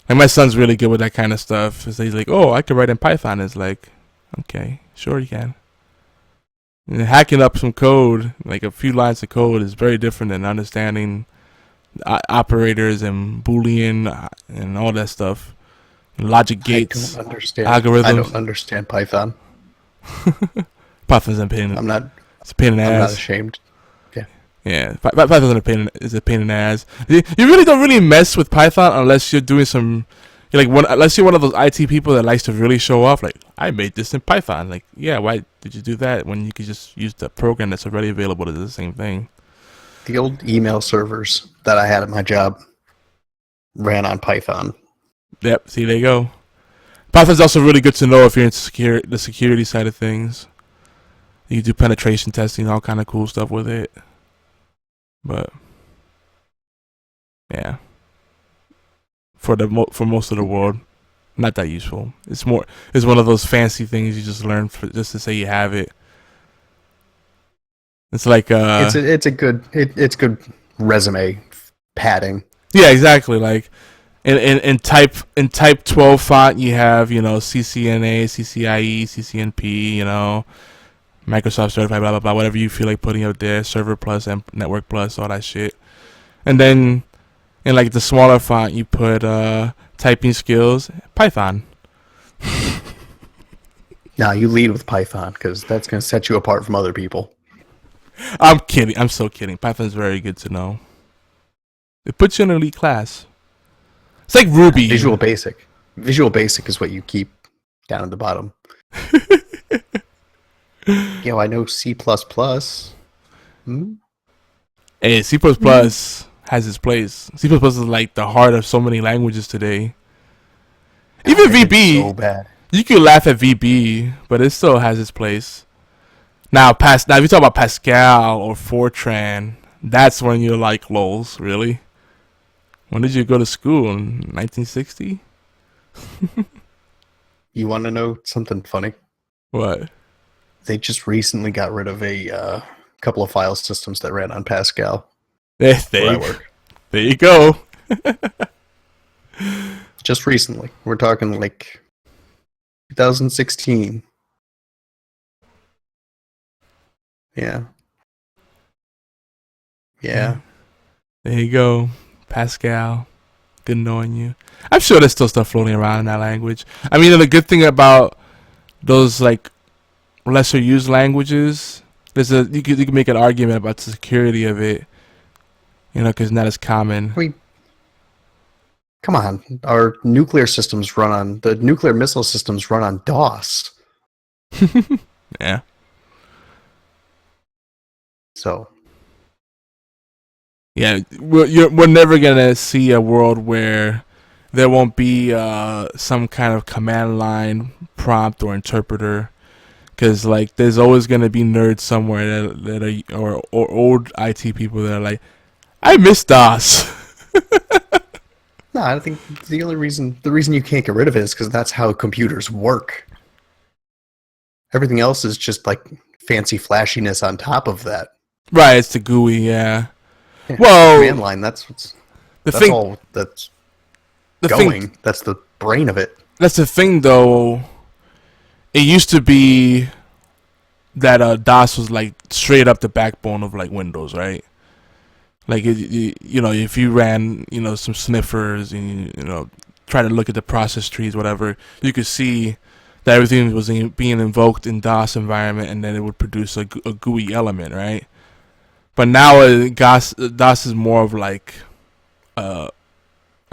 S1: Like, my son's really good with that kind of stuff. He's like, oh, I can write in Python. It's like, okay, sure you can. And hacking up some code, like a few lines of code, is very different than understanding operators and Boolean and all that stuff. Logic gates, algorithms.
S2: I don't understand Python.
S1: Python's a pain. It's a pain in the ass.
S2: I'm not ashamed.
S1: Yeah. Python's is a pain in the ass. You really don't really mess with Python unless you're doing some. Unless you're one of those IT people that likes to really show off. Like, I made this in Python. Like, yeah, why did you do that when you could just use the program that's already available to do the same thing?
S2: The old email servers that I had at my job ran on Python.
S1: Yep, see, there you go. Python's also really good to know if you're in the security side of things. You do penetration testing, all kind of cool stuff with it. But yeah, for most of the world, not that useful. It's one of those fancy things you just learn just to say you have it. It's like
S2: it's good resume padding.
S1: Yeah, exactly. Like. In type 12 font, you have CCNA, CCIE, CCNP, Microsoft certified, blah blah blah, whatever you feel like putting out there, Server Plus and Network Plus, all that shit. And then in like the smaller font, you put typing skills, Python.
S2: Now you lead with Python because that's gonna set you apart from other people.
S1: I'm kidding. I'm so kidding. Python's very good to know. It puts you in an elite class. It's like Ruby.
S2: Visual Basic. Visual Basic is what you keep down at the bottom. I know C++.
S1: Hey, C++ has its place. C++ is like the heart of so many languages today. Even VB.
S2: So bad.
S1: You can laugh at VB, but it still has its place. Now if you talk about Pascal or Fortran, that's when you're like, lols, really? When did you go to school? In 1960?
S2: You want to know something funny?
S1: What?
S2: They just recently got rid of a couple of file systems that ran on Pascal.
S1: There you go.
S2: Just recently. We're talking like 2016. Yeah.
S1: There you go. Pascal, good knowing you. I'm sure there's still stuff floating around in that language. I mean, the good thing about those like lesser used languages, you can make an argument about the security of it, because it's not as common.
S2: I mean, come on, our nuclear missile systems run on DOS.
S1: Yeah.
S2: So.
S1: Yeah, we're never gonna see a world where there won't be some kind of command line prompt or interpreter, because like there's always gonna be nerds somewhere that are or old IT people that are like, I miss DOS.
S2: No, I think the reason you can't get rid of it is because that's how computers work. Everything else is just like fancy flashiness on top of that.
S1: Right, it's the GUI, yeah.
S2: Yeah,
S1: well,
S2: command line, that's going. That's the brain of it.
S1: That's the thing, though. It used to be DOS was like straight up the backbone of like Windows, right? Like if you ran some sniffers and try to look at the process trees, whatever, you could see that everything was being invoked in DOS environment, and then it would produce a GUI element, right? But now DOS is more of like a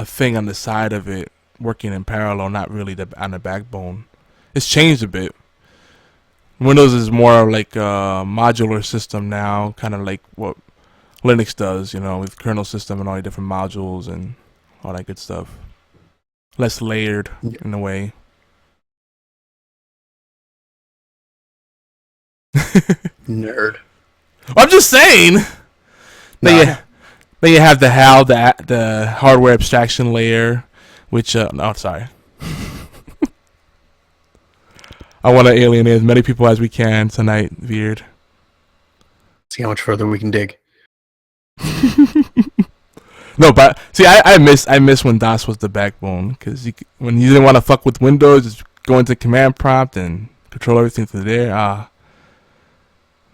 S1: thing on the side of it, working in parallel, not really on the backbone. It's changed a bit. Windows is more like a modular system now, kind of like what Linux does, with kernel system and all the different modules and all that good stuff. Less layered in a way.
S2: Nerd.
S1: I'm just saying. Then you have the HAL, the hardware abstraction layer, which sorry. I want to alienate as many people as we can tonight, Veered.
S2: See how much further we can dig.
S1: No, but see, I miss when DOS was the backbone, because when you didn't want to fuck with Windows, just go into command prompt and control everything through there.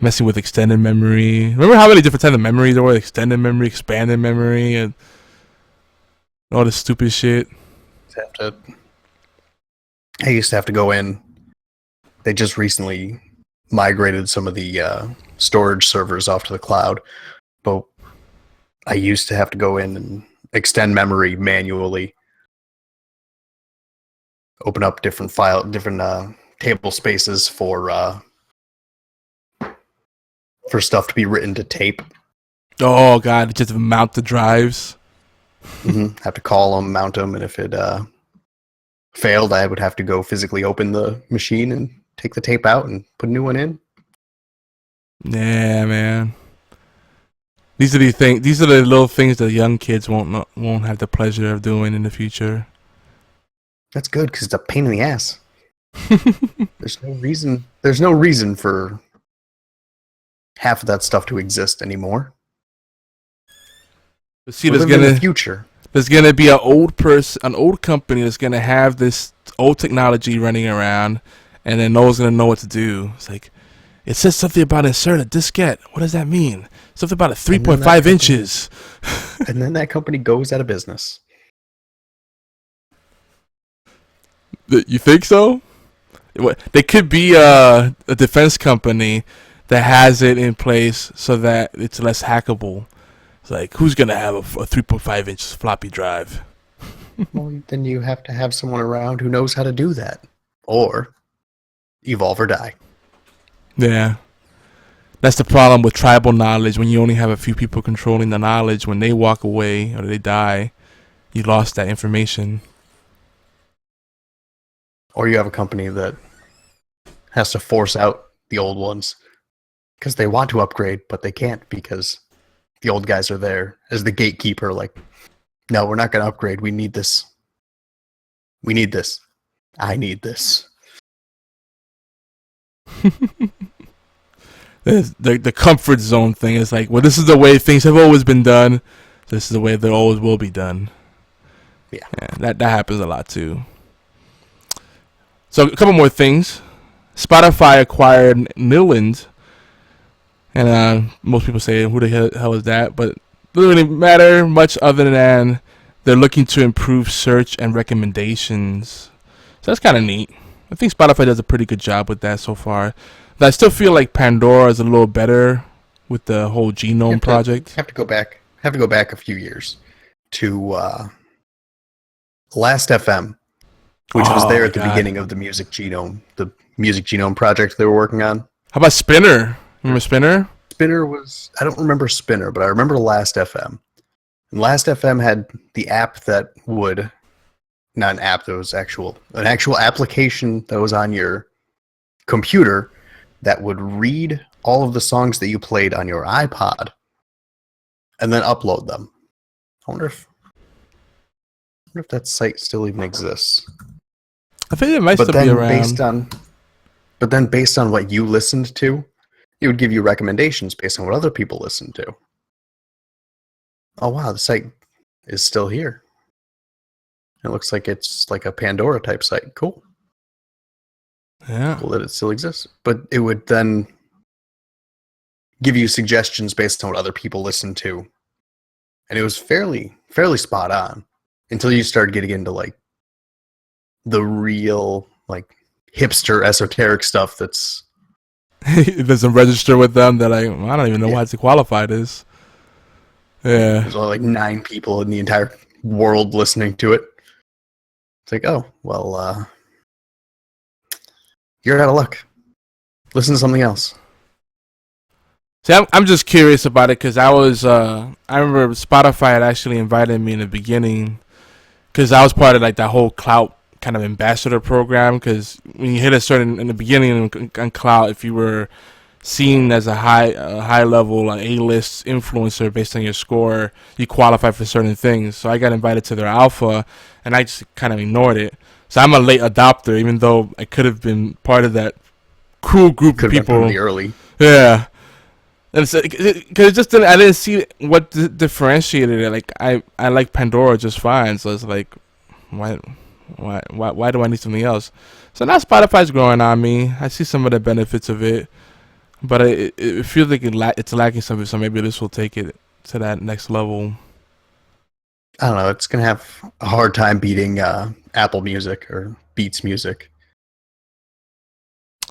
S1: Messing with extended memory. Remember how many different types of memories there were? Extended memory, expanded memory, and all this stupid shit.
S2: I used to have to go in. They just recently migrated some of the storage servers off to the cloud, but I used to have to go in and extend memory manually, open up different table spaces for stuff to be written to tape.
S1: Oh god, just mount the drives.
S2: Have to call them, mount them, and if it failed, I would have to go physically open the machine and take the tape out and put a new one in.
S1: Yeah, man. These are the little things that young kids won't have the pleasure of doing in the future.
S2: That's good, because it's a pain in the ass. There's no reason for half of that stuff to exist anymore.
S1: But see,
S2: in the future.
S1: There's gonna be an old company that's gonna have this old technology running around, and then no one's gonna know what to do. It's like, it says something about insert a diskette. What does that mean? Something about 3.5 inches.
S2: And then that company goes out of business.
S1: You think so? They could be a defense company that has it in place so that it's less hackable. It's like, who's gonna have a 3.5 inch floppy drive?
S2: Well, then you have to have someone around who knows how to do that, or evolve or die.
S1: Yeah, that's the problem with tribal knowledge. When you only have a few people controlling the knowledge, when they walk away or they die, you lost that information.
S2: Or you have a company that has to force out the old ones because they want to upgrade, but they can't because the old guys are there as the gatekeeper. Like, no, we're not going to upgrade. We need this. We need this. I need this.
S1: The comfort zone thing is like, well, this is the way things have always been done. This is the way they always will be done.
S2: Yeah,
S1: that happens a lot too. So a couple more things. Spotify acquired Niland, and most people say, who the hell is that? But it doesn't really matter much other than they're looking to improve search and recommendations. So that's kind of neat. I think Spotify does a pretty good job with that so far. But I still feel like Pandora is a little better with the whole genome project.
S2: Have to go back a few years to Last FM, which was there at the beginning of the music genome project they were working on.
S1: How about Spinner? Remember Spinner?
S2: Spinner was, I don't remember Spinner, but I remember Last FM. And Last FM had the app that would, not an app, that was an actual application that was on your computer that would read all of the songs that you played on your iPod and then upload them. I wonder if that site still even exists.
S1: I think it might still be around.
S2: But then based on what you listened to, it would give you recommendations based on what other people listened to. Oh wow, the site is still here. It looks like it's like a Pandora type site. Cool.
S1: Yeah.
S2: Cool that it still exists. But it would then give you suggestions based on what other people listen to. And it was fairly spot on until you started getting into like the real like hipster esoteric stuff that's
S1: it doesn't register with them that I don't even know why to qualify this. Yeah.
S2: There's only like 9 people in the entire world listening to it. It's like, oh, well, you're out of luck. Listen to something else.
S1: See, I'm just curious about it because I remember Spotify had actually invited me in the beginning because I was part of like that whole clout kind of ambassador program, because when you hit a certain in the beginning on clout, if you were seen as a high level A-list influencer based on your score, you qualify for certain things. So I got invited to their alpha and I just kind of ignored it. So I'm a late adopter, even though I could have been part of that cool group of people.
S2: Pretty early.
S1: Yeah. And because I didn't see what differentiated it. Like I like Pandora just fine, so it's like why do I need something else? So now Spotify's growing on me. I see some of the benefits of it, but it feels like it's lacking something. So maybe this will take it to that next level.
S2: I don't know. It's gonna have a hard time beating Apple Music or Beats Music.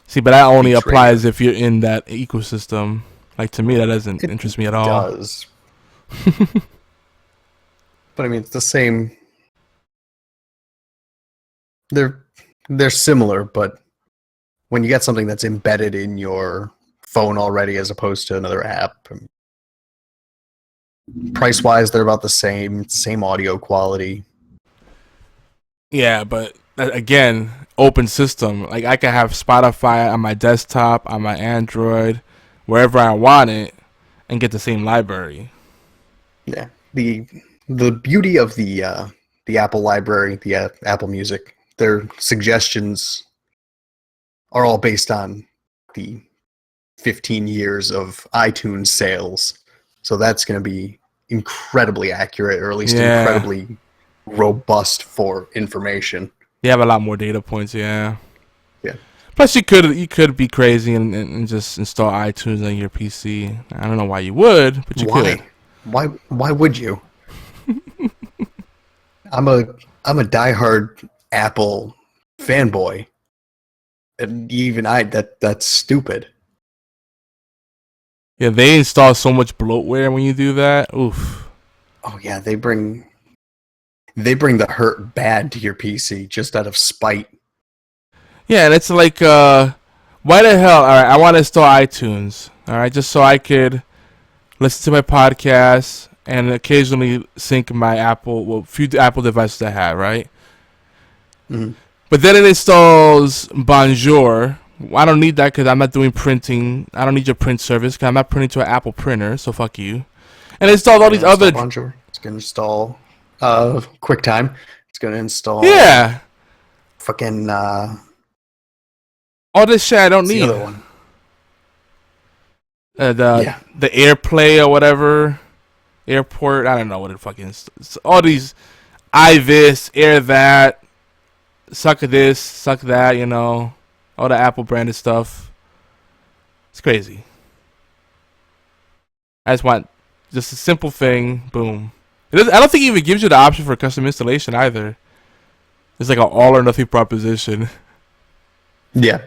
S1: See, but that only applies if you're in that ecosystem. Like, to me, that doesn't interest me at all.
S2: It does. But I mean, it's the same. They're similar, but when you get something that's embedded in your phone already as opposed to another app, price-wise, they're about the same audio quality.
S1: Yeah, but again, open system. Like, I can have Spotify on my desktop, on my Android, wherever I want it, and get the same library.
S2: Yeah, the beauty of the Apple library, the Apple Music, their suggestions are all based on the 15 years of iTunes sales. So that's going to be incredibly accurate, or at least incredibly robust for information.
S1: You have a lot more data points, yeah.
S2: Yeah.
S1: Plus, you could be crazy and just install iTunes on your PC. I don't know why you would, but you could.
S2: Why would you? I'm a diehard Apple fanboy, and even that's stupid.
S1: Yeah, they install so much bloatware when you do that. Oof.
S2: Oh yeah, they bring the hurt bad to your PC just out of spite.
S1: Yeah, and it's like, why the hell? All right, I want to install iTunes. All right, just so I could listen to my podcasts and occasionally sync my few Apple devices I have, right?
S2: Mm-hmm.
S1: But then it installs Bonjour. I don't need that because I'm not doing printing. I don't need your print service because I'm not printing to an Apple printer, so fuck you. And it installs all these other...
S2: Bonjour. It's going to install QuickTime. It's going to install...
S1: Yeah.
S2: Fucking...
S1: all this shit I don't need.
S2: The other one.
S1: The AirPlay or whatever. Airport. I don't know what it fucking is. All these iThis, Air that, suck this, suck that, you know. All the Apple branded stuff. It's crazy. I just want just a simple thing. Boom. I don't think it even gives you the option for custom installation either. It's like an all or nothing proposition.
S2: Yeah.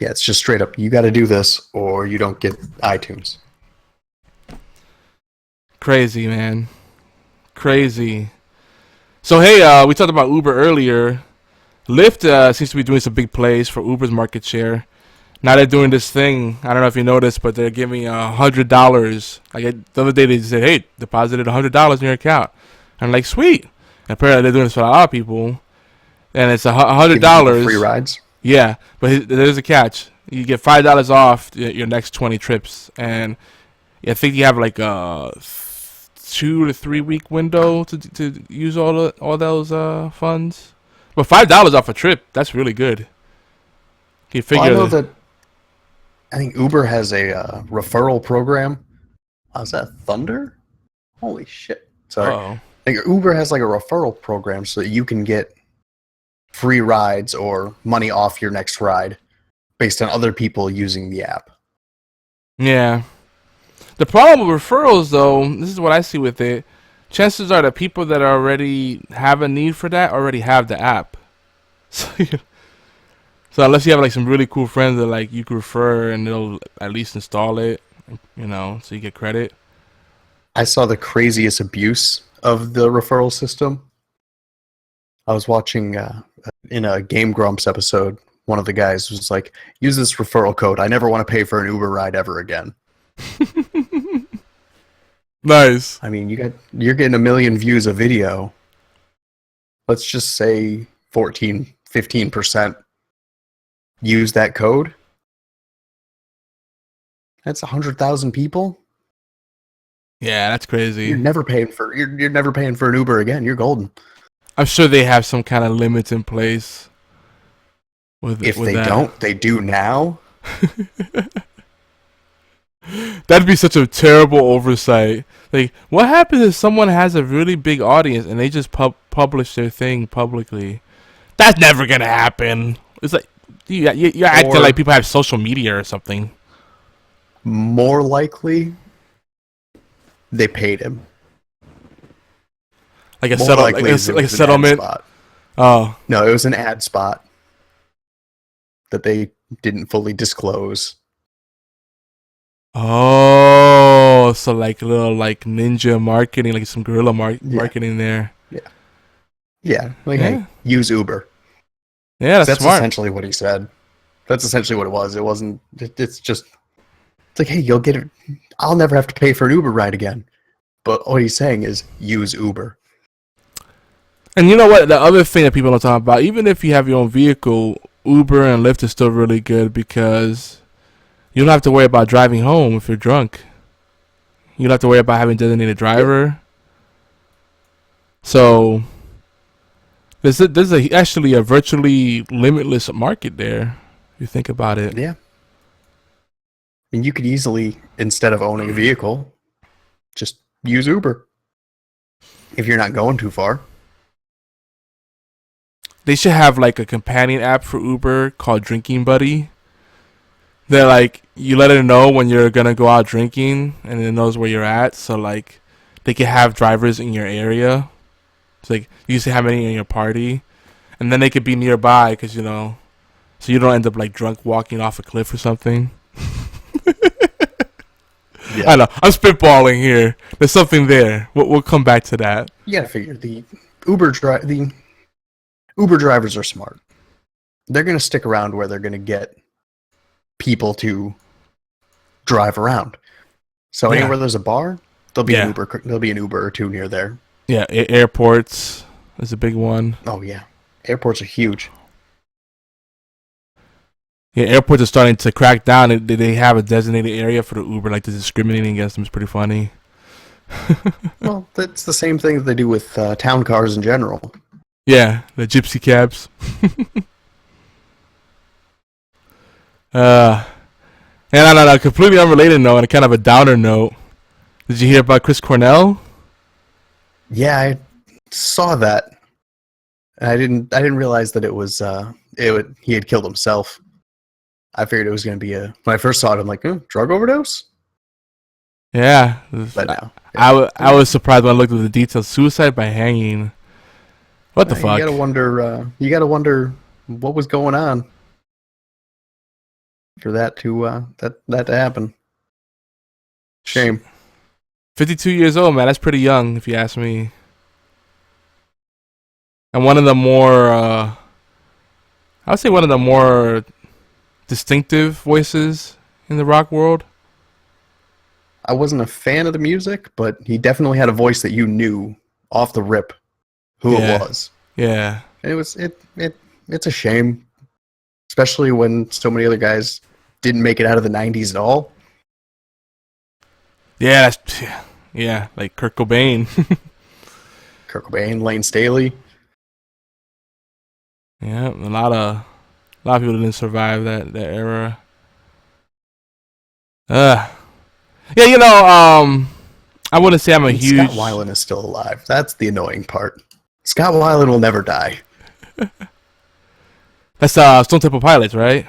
S2: Yeah, it's just straight up, you got to do this or you don't get iTunes.
S1: Crazy, man. Crazy. So, hey, we talked about Uber earlier. Lyft seems to be doing some big plays for Uber's market share. Now they're doing this thing. I don't know if you noticed, but they're giving $100. Like the other day they said, hey, deposited $100 in your account. And I'm like, sweet. And apparently they're doing this for a lot of people. And it's $100.
S2: Free rides?
S1: Yeah, but there's a catch. You get $5 off your next 20 trips. And I think you have like a 2 to 3 week window to use all those funds. But $5 off a trip, that's really good. You figure.
S2: Well, I know that. I think Uber has a referral program. Is that Thunder? Holy shit! Sorry.
S1: Uh-oh.
S2: I think Uber has like a referral program so that you can get free rides or money off your next ride based on other people using the app.
S1: Yeah. The problem with referrals, though, this is what I see with it. Chances are that people that already have a need for that already have the app. So unless you have like some really cool friends that like you could refer and they'll at least install it, so you get credit.
S2: I saw the craziest abuse of the referral system. I was watching in a Game Grumps episode. One of the guys was like, "Use this referral code. I never want to pay for an Uber ride ever again."
S1: Nice.
S2: I mean, you're getting 1 million views a video. Let's just say 15% use that code. That's 100,000 people.
S1: Yeah, that's crazy.
S2: You're never paying for an Uber again. You're golden.
S1: I'm sure they have some kind of limits in place.
S2: If they don't, they do now.
S1: That'd be such a terrible oversight. Like, what happens if someone has a really big audience and they just publish their thing publicly? That's never gonna happen. It's like you're acting like people have social media or something.
S2: More likely, they paid him.
S1: Like a settlement. Oh
S2: no, it was an ad spot that they didn't fully disclose.
S1: Oh, so like a little like ninja marketing, like some guerrilla marketing there.
S2: Yeah. Like, hey, use Uber.
S1: Yeah, that's smart.
S2: Essentially what he said. That's essentially what it was. It wasn't. It's just. It's like, hey, you'll get it. I'll never have to pay for an Uber ride again. But what he's saying is use Uber.
S1: And you know what? The other thing that people don't talk about, even if you have your own vehicle, Uber and Lyft is still really good because you don't have to worry about driving home if you're drunk. You don't have to worry about having a designated driver. So there's actually a virtually limitless market there. If you think about it.
S2: Yeah. And you could easily, instead of owning a vehicle, just use Uber if you're not going too far.
S1: They should have like a companion app for Uber called Drinking Buddy. That like you let it know when you're gonna go out drinking, and it knows where you're at. So like they can have drivers in your area. It's like you see how many in your party, and then they could be nearby because so you don't end up like drunk walking off a cliff or something.
S2: Yeah.
S1: I know. I'm spitballing here. There's something there. We'll come back to that.
S2: You gotta figure the Uber drivers are smart. They're gonna stick around where they're gonna get people to drive around. So anywhere there's a bar, there'll be an Uber. There'll be an Uber or two near there.
S1: Yeah, airports is a big one.
S2: Oh yeah, airports are huge.
S1: Yeah, airports are starting to crack down. They have a designated area for the Uber, like the discriminating against them is pretty funny.
S2: Well, that's the same thing that they do with town cars in general.
S1: Yeah, the gypsy cabs. And on a completely unrelated note, and kind of a downer note, did you hear about Chris Cornell?
S2: Yeah, I saw that. I didn't realize that it was he had killed himself. I figured it was going to be when I first saw it, I'm like, drug overdose?
S1: Yeah.
S2: But no.
S1: I was surprised when I looked at the details. Suicide by hanging. What the fuck?
S2: You gotta wonder what was going on for that to that to happen. Shame.
S1: 52 years old, man. That's pretty young, if you ask me. And one of the more, I would say one of the more distinctive voices in the rock world.
S2: I wasn't a fan of the music, but he definitely had a voice that you knew off the rip who it was.
S1: Yeah.
S2: And it's a shame, especially when so many other guys didn't make it out of the 90s at all.
S1: Yeah, like Kurt Cobain.
S2: Kurt Cobain, Lane Staley.
S1: Yeah, a lot of people didn't survive that era. Yeah, I wouldn't say I'm a huge.
S2: Scott Weiland is still alive. That's the annoying part. Scott Weiland will never die.
S1: That's Stone Temple Pilots, right?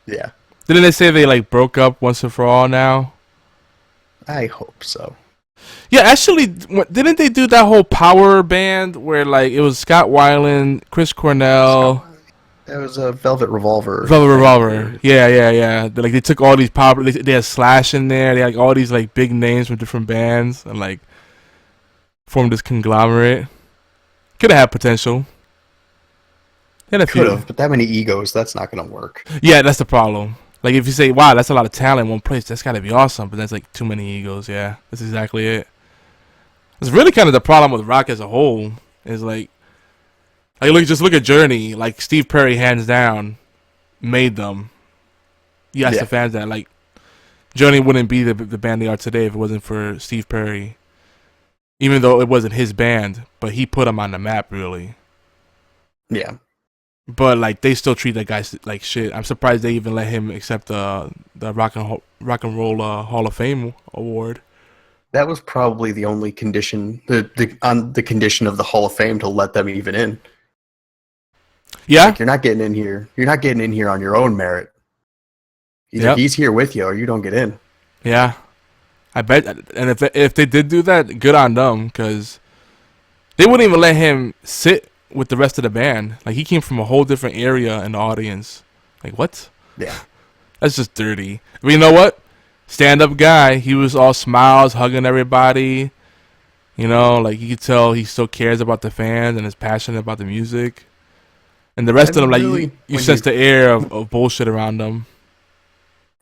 S2: Yeah.
S1: Didn't they say they like broke up once and for all now?
S2: I hope so.
S1: Yeah, actually, didn't they do that whole power band where like it was Scott Weiland, Chris Cornell?
S2: That was a Velvet Revolver.
S1: Velvet Revolver. Yeah. Like they took all these power. They had Slash in there. They had like, all these like big names from different bands and like formed this conglomerate. Could have had potential.
S2: Could have, but that many egos, that's not gonna work.
S1: Yeah, that's the problem. Like if you say, "Wow, that's a lot of talent in one place," that's gotta be awesome. But that's like too many egos. Yeah, that's exactly it. It's really kind of the problem with rock as a whole. Is like look at Journey. Like Steve Perry, hands down, made them. You ask the fans that like Journey wouldn't be the band they are today if it wasn't for Steve Perry. Even though it wasn't his band, but he put them on the map, really.
S2: Yeah.
S1: But like they still treat that guy like shit. I'm surprised they even let him accept the Rock and Roll Hall of Fame award.
S2: That was probably the only condition, on the condition of the Hall of Fame to let them even in.
S1: Yeah,
S2: like, you're not getting in here. You're not getting in here on your own merit. Either he's here with you, or you don't get in.
S1: Yeah, I bet. And if they did do that, good on them, because they wouldn't even let him sit with the rest of the band. Like he came from a whole different area in the audience. Like what?
S2: Yeah,
S1: that's just dirty. But you know what? Stand-up guy. He was all smiles, hugging everybody. You know, like you could tell he still cares about the fans and is passionate about the music. And the rest of them, like you sense the air of bullshit around them.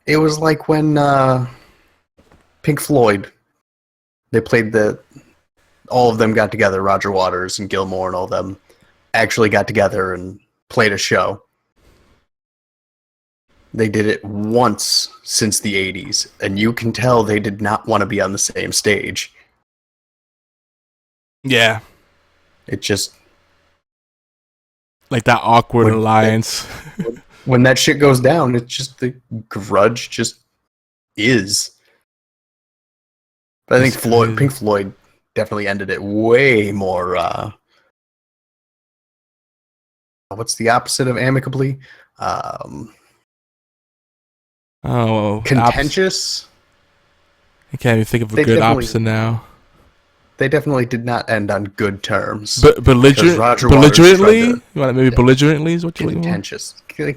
S2: It was like when Pink Floyd, they played all of them got together. Roger Waters and Gilmour and all of them actually got together and played a show. They did it once since the 80s, and you can tell they did not want to be on the same stage.
S1: Yeah.
S2: It just...
S1: like that awkward alliance.
S2: When that shit goes down, it's just the grudge just is. But I think Pink Floyd definitely ended it way more... what's the opposite of amicably? Contentious?
S1: I can't even think of a good opposite now.
S2: They definitely did not end on good terms.
S1: But belligerently? You want maybe belligerently is what you want?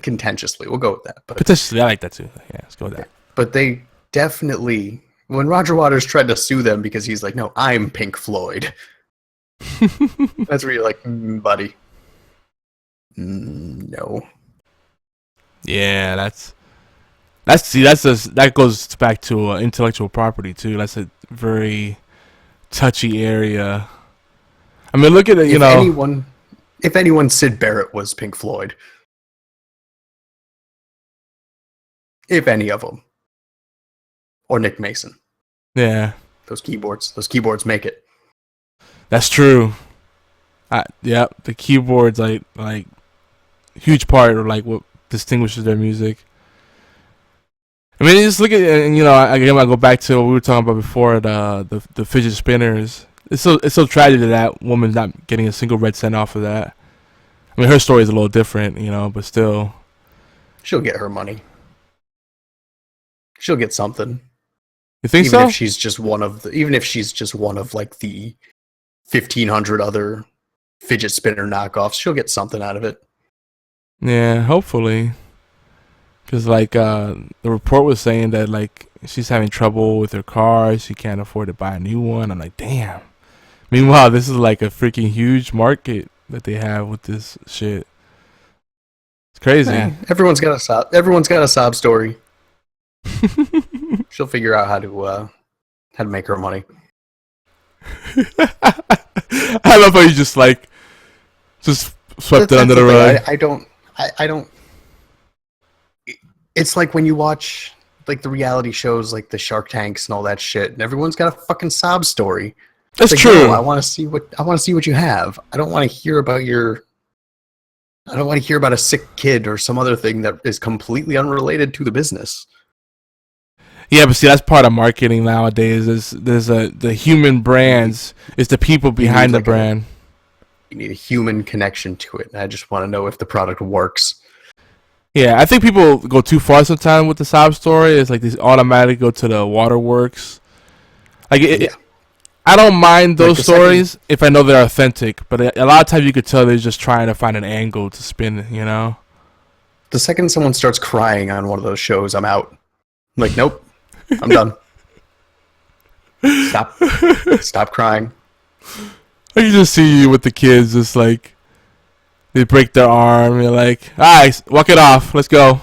S2: Contentiously. We'll go with that. But
S1: potentially, I like that too. Yeah, let's go with that.
S2: But they definitely... When Roger Waters tried to sue them because he's like, no, I'm Pink Floyd. That's where you're like, buddy. No.
S1: Yeah, that goes back to intellectual property too. That's a very touchy area. I mean, look at it.
S2: If anyone, Sid Barrett was Pink Floyd. If any of them, or Nick Mason.
S1: Yeah.
S2: Those keyboards make it.
S1: That's true. Yeah, the keyboards like huge part of like what distinguishes their music. I mean, just look at again. I go back to what we were talking about before, the fidget spinners. It's so tragic that woman's not getting a single red cent off of that. I mean, her story is a little different, but still, she'll
S2: get her money. She'll get something.
S1: You think
S2: even
S1: so?
S2: Even if she's just one of like the 1,500 other fidget spinner knockoffs, she'll get something out of it.
S1: Yeah, hopefully. Because like the report was saying that like she's having trouble with her car, she can't afford to buy a new one. I'm like, damn. Meanwhile, this is like a freaking huge market that they have with this shit. It's crazy.
S2: Hey, everyone's got a sob story. She'll figure out how to make her money.
S1: I love how you just swept it under the rug.
S2: I don't. It's like when you watch like the reality shows, like the Shark Tanks and all that shit, and everyone's got a fucking sob story.
S1: That's
S2: like,
S1: true.
S2: No, I want to see what you have. I don't want to hear about a sick kid or some other thing that is completely unrelated to the business.
S1: Yeah, but see, that's part of marketing nowadays. There's the human brands. It's the people behind the brand.
S2: You need a human connection to it. And I just want to know if the product works.
S1: Yeah, I think people go too far sometimes with the sob story. It's like these automatically go to the waterworks. Like I don't mind those stories if I know they're authentic, but a lot of times you could tell they're just trying to find an angle to spin, you know?
S2: The second someone starts crying on one of those shows, I'm out. I'm like, nope, I'm done. Stop crying.
S1: I can just see you with the kids, just like, they break their arm, you're like, alright, walk it off, let's go.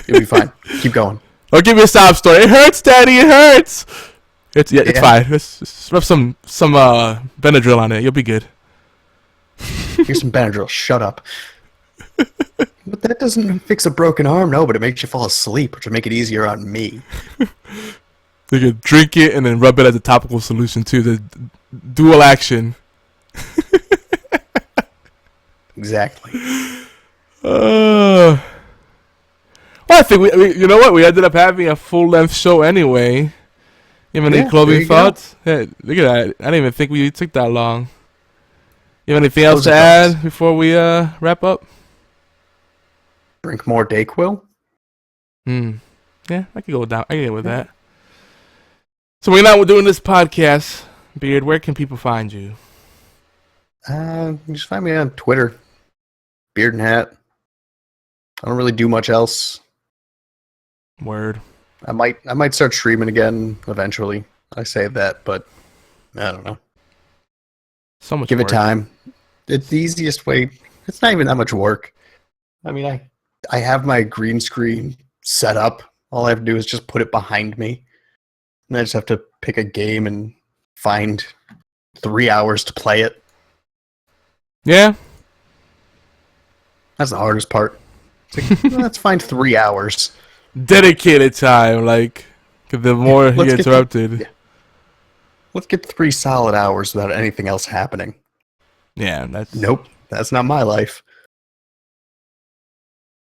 S2: You'll be fine. Keep going.
S1: Don't give me a sob story. It hurts, Daddy, it hurts! It's fine. Let's just rub some Benadryl on it. You'll be good.
S2: Here's some Benadryl. Shut up. But that doesn't fix a broken arm, no, but it makes you fall asleep, which would make it easier on me.
S1: You could drink it and then rub it as a topical solution too. The dual action.
S2: Exactly.
S1: Well, I think we you know what? We ended up having a full-length show anyway. You have any closing thoughts? Yeah, look at that. I didn't even think we took that long. You have anything else to add before we wrap up?
S2: Drink more Dayquil?
S1: Yeah, I could go with that. I can get with that. So we're not doing this podcast, Beard. Where can people find you?
S2: Just find me on Twitter. Beard and Hat. I don't really do much else.
S1: Word.
S2: I might start streaming again eventually. I say that, but I don't know.
S1: So much
S2: Give
S1: work.
S2: it time. It's the easiest way. It's not even that much work. I mean, I have my green screen set up. All I have to do is just put it behind me. And I just have to pick a game and find 3 hours to play it.
S1: Yeah.
S2: That's the hardest part. It's like, let's find 3 hours.
S1: Dedicated time, like, 'cause the more you get interrupted.
S2: Let's get 3 solid hours without anything else happening.
S1: Yeah, that's...
S2: Nope, that's not my life.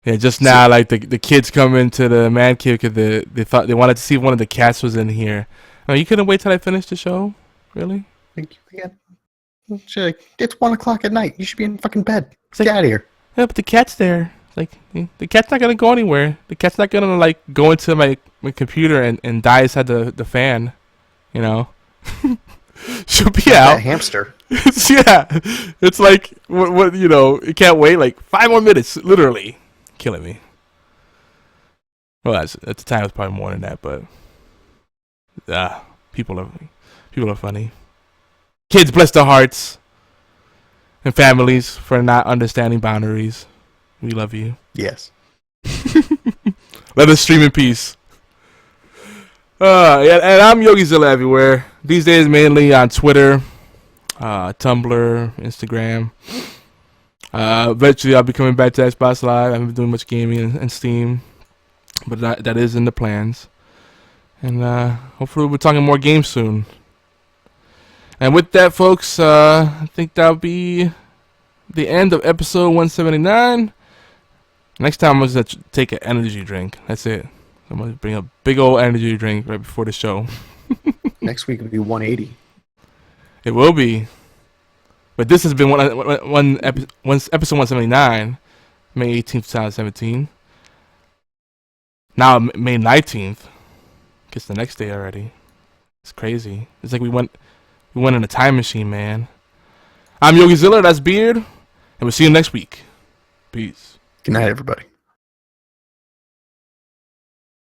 S1: Yeah, just now, like, the kids come into the man cave because they thought they wanted to see if one of the cats was in here. Oh, you couldn't wait till I finished the show? Really?
S2: It's 1 o'clock at night. You should be in fucking bed. Get out of here.
S1: Yeah, but the cat's there. Like, the cat's not gonna go anywhere. The cat's not gonna, like, go into my computer and die inside the fan. You know? She'll be out.
S2: That hamster.
S1: Yeah. It's like, what you know, it can't wait, like, 5 more minutes, literally. Killing me. Well, at the time, it was probably more than that, but... people are funny. Kids, bless their hearts. And families for not understanding boundaries. We love you.
S2: Yes.
S1: Let us stream in peace. Yeah, and I'm YogiZilla everywhere. These days, mainly on Twitter, Tumblr, Instagram. Eventually, I'll be coming back to Xbox Live. I haven't been doing much gaming and Steam, but that is in the plans. And hopefully, we'll be talking more games soon. And with that, folks, I think that'll be the end of episode 179. Next time, I'm going to take an energy drink. That's it. I'm going to bring a big old energy drink right before the show.
S2: Next week will be 180.
S1: It will be. But this has been episode 179, May 18th, 2017. Now, May 19th. Guess the next day already. It's crazy. It's like we went in a time machine, man. I'm YogiZilla, that's Beard, and we'll see you next week. Peace.
S2: Good night, everybody.